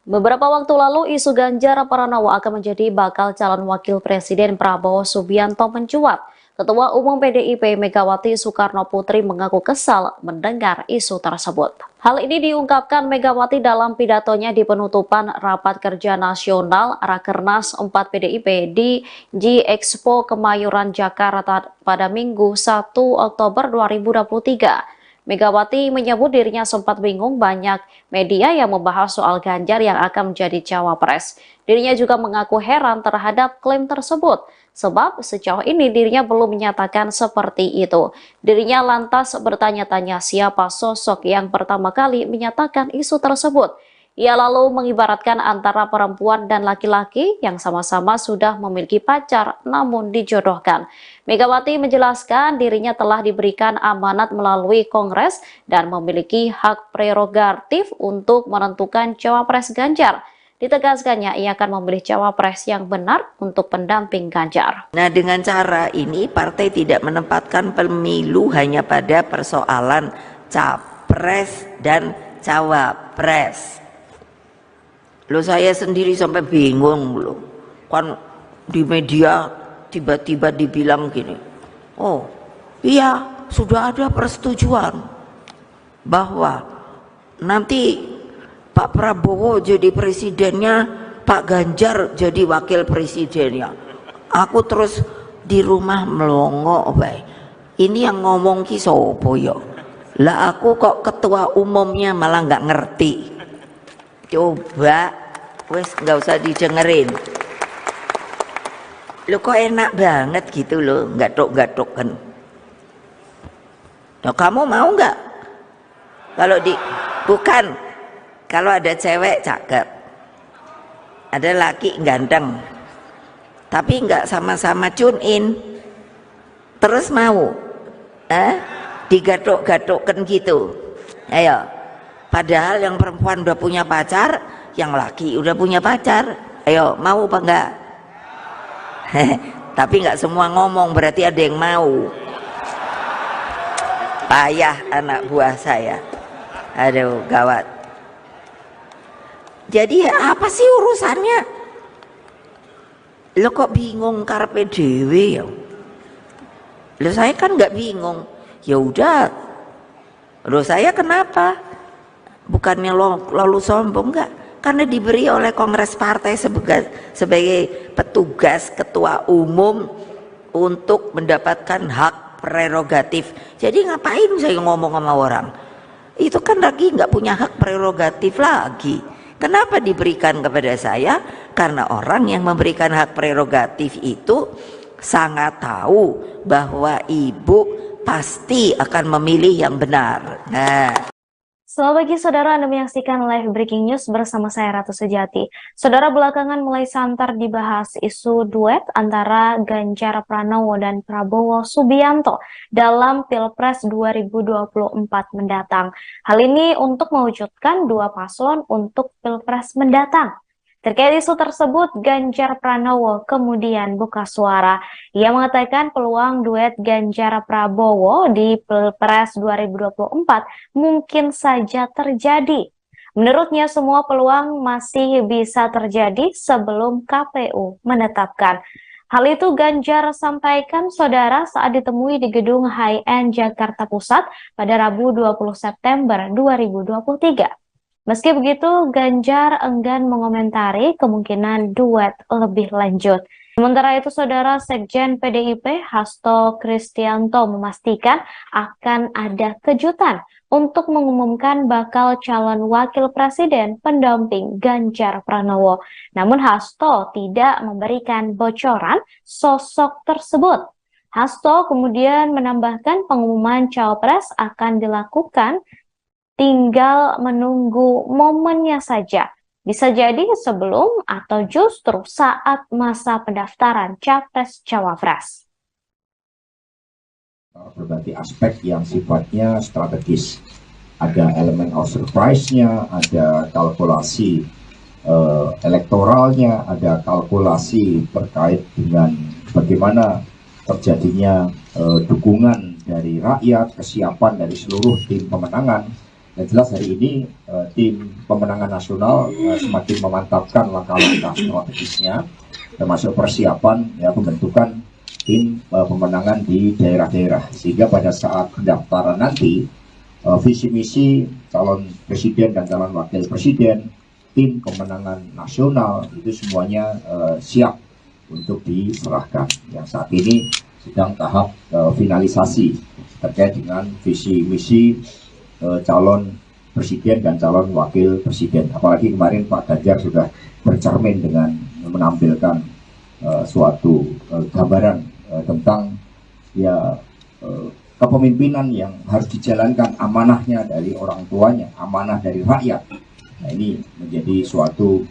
Beberapa waktu lalu isu Ganjar Pranowo akan menjadi bakal calon wakil presiden Prabowo Subianto mencuat. Ketua Umum PDIP Megawati Soekarnoputri mengaku kesal mendengar isu tersebut. Hal ini diungkapkan Megawati dalam pidatonya di penutupan Rapat Kerja Nasional Rakernas 4 PDIP di G-Expo Kemayoran Jakarta pada Minggu 1 Oktober 2023. Megawati menyebut dirinya sempat bingung banyak media yang membahas soal Ganjar yang akan menjadi cawapres. Dirinya juga mengaku heran terhadap klaim tersebut, sebab sejauh ini dirinya belum menyatakan seperti itu. Dirinya lantas bertanya-tanya siapa sosok yang pertama kali menyatakan isu tersebut. Ia lalu mengibaratkan antara perempuan dan laki-laki yang sama-sama sudah memiliki pacar namun dijodohkan. Megawati menjelaskan dirinya telah diberikan amanat melalui Kongres dan memiliki hak prerogatif untuk menentukan cawapres Ganjar. Ditegaskannya ia akan memilih cawapres yang benar untuk pendamping Ganjar.
Nah, dengan cara ini partai tidak menempatkan pemilu hanya pada persoalan capres dan cawapres. Loh, saya sendiri sampai bingung loh. Kan di media tiba-tiba dibilang gini, oh iya sudah ada persetujuan bahwa nanti Pak Prabowo jadi presidennya, Pak Ganjar jadi wakil presidennya. Aku terus di rumah melongo, baik. Ini yang ngomong ki sopo yo. Lah aku kok ketua umumnya malah nggak ngerti. Coba, wes nggak usah didengerin. Lo kok enak banget gitu loh, gatuk-gatuk kan. Nah, kamu mau nggak? Bukan, kalau ada cewek cakep, ada laki ganteng, tapi nggak sama-sama tune in, terus mau, digatuk-gatukkan gitu, ayo. Padahal yang perempuan udah punya pacar, yang laki udah punya pacar. Ayo, mau apa enggak? Tapi enggak semua ngomong, berarti ada yang mau. Payah anak buah saya. Aduh, gawat. Jadi apa sih urusannya? Lo kok bingung karpe dewe ya? Lo saya kan nggak bingung. Ya udah. Lo saya kenapa? Bukannya lalu sombong, enggak, karena diberi oleh Kongres Partai sebagai petugas ketua umum untuk mendapatkan hak prerogatif. Jadi ngapain saya ngomong sama orang? Itu kan lagi nggak punya hak prerogatif lagi. Kenapa diberikan kepada saya? Karena orang yang memberikan hak prerogatif itu sangat tahu bahwa ibu pasti akan memilih yang benar. Nah.
Selamat pagi saudara, Anda menyaksikan live breaking news bersama saya Ratu Sejati. Saudara, belakangan mulai santer dibahas isu duet antara Ganjar Pranowo dan Prabowo Subianto dalam Pilpres 2024 mendatang. Hal ini untuk mewujudkan dua paslon untuk Pilpres mendatang. Terkait isu tersebut, Ganjar Pranowo kemudian buka suara. Ia mengatakan peluang duet Ganjar Prabowo di Pilpres 2024 mungkin saja terjadi. Menurutnya semua peluang masih bisa terjadi sebelum KPU menetapkan. Hal itu Ganjar sampaikan saudara saat ditemui di gedung High-End Jakarta Pusat pada Rabu 20 September 2023. Meski begitu, Ganjar enggan mengomentari kemungkinan duet lebih lanjut. Sementara itu, saudara Sekjen PDIP Hasto Kristianto memastikan akan ada kejutan untuk mengumumkan bakal calon wakil presiden pendamping Ganjar Pranowo. Namun Hasto tidak memberikan bocoran sosok tersebut. Hasto kemudian menambahkan pengumuman cawapres akan dilakukan tinggal menunggu momennya saja. Bisa jadi sebelum atau justru saat masa pendaftaran Capres-Cawapres.
Berbagai aspek yang sifatnya strategis. Ada elemen of surprise-nya, ada kalkulasi elektoralnya, ada kalkulasi terkait dengan bagaimana terjadinya dukungan dari rakyat, kesiapan dari seluruh tim pemenangan. Yang jelas hari ini tim pemenangan nasional semakin memantapkan langkah-langkah strategisnya, termasuk persiapan pembentukan tim pemenangan di daerah-daerah, sehingga pada saat pendaftaran nanti visi misi calon presiden dan calon wakil presiden, tim pemenangan nasional itu semuanya siap untuk diserahkan. Yang saat ini sedang tahap finalisasi terkait dengan visi misi calon presiden dan calon wakil presiden. Apalagi kemarin Pak Ganjar sudah bercermin dengan menampilkan suatu gambaran tentang ya kepemimpinan yang harus dijalankan, amanahnya dari orang tuanya, amanah dari rakyat. Nah, ini menjadi suatu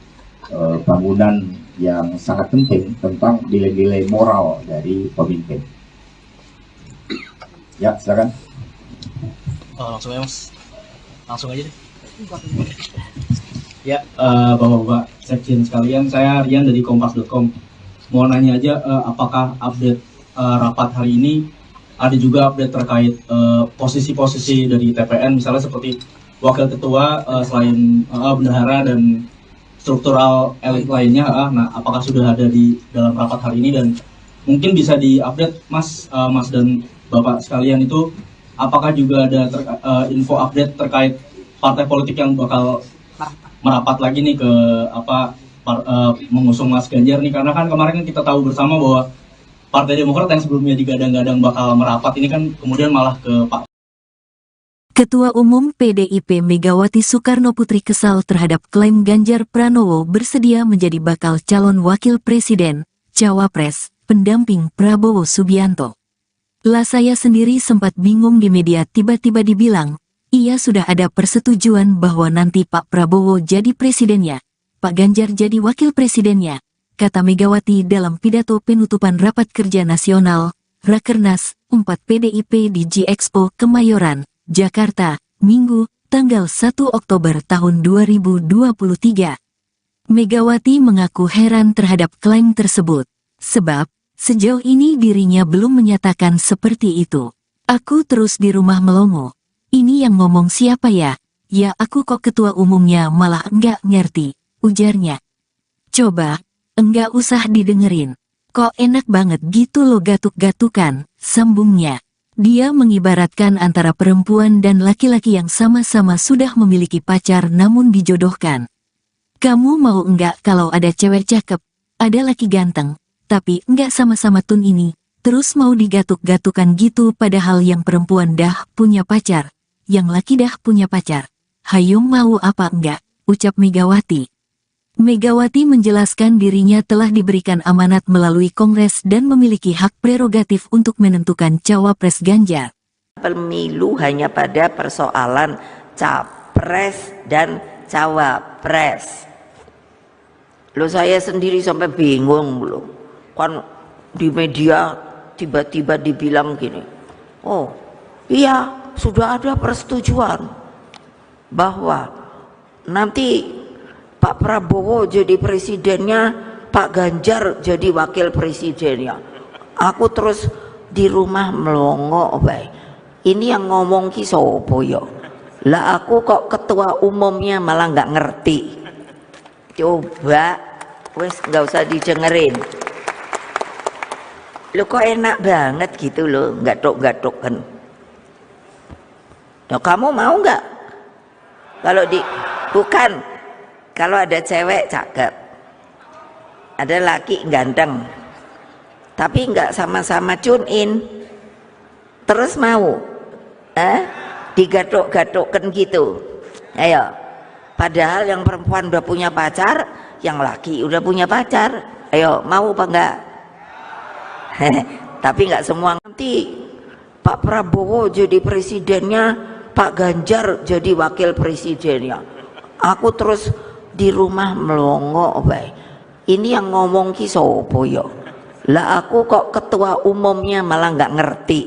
bangunan yang sangat penting tentang nilai-nilai moral dari pemimpin. Ya, silakan.
Langsung ya Mas, langsung aja deh. Ya, Bapak-Bapak Sekjen sekalian, saya Rian dari Kompas.com. Mau nanya aja, apakah update rapat hari ini ada juga update terkait posisi-posisi dari TPN, misalnya seperti wakil ketua, selain bendahara dan struktural elit lainnya. Nah, apakah sudah ada di dalam rapat hari ini, dan mungkin bisa diupdate Mas dan Bapak sekalian itu, apakah juga ada info update terkait partai politik yang bakal merapat lagi nih ke mengusung Mas Ganjar nih, karena kan kemarin kita tahu bersama bahwa Partai Demokrat yang sebelumnya digadang-gadang bakal merapat ini kan kemudian malah ke Pak.
Ketua Umum PDIP Megawati Soekarnoputri kesal terhadap klaim Ganjar Pranowo bersedia menjadi bakal calon wakil presiden, cawapres, pendamping Prabowo Subianto. Lah saya sendiri sempat bingung di media tiba-tiba dibilang, ia sudah ada persetujuan bahwa nanti Pak Prabowo jadi presidennya, Pak Ganjar jadi wakil presidennya, kata Megawati dalam pidato penutupan Rapat Kerja Nasional, Rakernas 4 PDIP di G-Expo Kemayoran, Jakarta, Minggu, tanggal 1 Oktober tahun 2023. Megawati mengaku heran terhadap klaim tersebut, sebab sejauh ini dirinya belum menyatakan seperti itu. Aku terus di rumah melongo. Ini yang ngomong siapa ya? Ya aku kok ketua umumnya malah enggak ngerti, ujarnya. Coba, enggak usah didengerin. Kok enak banget gitu lo gatuk-gatukan, sambungnya. Dia mengibaratkan antara perempuan dan laki-laki yang sama-sama sudah memiliki pacar namun dijodohkan. Kamu mau enggak kalau ada cewek cakep, ada laki ganteng, tapi enggak sama-sama tun ini, terus mau digatuk-gatukan gitu padahal yang perempuan dah punya pacar, yang laki dah punya pacar. Hayo mau apa enggak, ucap Megawati. Megawati menjelaskan dirinya telah diberikan amanat melalui Kongres dan memiliki hak prerogatif untuk menentukan cawapres Ganjar.
Pemilu hanya pada persoalan capres dan cawapres. Loh saya sendiri sampai bingung loh. Kan di media tiba-tiba dibilang gini. Oh iya sudah ada persetujuan bahwa nanti Pak Prabowo jadi presidennya, Pak Ganjar jadi wakil presidennya. Aku terus di rumah melongo bae. Ini yang ngomong ki sopo yo. Lah aku kok ketua umumnya malah nggak ngerti. Coba, wes nggak usah didengerin. Lo kok enak banget gitu lo, gatuk-gatuk kan. Nah, kamu mau nggak? Kalau bukan. Kalau ada cewek cakep, ada laki ganteng, tapi nggak sama-sama tune in, terus mau, digatuk-gatukkan gitu, ayo. Padahal yang perempuan udah punya pacar, yang laki udah punya pacar, ayo mau apa enggak? Tapi nggak semua. Nanti Pak Prabowo jadi presidennya, Pak Ganjar jadi wakil presidennya. Aku terus di rumah melongo bae. Ini yang ngomong ki sopo yo. Lah aku kok ketua umumnya malah nggak ngerti.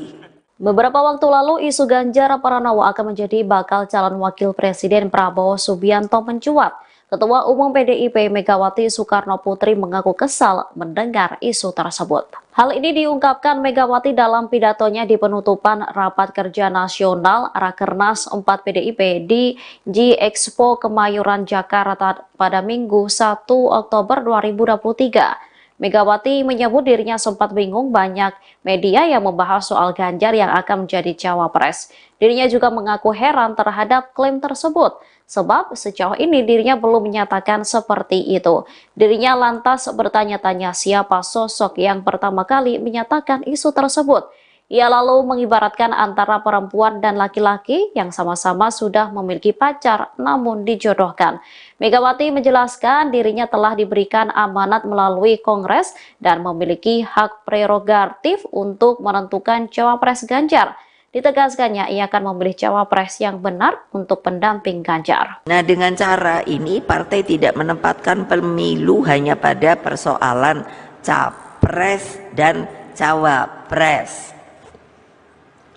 Beberapa waktu lalu isu Ganjar Pranowo akan menjadi bakal calon wakil presiden Prabowo Subianto mencuat. Ketua Umum PDIP Megawati Soekarnoputri mengaku kesal mendengar isu tersebut. Hal ini diungkapkan Megawati dalam pidatonya di penutupan Rapat Kerja Nasional Rakernas 4 PDIP di G-Expo Kemayoran Jakarta pada Minggu 1 Oktober 2023. Megawati menyebut dirinya sempat bingung banyak media yang membahas soal Ganjar yang akan menjadi cawapres. Dirinya juga mengaku heran terhadap klaim tersebut, sebab sejauh ini dirinya belum menyatakan seperti itu. Dirinya lantas bertanya-tanya siapa sosok yang pertama kali menyatakan isu tersebut. Ia lalu mengibaratkan antara perempuan dan laki-laki yang sama-sama sudah memiliki pacar namun dijodohkan. Megawati menjelaskan dirinya telah diberikan amanat melalui Kongres dan memiliki hak prerogatif untuk menentukan cawapres Ganjar. Ditegaskannya ia akan memilih cawapres yang benar untuk pendamping Ganjar.
Nah, dengan cara ini partai tidak menempatkan pemilu hanya pada persoalan capres dan cawapres.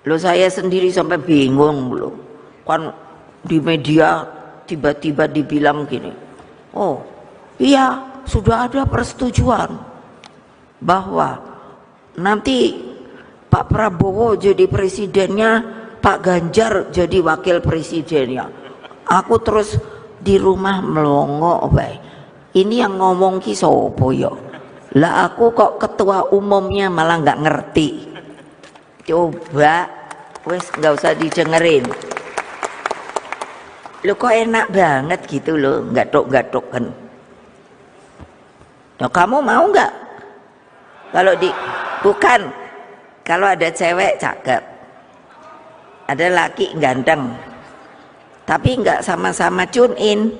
Loh, saya sendiri sampai bingung loh. Kan di media tiba-tiba dibilang gini, oh iya sudah ada persetujuan bahwa nanti Pak Prabowo jadi presidennya, Pak Ganjar jadi wakil presidennya. Aku terus di rumah melongo, baik. Ini yang ngomong ki sopo yo. Lah aku kok ketua umumnya malah nggak ngerti. Coba, wes nggak usah didengerin. Lo kok enak banget gitu loh, gatuk-gatuk kan. Nah, kamu mau nggak? Bukan. Kalau ada cewek cakep, ada laki ganteng, tapi nggak sama-sama tune in,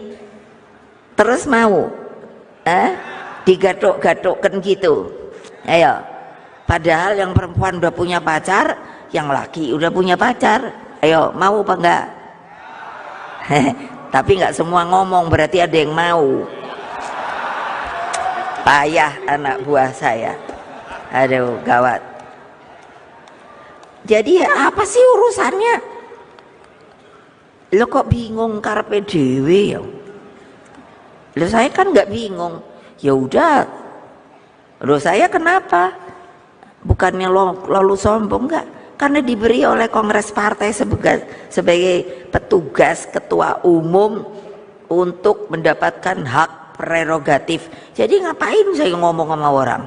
terus mau, digatuk-gatukkan gitu, ayo. Padahal yang perempuan udah punya pacar, yang laki udah punya pacar, ayo mau apa enggak? Tapi nggak semua ngomong, berarti ada yang mau. Payah anak buah saya, aduh gawat. Jadi apa sih urusannya? Lo kok bingung karepe dhewe ya? Lo saya kan nggak bingung. Ya udah. Lo saya kenapa? Bukannya lalu sombong enggak? Karena diberi oleh Kongres Partai sebagai petugas ketua umum untuk mendapatkan hak prerogatif. Jadi ngapain saya ngomong sama orang?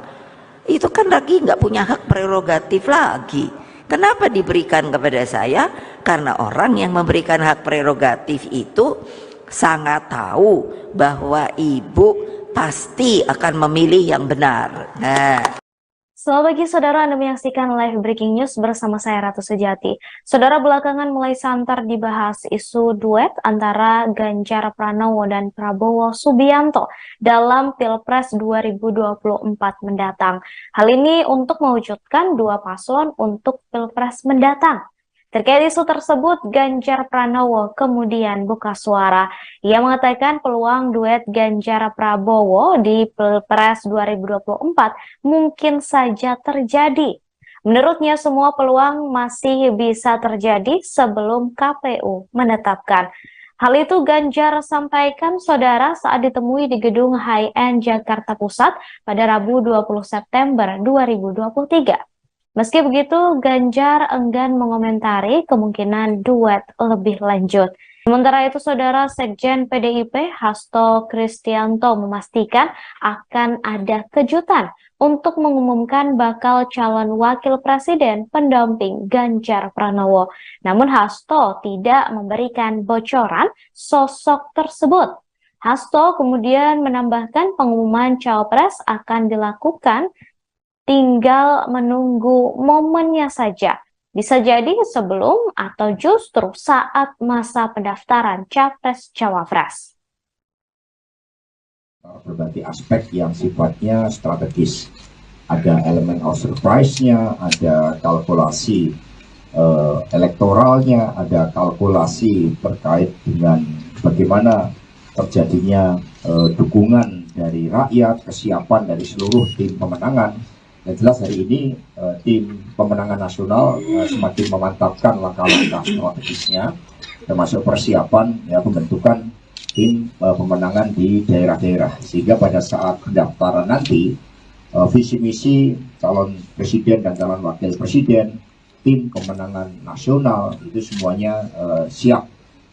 Itu kan lagi nggak punya hak prerogatif lagi. Kenapa diberikan kepada saya? Karena orang yang memberikan hak prerogatif itu sangat tahu bahwa ibu pasti akan memilih yang benar. Nah.
Selamat pagi saudara, Anda menyaksikan live breaking news bersama saya Ratu Sejati. Saudara, belakangan mulai santer dibahas isu duet antara Ganjar Pranowo dan Prabowo Subianto dalam Pilpres 2024 mendatang. Hal ini untuk mewujudkan dua paslon untuk Pilpres mendatang. Terkait isu tersebut, Ganjar Pranowo kemudian buka suara. Ia mengatakan peluang duet Ganjar Prabowo di Pilpres 2024 mungkin saja terjadi. Menurutnya semua peluang masih bisa terjadi sebelum KPU menetapkan. Hal itu Ganjar sampaikan saudara saat ditemui di gedung High-End Jakarta Pusat pada Rabu 20 September 2023. Meski begitu, Ganjar enggan mengomentari kemungkinan duet lebih lanjut. Sementara itu, saudara Sekjen PDIP Hasto Kristianto memastikan akan ada kejutan untuk mengumumkan bakal calon wakil presiden pendamping Ganjar Pranowo. Namun Hasto tidak memberikan bocoran sosok tersebut. Hasto kemudian menambahkan pengumuman cawapres akan dilakukan tinggal menunggu momennya saja. Bisa jadi sebelum atau justru saat masa pendaftaran Capres-Cawapres.
Berbagai aspek yang sifatnya strategis. Ada elemen of surprise-nya, ada kalkulasi elektoralnya, ada kalkulasi terkait dengan bagaimana terjadinya dukungan dari rakyat, kesiapan dari seluruh tim pemenangan. Yang jelas hari ini tim pemenangan nasional semakin memantapkan langkah-langkah strategisnya, termasuk persiapan pembentukan tim pemenangan di daerah-daerah, sehingga pada saat pendaftaran nanti visi misi calon presiden dan calon wakil presiden, tim pemenangan nasional itu semuanya siap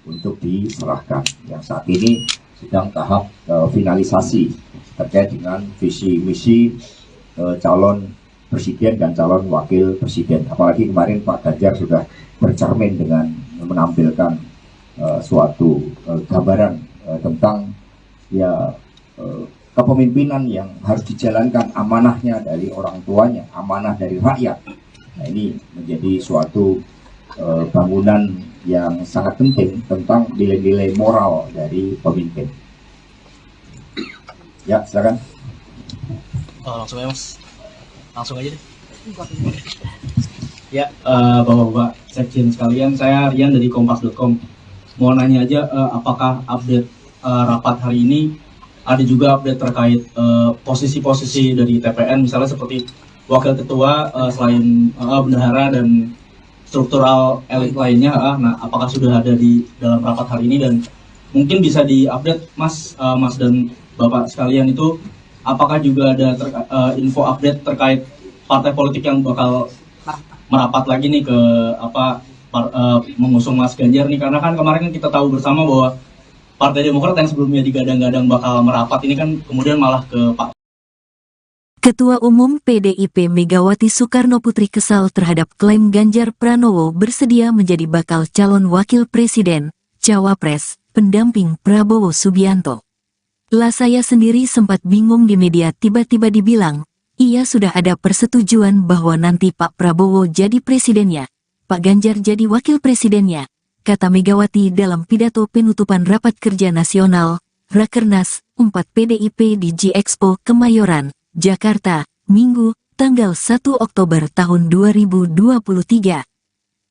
untuk diserahkan. Yang saat ini sedang tahap finalisasi. terkait dengan visi misi calon presiden dan calon wakil presiden. Apalagi kemarin Pak Ganjar sudah bercermin dengan menampilkan suatu gambaran tentang ya kepemimpinan yang harus dijalankan, amanahnya dari orang tuanya, amanah dari rakyat. Nah, ini menjadi suatu bangunan yang sangat penting tentang nilai-nilai moral dari pemimpin. Ya, silakan.
Langsung ya Mas, langsung aja deh. Ya, Bapak-Bapak Sekjen sekalian, saya Rian dari Kompas.com. Mau nanya aja, apakah update rapat hari ini ada juga update terkait posisi-posisi dari TPN, misalnya seperti wakil ketua, selain bendahara dan struktural elit lainnya. Nah, apakah sudah ada di dalam rapat hari ini, dan mungkin bisa diupdate Mas dan Bapak sekalian itu, apakah juga ada info update terkait partai politik yang bakal merapat lagi nih ke mengusung Mas Ganjar nih, karena kan kemarin kita tahu bersama bahwa Partai Demokrat yang sebelumnya digadang-gadang bakal merapat ini kan kemudian malah ke Pak
Ketua Umum PDIP Megawati Soekarnoputri kesal terhadap klaim Ganjar Pranowo bersedia menjadi bakal calon wakil presiden, cawapres, pendamping Prabowo Subianto. Lah saya sendiri sempat bingung di media tiba-tiba dibilang, ia sudah ada persetujuan bahwa nanti Pak Prabowo jadi presidennya, Pak Ganjar jadi wakil presidennya, kata Megawati dalam pidato penutupan Rapat Kerja Nasional, Rakernas 4 PDIP di G-Expo Kemayoran, Jakarta, Minggu, tanggal 1 Oktober tahun 2023.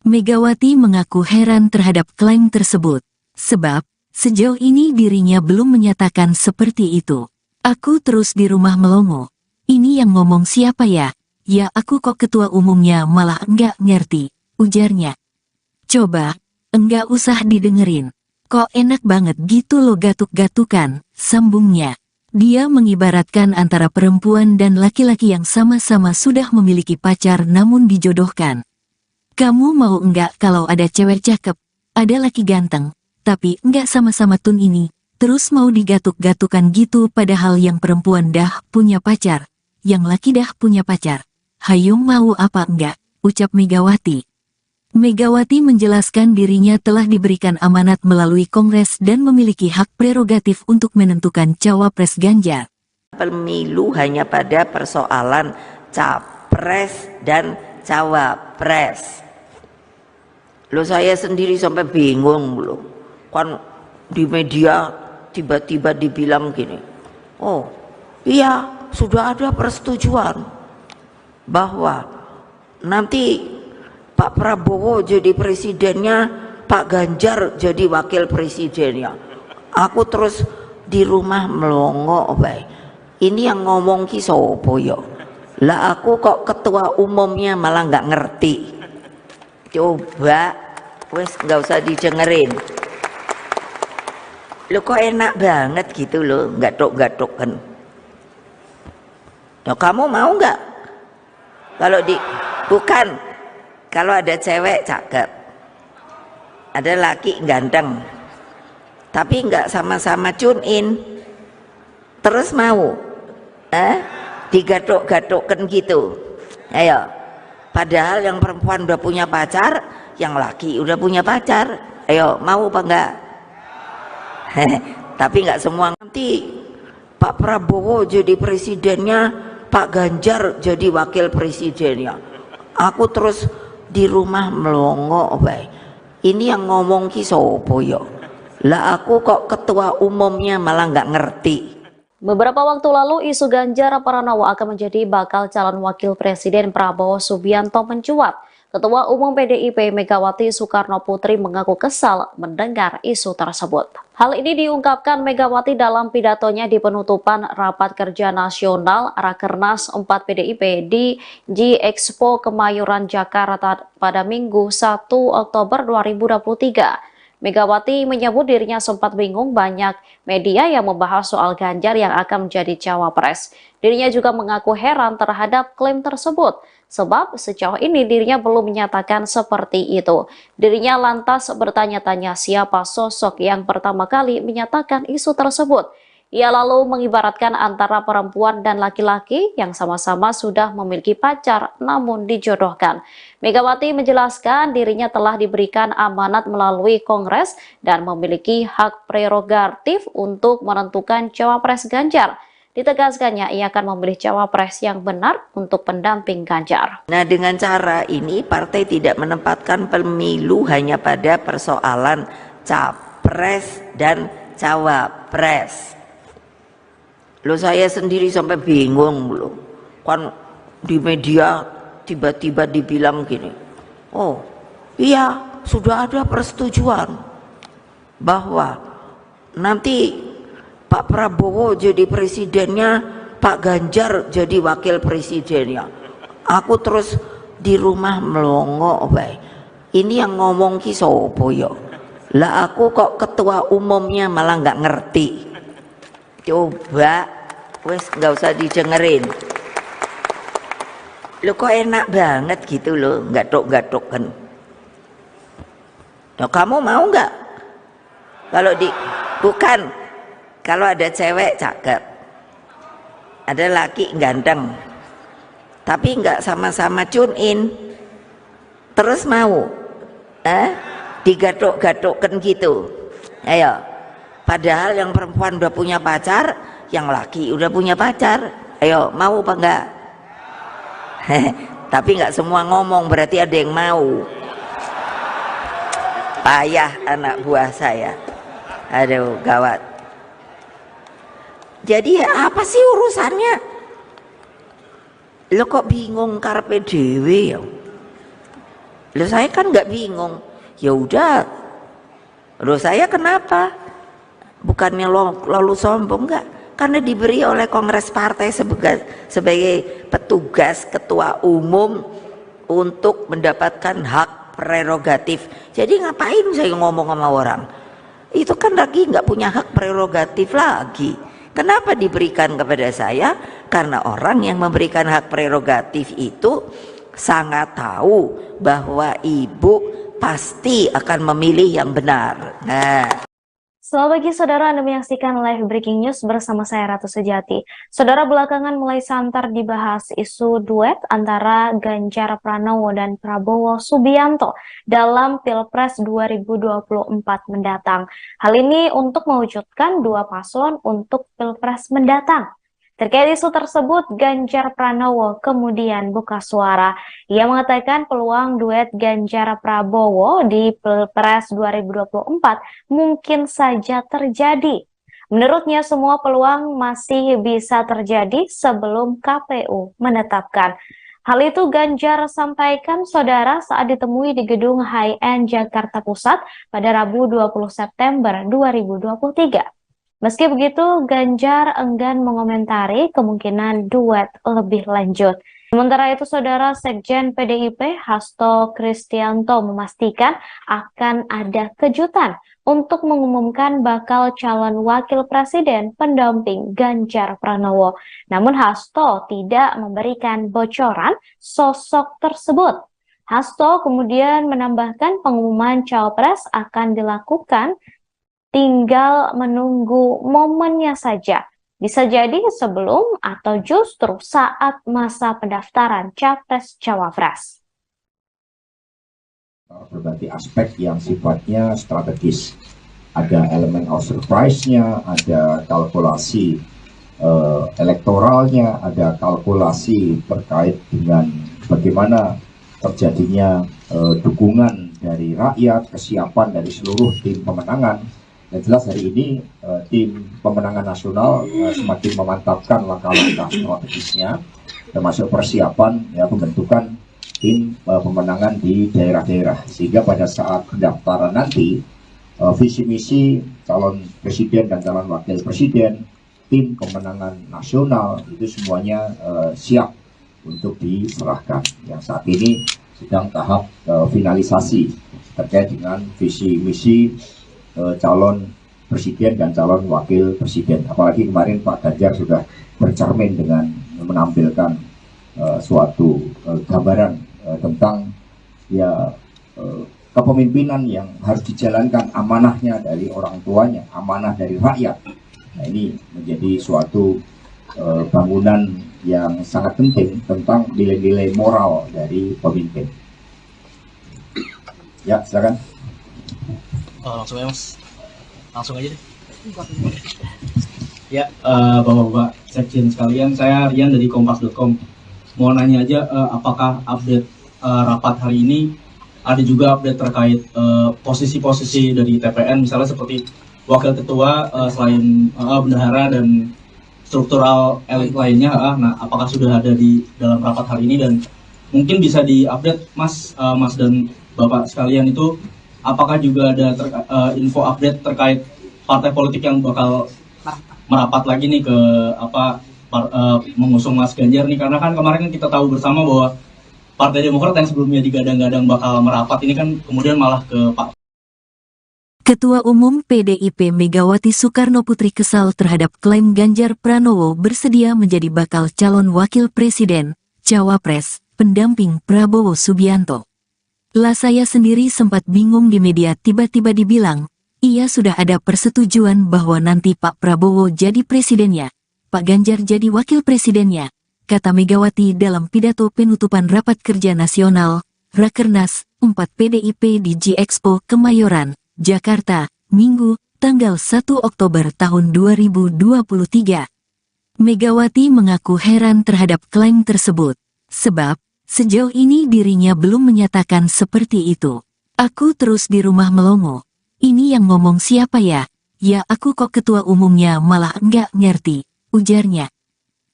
Megawati mengaku heran terhadap klaim tersebut, sebab sejauh ini dirinya belum menyatakan seperti itu. Aku terus di rumah melongo. Ini yang ngomong siapa ya? Ya aku kok ketua umumnya malah enggak ngerti, ujarnya. Coba, enggak usah didengerin. Kok enak banget gitu lo gatuk-gatukan, sambungnya. Dia mengibaratkan antara perempuan dan laki-laki yang sama-sama sudah memiliki pacar namun dijodohkan. Kamu mau enggak kalau ada cewek cakep, ada laki ganteng, tapi enggak sama-sama tun ini, terus mau digatuk-gatukan gitu padahal yang perempuan dah punya pacar, yang laki dah punya pacar. Hayo mau apa enggak, ucap Megawati. Megawati menjelaskan dirinya telah diberikan amanat melalui Kongres dan memiliki hak prerogatif untuk menentukan cawapres Ganjar.
Pemilu hanya pada persoalan capres dan cawapres. Loh saya sendiri sampai bingung loh. Kan di media tiba-tiba dibilang gini, oh iya sudah ada persetujuan bahwa nanti Pak Prabowo jadi presidennya, Pak Ganjar jadi wakil presidennya. Aku terus di rumah melongo bae. Ini yang ngomong ki sopo yo? Lah aku kok ketua umumnya malah nggak ngerti. Coba, wes nggak usah didengerin. Lo kok enak banget gitu loh, gatuk-gatuk kan. Nah, kamu mau nggak? Kalau bukan. Kalau ada cewek cakep, ada laki ganteng, tapi nggak sama-sama tune in, terus mau, digatuk-gatukkan gitu, ayo. Padahal yang perempuan udah punya pacar, yang laki udah punya pacar, ayo mau apa enggak? Tapi nggak semua. Nanti Pak Prabowo jadi presidennya, Pak Ganjar jadi wakil presidennya. Aku terus di rumah melongo bae. Ini yang ngomong ki sopo yo? Lah aku kok ketua umumnya malah nggak ngerti.
Beberapa waktu lalu isu Ganjar Pranowo akan menjadi bakal calon wakil presiden Prabowo Subianto mencuat. Ketua Umum PDIP Megawati Soekarnoputri mengaku kesal mendengar isu tersebut. Hal ini diungkapkan Megawati dalam pidatonya di penutupan Rapat Kerja Nasional Rakernas 4 PDIP di G-Expo Kemayoran Jakarta pada Minggu 1 Oktober 2023. Megawati menyebut dirinya sempat bingung banyak media yang membahas soal Ganjar yang akan menjadi cawapres. Dirinya juga mengaku heran terhadap klaim tersebut, sebab sejauh ini dirinya belum menyatakan seperti itu. Dirinya lantas bertanya-tanya siapa sosok yang pertama kali menyatakan isu tersebut. Ia lalu mengibaratkan antara perempuan dan laki-laki yang sama-sama sudah memiliki pacar namun dijodohkan. Megawati menjelaskan dirinya telah diberikan amanat melalui Kongres dan memiliki hak prerogatif untuk menentukan cawapres Ganjar. Ditegaskannya ia akan memilih cawapres yang benar untuk pendamping Ganjar.
Nah, dengan cara ini partai tidak menempatkan pemilu hanya pada persoalan capres dan cawapres. Loh, saya sendiri sampai bingung loh. Kan di media tiba-tiba dibilang gini, oh iya sudah ada persetujuan bahwa nanti Pak Prabowo jadi presidennya, Pak Ganjar jadi wakil presidennya. Aku terus di rumah melongo, baik. Ini yang ngomong ki sopo yo? Lah aku kok ketua umumnya malah nggak ngerti. Coba, wes nggak usah didengerin. Lo kok enak banget gitu loh, gatuk-gatuk kan. Nah, kamu mau nggak? Bukan. Kalau ada cewek cakep, ada laki ganteng, tapi nggak sama-sama tune in, terus mau, digatuk-gatukkan gitu, ayo. Padahal yang perempuan udah punya pacar, yang laki udah punya pacar, ayo mau apa enggak? Tapi nggak semua ngomong, berarti ada yang mau. Payah anak buah saya, aduh gawat. Jadi apa sih urusannya? Lo kok bingung karpe dewe ya? Lo saya kan nggak bingung. Ya udah. Lo saya kenapa? Bukannya lalu sombong nggak? Karena diberi oleh Kongres Partai sebagai petugas ketua umum untuk mendapatkan hak prerogatif. Jadi ngapain saya ngomong sama orang? Itu kan lagi nggak punya hak prerogatif lagi. Kenapa diberikan kepada saya? Karena orang yang memberikan hak prerogatif itu sangat tahu bahwa ibu pasti akan memilih yang benar. Nah.
Selamat pagi saudara, Anda menyaksikan live breaking news bersama saya Ratu Sejati. Saudara, belakangan mulai santer dibahas isu duet antara Ganjar Pranowo dan Prabowo Subianto dalam Pilpres 2024 mendatang. Hal ini untuk mewujudkan dua paslon untuk Pilpres mendatang. Terkait isu tersebut, Ganjar Pranowo kemudian buka suara. Ia mengatakan peluang duet Ganjar Prabowo di Pilpres 2024 mungkin saja terjadi. Menurutnya semua peluang masih bisa terjadi sebelum KPU menetapkan. Hal itu Ganjar sampaikan saudara saat ditemui di gedung High-End Jakarta Pusat pada Rabu 20 September 2023. Meski begitu, Ganjar enggan mengomentari kemungkinan duet lebih lanjut. Sementara itu, saudara Sekjen PDIP Hasto Kristianto memastikan akan ada kejutan untuk mengumumkan bakal calon wakil presiden pendamping Ganjar Pranowo. Namun Hasto tidak memberikan bocoran sosok tersebut. Hasto kemudian menambahkan pengumuman cawapres akan dilakukan, tinggal menunggu momennya saja. Bisa jadi sebelum atau justru saat masa pendaftaran Capres-Cawapres.
Berbagai aspek yang sifatnya strategis. Ada elemen of surprise-nya, ada kalkulasi elektoralnya, ada kalkulasi terkait dengan bagaimana terjadinya dukungan dari rakyat, kesiapan dari seluruh tim pemenangan. Dan jelas hari ini tim pemenangan nasional semakin memantapkan langkah-langkah strategisnya, termasuk persiapan pembentukan tim pemenangan di daerah-daerah, sehingga pada saat pendaftaran nanti visi misi calon presiden dan calon wakil presiden, tim pemenangan nasional itu semuanya siap untuk diserahkan. Yang saat ini sedang tahap finalisasi terkait dengan visi misi calon presiden dan calon wakil presiden. Apalagi kemarin Pak Ganjar sudah bercermin dengan menampilkan suatu gambaran tentang kepemimpinan yang harus dijalankan, amanahnya dari orang tuanya, amanah dari rakyat. Nah, ini menjadi suatu bangunan yang sangat penting tentang nilai-nilai moral dari pemimpin. Ya, silakan.
Langsung ya Mas, langsung aja deh. Ya, Bapak-Bapak Sekjen sekalian, saya Rian dari Kompas.com. Mau nanya aja, apakah update rapat hari ini ada juga update terkait posisi-posisi dari TPN, misalnya seperti wakil ketua, selain bendahara dan struktural elit lainnya, nah apakah sudah ada di dalam rapat hari ini, dan mungkin bisa diupdate Mas dan Bapak sekalian itu, apakah juga ada info update terkait partai politik yang bakal merapat lagi nih ke mengusung Mas Ganjar nih, karena kan kemarin kita tahu bersama bahwa Partai Demokrat yang sebelumnya digadang-gadang bakal merapat ini kan kemudian malah ke Pak.
Ketua Umum PDIP Megawati Soekarnoputri kesal terhadap klaim Ganjar Pranowo bersedia menjadi bakal calon wakil presiden, cawapres, pendamping Prabowo Subianto. Lah saya sendiri sempat bingung di media tiba-tiba dibilang, ia sudah ada persetujuan bahwa nanti Pak Prabowo jadi presidennya, Pak Ganjar jadi wakil presidennya, kata Megawati dalam pidato penutupan Rapat Kerja Nasional, Rakernas 4 PDIP di G-Expo Kemayoran, Jakarta, Minggu, tanggal 1 Oktober tahun 2023. Megawati mengaku heran terhadap klaim tersebut, sebab sejauh ini dirinya belum menyatakan seperti itu. Aku terus di rumah melongo. Ini yang ngomong siapa ya? Ya aku kok ketua umumnya malah enggak ngerti, ujarnya.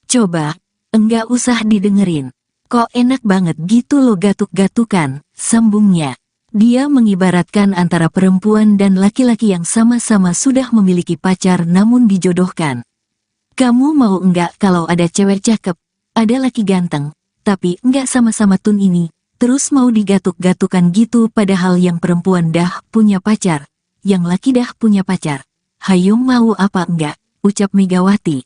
Coba, enggak usah didengerin. Kok enak banget gitu lo gatuk-gatukan, sambungnya. Dia mengibaratkan antara perempuan dan laki-laki yang sama-sama sudah memiliki pacar namun dijodohkan. Kamu mau enggak kalau ada cewek cakep, ada laki ganteng, tapi enggak sama-sama tun ini, terus mau digatuk-gatukan gitu padahal yang perempuan dah punya pacar, yang laki dah punya pacar. Hayo mau apa enggak, ucap Megawati.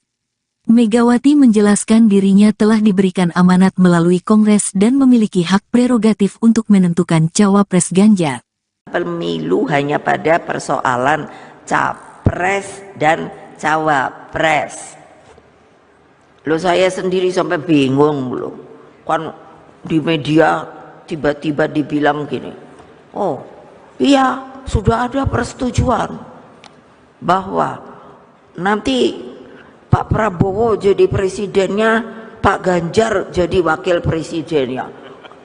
Megawati menjelaskan dirinya telah diberikan amanat melalui Kongres dan memiliki hak prerogatif untuk menentukan cawapres Ganjar.
Pemilu hanya pada persoalan capres dan cawapres. Loh saya sendiri sampai bingung loh. Kan di media tiba-tiba dibilang gini, oh iya sudah ada persetujuan bahwa nanti Pak Prabowo jadi presidennya, Pak Ganjar jadi wakil presidennya.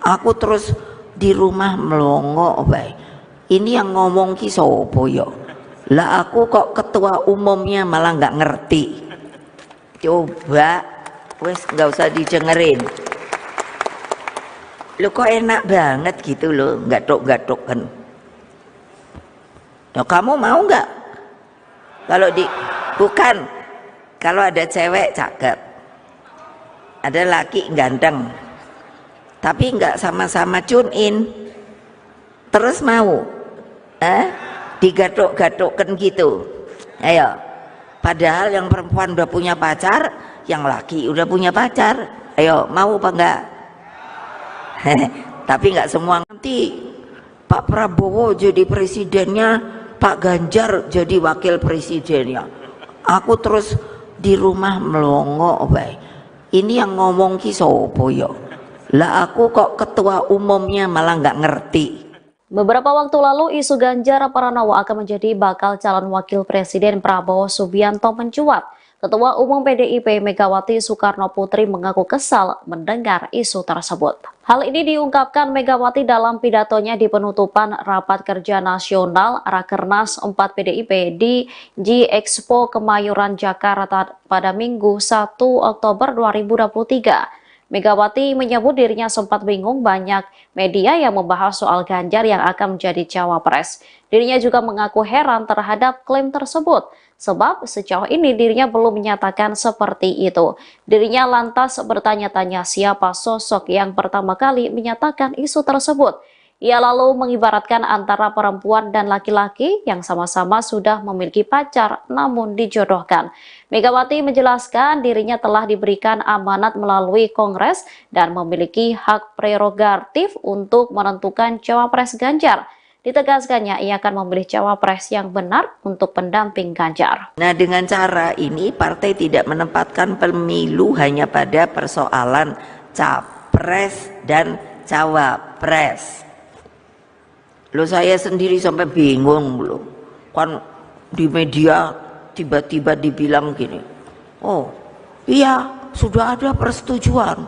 Aku terus di rumah melongo, baik. Ini yang ngomong ki sopo yo. Lah aku kok ketua umumnya malah nggak ngerti. Coba, wes nggak usah didengerin. Lo kok enak banget gitu loh, gatuk-gatuk kan. Nah, kamu mau nggak? Bukan. Kalau ada cewek cakep, ada laki ganteng, tapi nggak sama-sama tune in, terus mau, digatuk-gatukkan gitu, ayo. Padahal yang perempuan udah punya pacar, yang laki udah punya pacar, ayo mau apa enggak? Tapi nggak semua. Nanti Pak Prabowo jadi presidennya, Pak Ganjar jadi wakil presidennya. Aku terus di rumah melongo, baik. Ini yang ngomong ki sopo yo. Lah aku kok ketua umumnya malah nggak ngerti.
Beberapa waktu lalu isu Ganjar Pranowo akan menjadi bakal calon wakil presiden Prabowo Subianto mencuat. Ketua Umum PDIP Megawati Soekarnoputri mengaku kesal mendengar isu tersebut. Hal ini diungkapkan Megawati dalam pidatonya di penutupan Rapat Kerja Nasional Rakernas 4 PDIP di G-Expo Kemayoran Jakarta pada Minggu 1 Oktober 2023. Megawati menyebut dirinya sempat bingung banyak media yang membahas soal Ganjar yang akan menjadi cawapres. Dirinya juga mengaku heran terhadap klaim tersebut, sebab sejauh ini dirinya belum menyatakan seperti itu. Dirinya lantas bertanya-tanya siapa sosok yang pertama kali menyatakan isu tersebut. Ia lalu mengibaratkan antara perempuan dan laki-laki yang sama-sama sudah memiliki pacar namun dijodohkan. Megawati menjelaskan dirinya telah diberikan amanat melalui Kongres dan memiliki hak prerogatif untuk menentukan cawapres Ganjar. Ditegaskannya ia akan memilih cawapres yang benar untuk pendamping Ganjar.
Nah, dengan cara ini partai tidak menempatkan pemilu hanya pada persoalan capres dan cawapres. Loh, saya sendiri sampai bingung loh. Kan di media tiba-tiba dibilang gini, oh iya sudah ada persetujuan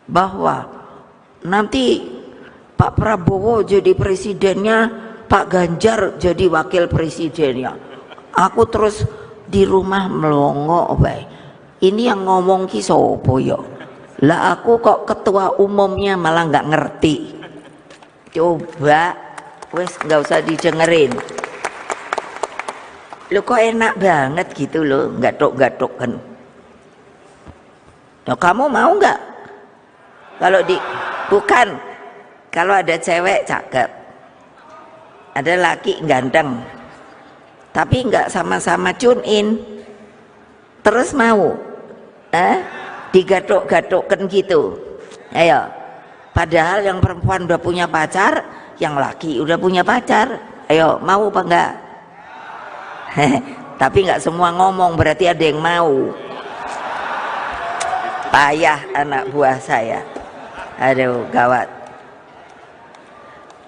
bahwa nanti Pak Prabowo jadi presidennya, Pak Ganjar jadi wakil presidennya. Aku terus di rumah melongo, bae. Ini yang ngomong ki sopo yo? Lah aku kok ketua umumnya malah nggak ngerti. Coba, wes nggak usah didengerin. Lo kok enak banget gitu loh, gatok-gatok kan. Nah, kamu mau nggak? Bukan, kalau ada cewek cakep, ada laki ganteng, tapi nggak sama-sama tune in, terus mau, digatok-gatokkan gitu, ayo. Padahal yang perempuan udah punya pacar, yang laki udah punya pacar, ayo mau apa enggak? Tapi nggak semua ngomong, berarti ada yang mau. Payah anak buah saya, aduh gawat.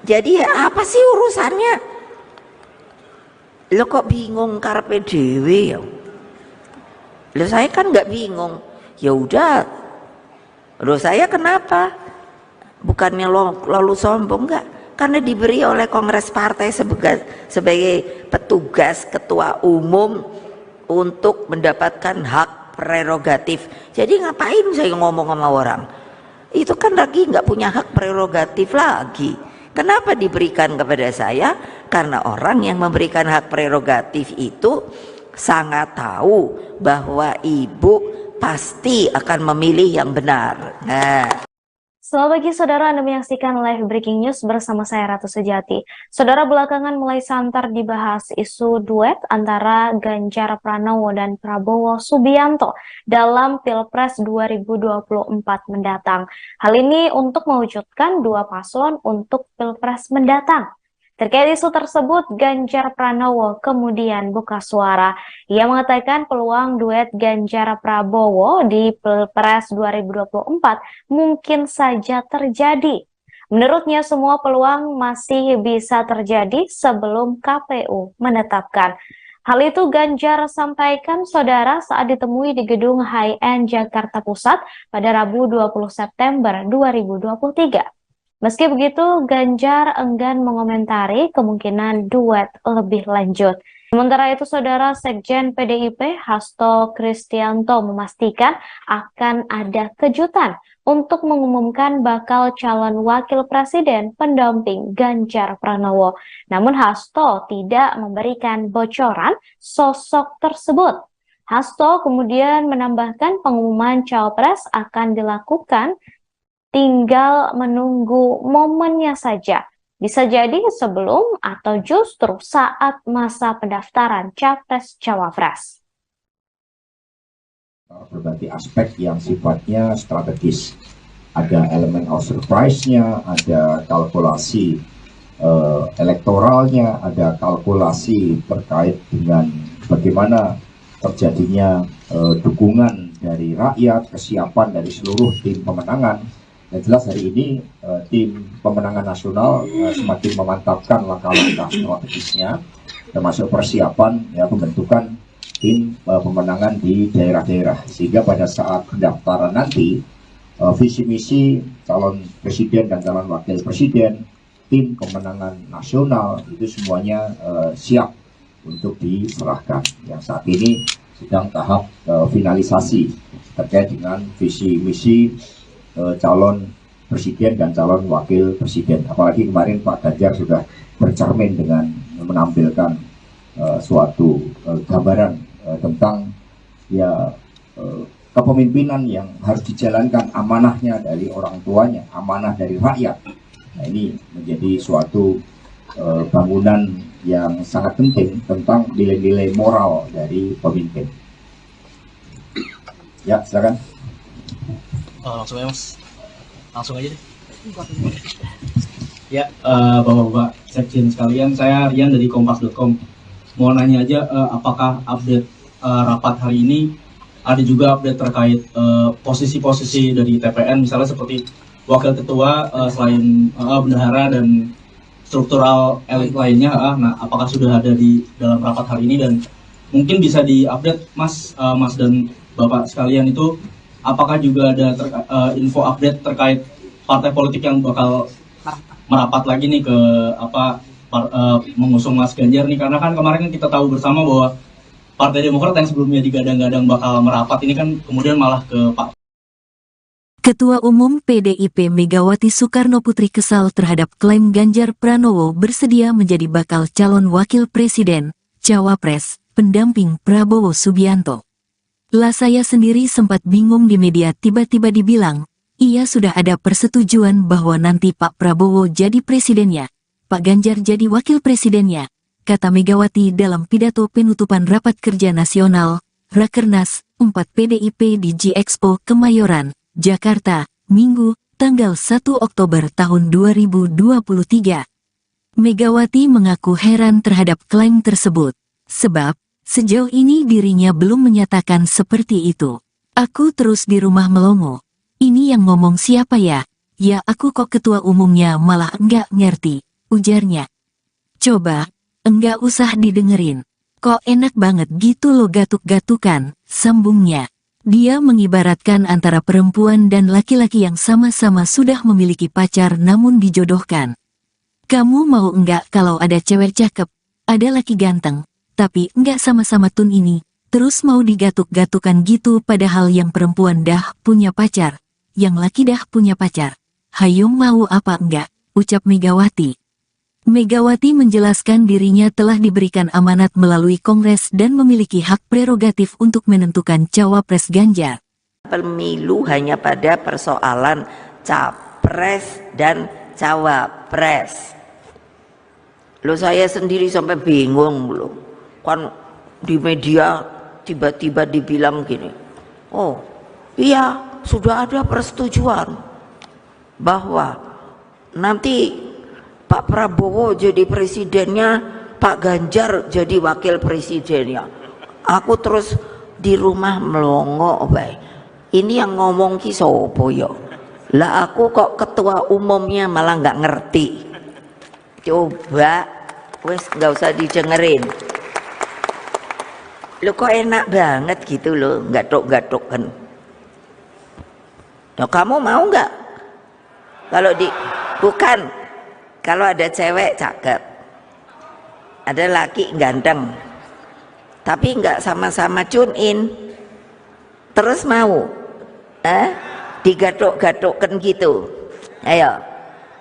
Jadi apa sih urusannya? Lo kok bingung karepe dhewe ya? Lo saya kan nggak bingung. Ya udah, lo saya kenapa? Bukannya lalu sombong, enggak? Karena diberi oleh Kongres Partai sebagai petugas ketua umum untuk mendapatkan hak prerogatif. Jadi ngapain saya ngomong sama orang? Itu kan lagi nggak punya hak prerogatif lagi. Kenapa diberikan kepada saya? Karena orang yang memberikan hak prerogatif itu sangat tahu bahwa ibu pasti akan memilih yang benar. Nah.
Selamat pagi saudara, Anda menyaksikan live breaking news bersama saya Ratu Sejati. Saudara, belakangan mulai santer dibahas isu duet antara Ganjar Pranowo dan Prabowo Subianto dalam Pilpres 2024 mendatang. Hal ini untuk mewujudkan dua paslon untuk Pilpres mendatang. Terkait isu tersebut, Ganjar Pranowo kemudian buka suara. Ia mengatakan peluang duet Ganjar Prabowo di Pilpres 2024 mungkin saja terjadi. Menurutnya semua peluang masih bisa terjadi sebelum KPU menetapkan. Hal itu Ganjar sampaikan saudara saat ditemui di gedung High-End Jakarta Pusat pada Rabu 20 September 2023. Meski begitu, Ganjar enggan mengomentari kemungkinan duet lebih lanjut. Sementara itu, saudara Sekjen PDIP Hasto Kristianto memastikan akan ada kejutan untuk mengumumkan bakal calon wakil presiden pendamping Ganjar Pranowo. Namun Hasto tidak memberikan bocoran sosok tersebut. Hasto kemudian menambahkan pengumuman cawapres akan dilakukan, tinggal menunggu momennya saja. Bisa jadi sebelum atau justru saat masa pendaftaran Capres-Cawapres.
Berbagai aspek yang sifatnya strategis. Ada elemen of surprise-nya, ada kalkulasi elektoralnya, ada kalkulasi terkait dengan bagaimana terjadinya dukungan dari rakyat, kesiapan dari seluruh tim pemenangan. Dan jelas hari ini tim pemenangan nasional semakin memantapkan langkah-langkah strategisnya, termasuk persiapan pembentukan tim pemenangan di daerah-daerah, sehingga pada saat pendaftaran nanti visi misi calon presiden dan calon wakil presiden, tim pemenangan nasional itu semuanya siap untuk diserahkan. Yang saat ini sedang tahap finalisasi terkait dengan visi misi calon presiden dan calon wakil presiden. Apalagi kemarin Pak Ganjar sudah bercermin dengan menampilkan suatu gambaran tentang kepemimpinan yang harus dijalankan, amanahnya dari orang tuanya, amanah dari rakyat. Nah, ini menjadi suatu bangunan yang sangat penting tentang nilai-nilai moral dari pemimpin. Ya, silakan.
Langsung aja mas, langsung aja deh. Ya, Bapak-Bapak Sekjen sekalian, saya Rian dari Kompas.com. Mau nanya aja, apakah update rapat hari ini ada juga update terkait posisi-posisi dari TPN, misalnya seperti wakil ketua, selain bendahara dan struktural elit lainnya, nah apakah sudah ada di dalam rapat hari ini, dan mungkin bisa diupdate Mas dan Bapak sekalian itu, apakah juga ada info update terkait partai politik yang bakal merapat lagi nih ke mengusung Mas Ganjar nih, karena kan kemarin kita tahu bersama bahwa Partai Demokrat yang sebelumnya digadang-gadang bakal merapat ini kan kemudian malah ke Pak
Ketua Umum PDIP Megawati Soekarnoputri kesal terhadap klaim Ganjar Pranowo bersedia menjadi bakal calon wakil presiden, cawapres, pendamping Prabowo Subianto. Lah saya sendiri sempat bingung di media tiba-tiba dibilang, ia sudah ada persetujuan bahwa nanti Pak Prabowo jadi presidennya, Pak Ganjar jadi wakil presidennya, kata Megawati dalam pidato penutupan Rapat Kerja Nasional, Rakernas 4 PDIP di G-Expo Kemayoran, Jakarta, Minggu, tanggal 1 Oktober tahun 2023. Megawati mengaku heran terhadap klaim tersebut, sebab sejauh ini dirinya belum menyatakan seperti itu. Aku terus di rumah melongo. Ini yang ngomong siapa ya? Ya aku kok ketua umumnya malah enggak ngerti, ujarnya. Coba, enggak usah didengerin. Kok enak banget gitu lo gatuk-gatukan, sambungnya. Dia mengibaratkan antara perempuan dan laki-laki yang sama-sama sudah memiliki pacar namun dijodohkan. Kamu mau enggak kalau ada cewek cakep, ada laki ganteng, tapi enggak sama-sama tun ini, terus mau digatuk-gatukan gitu padahal yang perempuan dah punya pacar, yang laki dah punya pacar. Hayo mau apa enggak, ucap Megawati. Megawati menjelaskan dirinya telah diberikan amanat melalui Kongres dan memiliki hak prerogatif untuk menentukan cawapres Ganjar.
Pemilu hanya pada persoalan capres dan cawapres. Loh saya sendiri sampai bingung loh. Kan di media tiba-tiba dibilang gini, oh iya sudah ada persetujuan bahwa nanti Pak Prabowo jadi presidennya, Pak Ganjar jadi wakil presidennya. Aku terus di rumah melongo, baik. Ini yang ngomong ki sopo yo. Lah aku kok ketua umumnya malah nggak ngerti. Coba, wes nggak usah didengerin. Lo kok enak banget gitu loh, gatuk-gatuk kan. Nah, kamu mau nggak? Kalau bukan. Kalau ada cewek cakep, ada laki ganteng, tapi nggak sama-sama tune in, terus mau, digatuk-gatukkan gitu, ayo.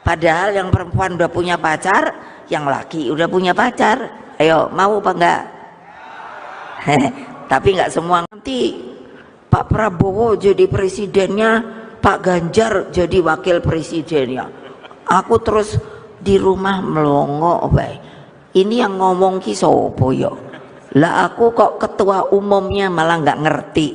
Padahal yang perempuan udah punya pacar, yang laki udah punya pacar, ayo mau apa enggak? Tapi nggak semua. Nanti Pak Prabowo jadi presidennya, Pak Ganjar jadi wakil presidennya. Aku terus di rumah melongo, baik. Ini yang ngomong ki sopo yo. Lah aku kok ketua umumnya malah nggak ngerti.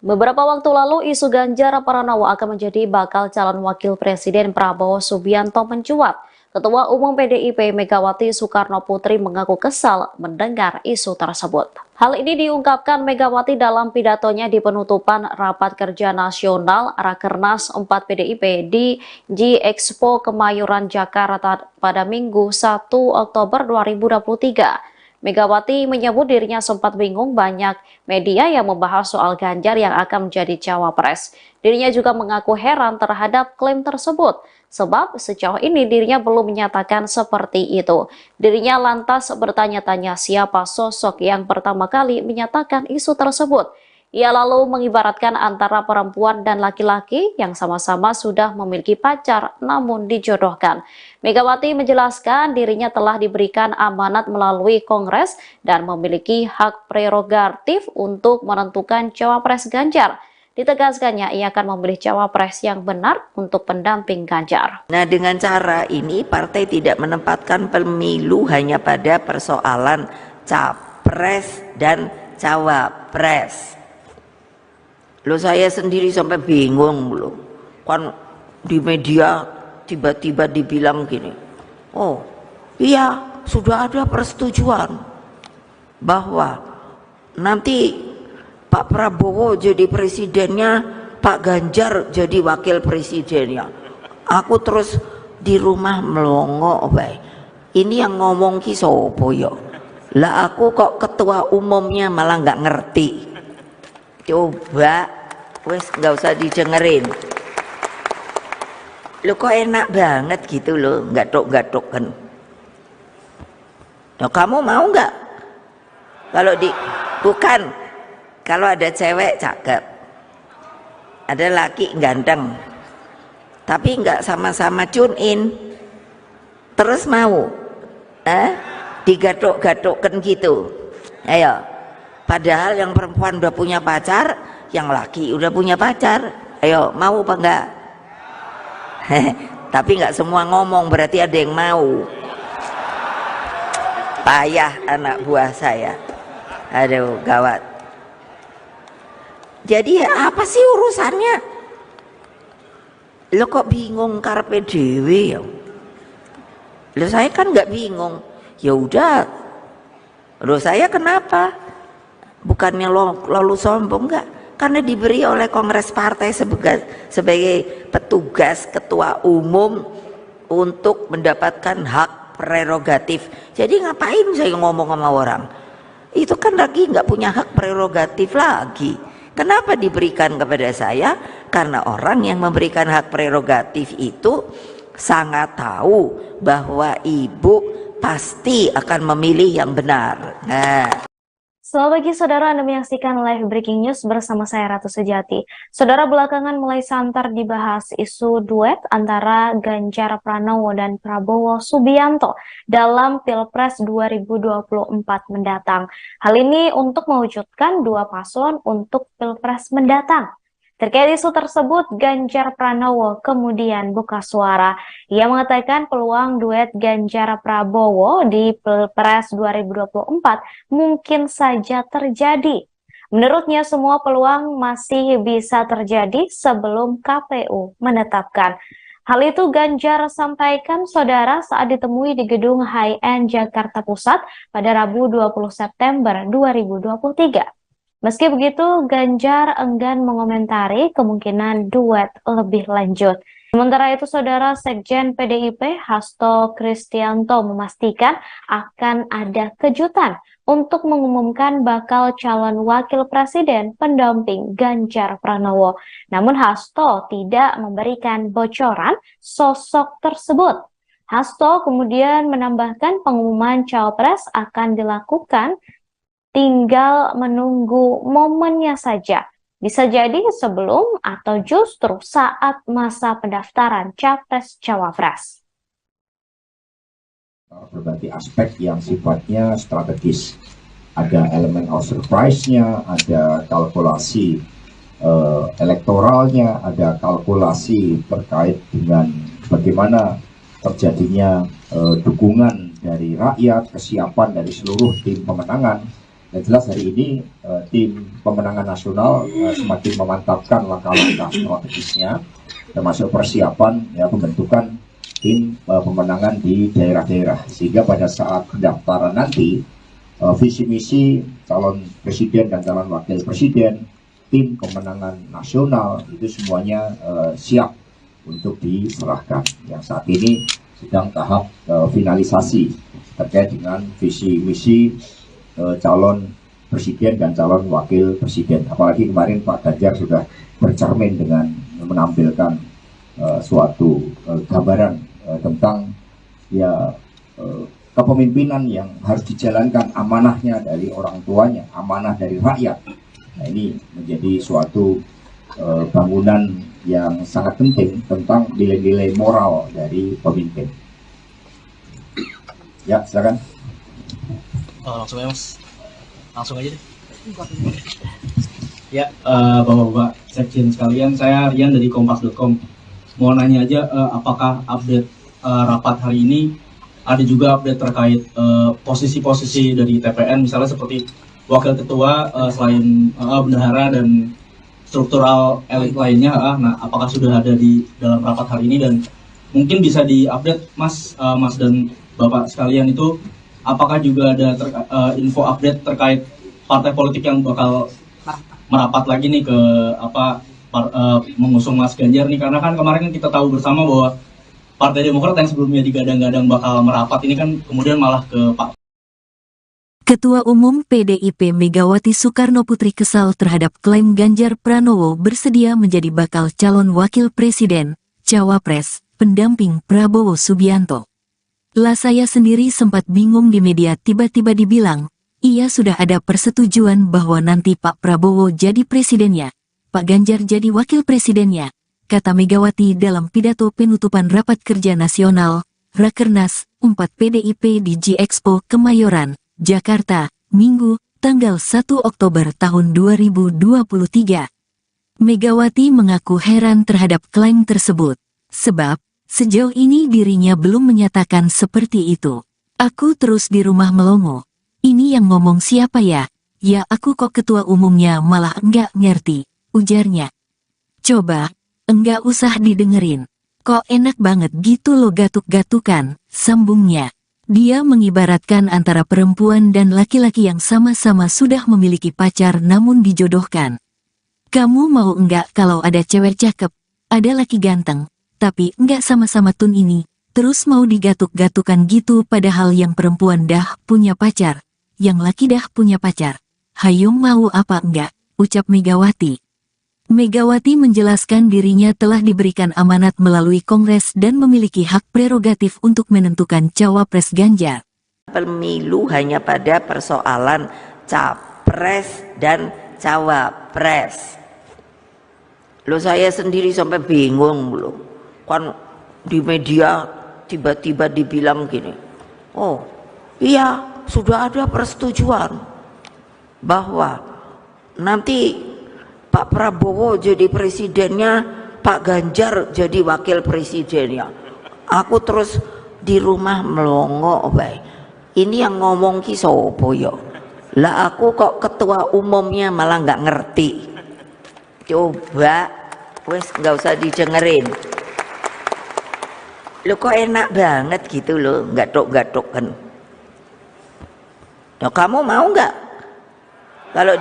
Beberapa waktu lalu isu Ganjar Pranowo akan menjadi bakal calon wakil presiden Prabowo Subianto mencuat. Ketua Umum PDIP Megawati Soekarnoputri mengaku kesal mendengar isu tersebut. Hal ini diungkapkan Megawati dalam pidatonya di penutupan Rapat Kerja Nasional Rakernas 4 PDIP di G-Expo Kemayoran Jakarta pada Minggu 1 Oktober 2023. Megawati menyebut dirinya sempat bingung banyak media yang membahas soal Ganjar yang akan menjadi cawapres. Dirinya juga mengaku heran terhadap klaim tersebut, sebab sejauh ini dirinya belum menyatakan seperti itu. Dirinya lantas bertanya-tanya siapa sosok yang pertama kali menyatakan isu tersebut. Ia lalu mengibaratkan antara perempuan dan laki-laki yang sama-sama sudah memiliki pacar namun dijodohkan. Megawati menjelaskan dirinya telah diberikan amanat melalui Kongres dan memiliki hak prerogatif untuk menentukan cawapres Ganjar. Ditegaskannya ia akan memilih cawapres yang benar untuk pendamping Ganjar.
Nah dengan cara ini partai tidak menempatkan pemilu hanya pada persoalan capres dan cawapres. Loh saya sendiri sampai bingung loh. Kan di media tiba-tiba dibilang gini, Oh iya, sudah ada persetujuan bahwa nanti Pak Prabowo jadi presidennya, Pak Ganjar jadi wakil presidennya. Aku terus di rumah melongo bae. Ini yang ngomong ki sopo yo? Lah aku kok ketua umumnya malah nggak ngerti. Coba wes nggak usah didengerin. Lo kok enak banget gitu loh, gatuk-gatuk kan. Nah, kamu mau nggak? Bukan, kalau ada cewek cakep, ada laki ganteng, tapi nggak sama-sama tune in, terus mau, digatuk-gatukkan gitu. Ayo, padahal yang perempuan udah punya pacar, yang laki udah punya pacar. Ayo, mau apa enggak? Tapi nggak semua ngomong, berarti ada yang mau. Payah anak buah saya. Aduh, gawat. Jadi apa sih urusannya? Lo kok bingung karepe dhewe ya? Lo saya kan nggak bingung. Ya udah. Lo saya kenapa? Bukannya lalu sombong, enggak? Karena diberi oleh Kongres Partai sebagai petugas ketua umum untuk mendapatkan hak prerogatif. Jadi ngapain saya ngomong sama orang? Itu kan lagi nggak punya hak prerogatif lagi. Kenapa diberikan kepada saya? Karena orang yang memberikan hak prerogatif itu sangat tahu bahwa ibu pasti akan memilih yang benar. Nah.
Selamat pagi saudara, Anda menyaksikan live breaking news bersama saya Ratu Sejati. Saudara, belakangan mulai santer dibahas isu duet antara Ganjar Pranowo dan Prabowo Subianto dalam Pilpres 2024 mendatang. Hal ini untuk mewujudkan dua paslon untuk Pilpres mendatang. Terkait isu tersebut, Ganjar Pranowo kemudian buka suara. Ia mengatakan peluang duet Ganjar Prabowo di Pilpres 2024 mungkin saja terjadi. Menurutnya semua peluang masih bisa terjadi sebelum KPU menetapkan. Hal itu Ganjar sampaikan saudara saat ditemui di gedung High-End Jakarta Pusat pada Rabu 20 September 2023. Meski begitu, Ganjar enggan mengomentari kemungkinan duet lebih lanjut. Sementara itu, saudara Sekjen PDIP Hasto Kristianto memastikan akan ada kejutan untuk mengumumkan bakal calon wakil presiden pendamping Ganjar Pranowo. Namun Hasto tidak memberikan bocoran sosok tersebut. Hasto kemudian menambahkan pengumuman cawapres akan dilakukan tinggal menunggu momennya saja. Bisa jadi sebelum atau justru saat masa pendaftaran Capres-Cawapres.
Berbagai aspek yang sifatnya strategis. Ada elemen of surprise-nya, ada kalkulasi elektoralnya, ada kalkulasi terkait dengan bagaimana terjadinya dukungan dari rakyat, kesiapan dari seluruh tim pemenangan. Dan jelas hari ini tim pemenangan nasional semakin memantapkan langkah-langkah strategisnya, termasuk persiapan pembentukan tim pemenangan di daerah-daerah, sehingga pada saat pendaftaran nanti visi misi calon presiden dan calon wakil presiden, tim pemenangan nasional itu semuanya siap untuk diserahkan. Yang saat ini sedang tahap finalisasi terkait dengan visi misi calon presiden dan calon wakil presiden. Apalagi kemarin Pak Ganjar sudah bercermin dengan menampilkan suatu gambaran tentang kepemimpinan yang harus dijalankan, amanahnya dari orang tuanya, amanah dari rakyat. Nah, ini menjadi suatu bangunan yang sangat penting tentang nilai-nilai moral dari pemimpin. Ya, silakan.
Langsung aja mas, langsung aja deh. Ya, bapak-bapak sekjen sekalian, saya Rian dari Kompas.com. Mau nanya aja, apakah update rapat hari ini ada juga update terkait posisi-posisi dari TPN, misalnya seperti wakil ketua selain bendahara dan struktural elit lainnya. Nah, apakah sudah ada di dalam rapat hari ini, dan Mungkin bisa diupdate Mas, Mas dan Bapak sekalian itu apakah juga ada info update terkait partai politik yang bakal merapat lagi nih ke mengusung Mas Ganjar nih, karena kan kemarin kita tahu bersama bahwa Partai Demokrat yang sebelumnya digadang-gadang bakal merapat ini kan kemudian malah ke Pak.
Ketua Umum PDIP Megawati Soekarnoputri kesal terhadap klaim Ganjar Pranowo bersedia menjadi bakal calon wakil presiden, cawapres, pendamping Prabowo Subianto. Lah saya sendiri sempat bingung di media tiba-tiba dibilang, ia sudah ada persetujuan bahwa nanti Pak Prabowo jadi presidennya, Pak Ganjar jadi wakil presidennya, kata Megawati dalam pidato penutupan Rapat Kerja Nasional, Rakernas 4 PDIP di G-Expo Kemayoran, Jakarta, Minggu, tanggal 1 Oktober tahun 2023. Megawati mengaku heran terhadap klaim tersebut, sebab sejauh ini dirinya belum menyatakan seperti itu. Aku terus di rumah melongo. Ini yang ngomong siapa ya? Ya aku kok ketua umumnya malah enggak ngerti, ujarnya. Coba, enggak usah didengerin. Kok enak banget gitu lo gatuk-gatukan, sambungnya. Dia mengibaratkan antara perempuan dan laki-laki yang sama-sama sudah memiliki pacar namun dijodohkan. Kamu mau enggak kalau ada cewek cakep, ada laki ganteng, tapi enggak sama-sama tun ini, terus mau digatuk-gatukan gitu padahal yang perempuan dah punya pacar, yang laki dah punya pacar. Hayo mau apa enggak, ucap Megawati. Megawati menjelaskan dirinya telah diberikan amanat melalui Kongres dan memiliki hak prerogatif untuk menentukan cawapres Ganjar.
Pemilu hanya pada persoalan capres dan cawapres. Loh saya sendiri sampai bingung loh. Kan di media tiba-tiba dibilang gini, oh iya sudah ada persetujuan bahwa nanti Pak Prabowo jadi presidennya, Pak Ganjar jadi wakil presidennya. Aku terus di rumah melongo bae. Ini yang ngomong ki sopo yo? Lah aku kok ketua umumnya malah nggak ngerti. Coba, wes nggak usah didengerin. Lo kok enak banget gitu loh, gatuk-gatuk kan. Nah, kamu mau nggak? Kalau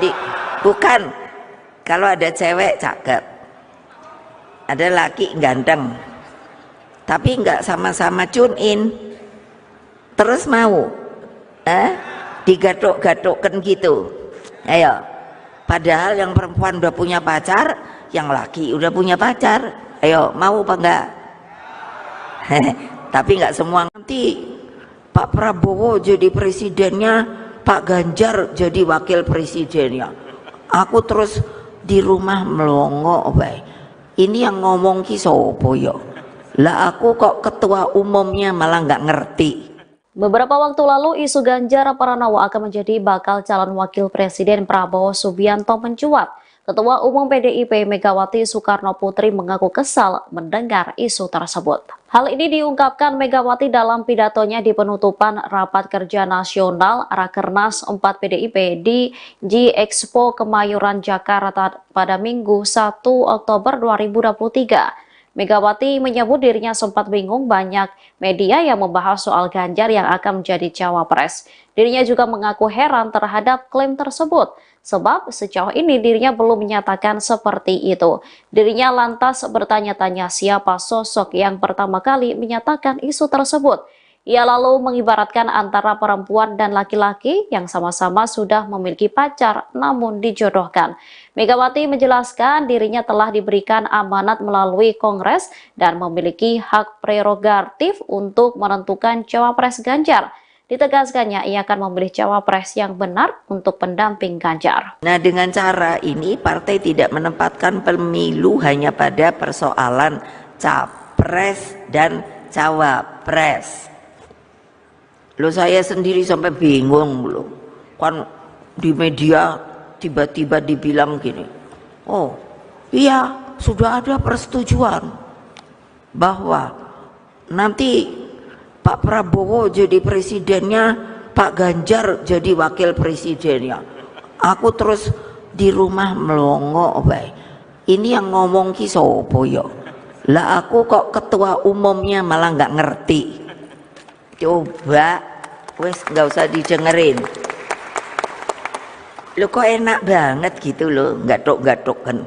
bukan. Kalau ada cewek cakep, ada laki ganteng, tapi nggak sama-sama tune in, terus mau, digatuk-gatukkan gitu, ayo. Padahal yang perempuan udah punya pacar, yang laki udah punya pacar, ayo mau apa enggak? Tapi nggak semua. Nanti Pak Prabowo jadi presidennya, Pak Ganjar jadi wakil presidennya. Aku terus di rumah melongo bae. Ini yang ngomong ki sopo yo? Lah aku kok ketua umumnya malah nggak ngerti.
Beberapa waktu lalu isu Ganjar Pranowo akan menjadi bakal calon wakil presiden Prabowo Subianto mencuat. Ketua Umum PDIP Megawati Soekarnoputri mengaku kesal mendengar isu tersebut. Hal ini diungkapkan Megawati dalam pidatonya di penutupan Rapat Kerja Nasional Rakernas 4 PDIP di G-Expo Kemayoran Jakarta pada Minggu 1 Oktober 2023. Megawati menyebut dirinya sempat bingung banyak media yang membahas soal Ganjar yang akan menjadi cawapres. Dirinya juga mengaku heran terhadap klaim tersebut, sebab sejauh ini dirinya belum menyatakan seperti itu. Dirinya lantas bertanya-tanya siapa sosok yang pertama kali menyatakan isu tersebut. Ia lalu mengibaratkan antara perempuan dan laki-laki yang sama-sama sudah memiliki pacar namun dijodohkan. Megawati menjelaskan dirinya telah diberikan amanat melalui Kongres dan memiliki hak prerogatif untuk menentukan cawapres Ganjar. Ditegaskannya ia akan memilih cawapres yang benar untuk pendamping Ganjar.
Nah dengan cara ini partai tidak menempatkan pemilu hanya pada persoalan capres dan cawapres. Loh saya sendiri sampai bingung loh. Kan di media tiba-tiba dibilang gini, oh iya sudah ada persetujuan bahwa nanti Pak Prabowo jadi presidennya, Pak Ganjar jadi wakil presidennya. Aku terus di rumah melongo bae. Ini yang ngomong ki sopo yo? Lah aku kok ketua umumnya malah nggak ngerti. Coba, wes nggak usah didengerin. Lo kok enak banget gitu loh, gatuk-gatuk kan.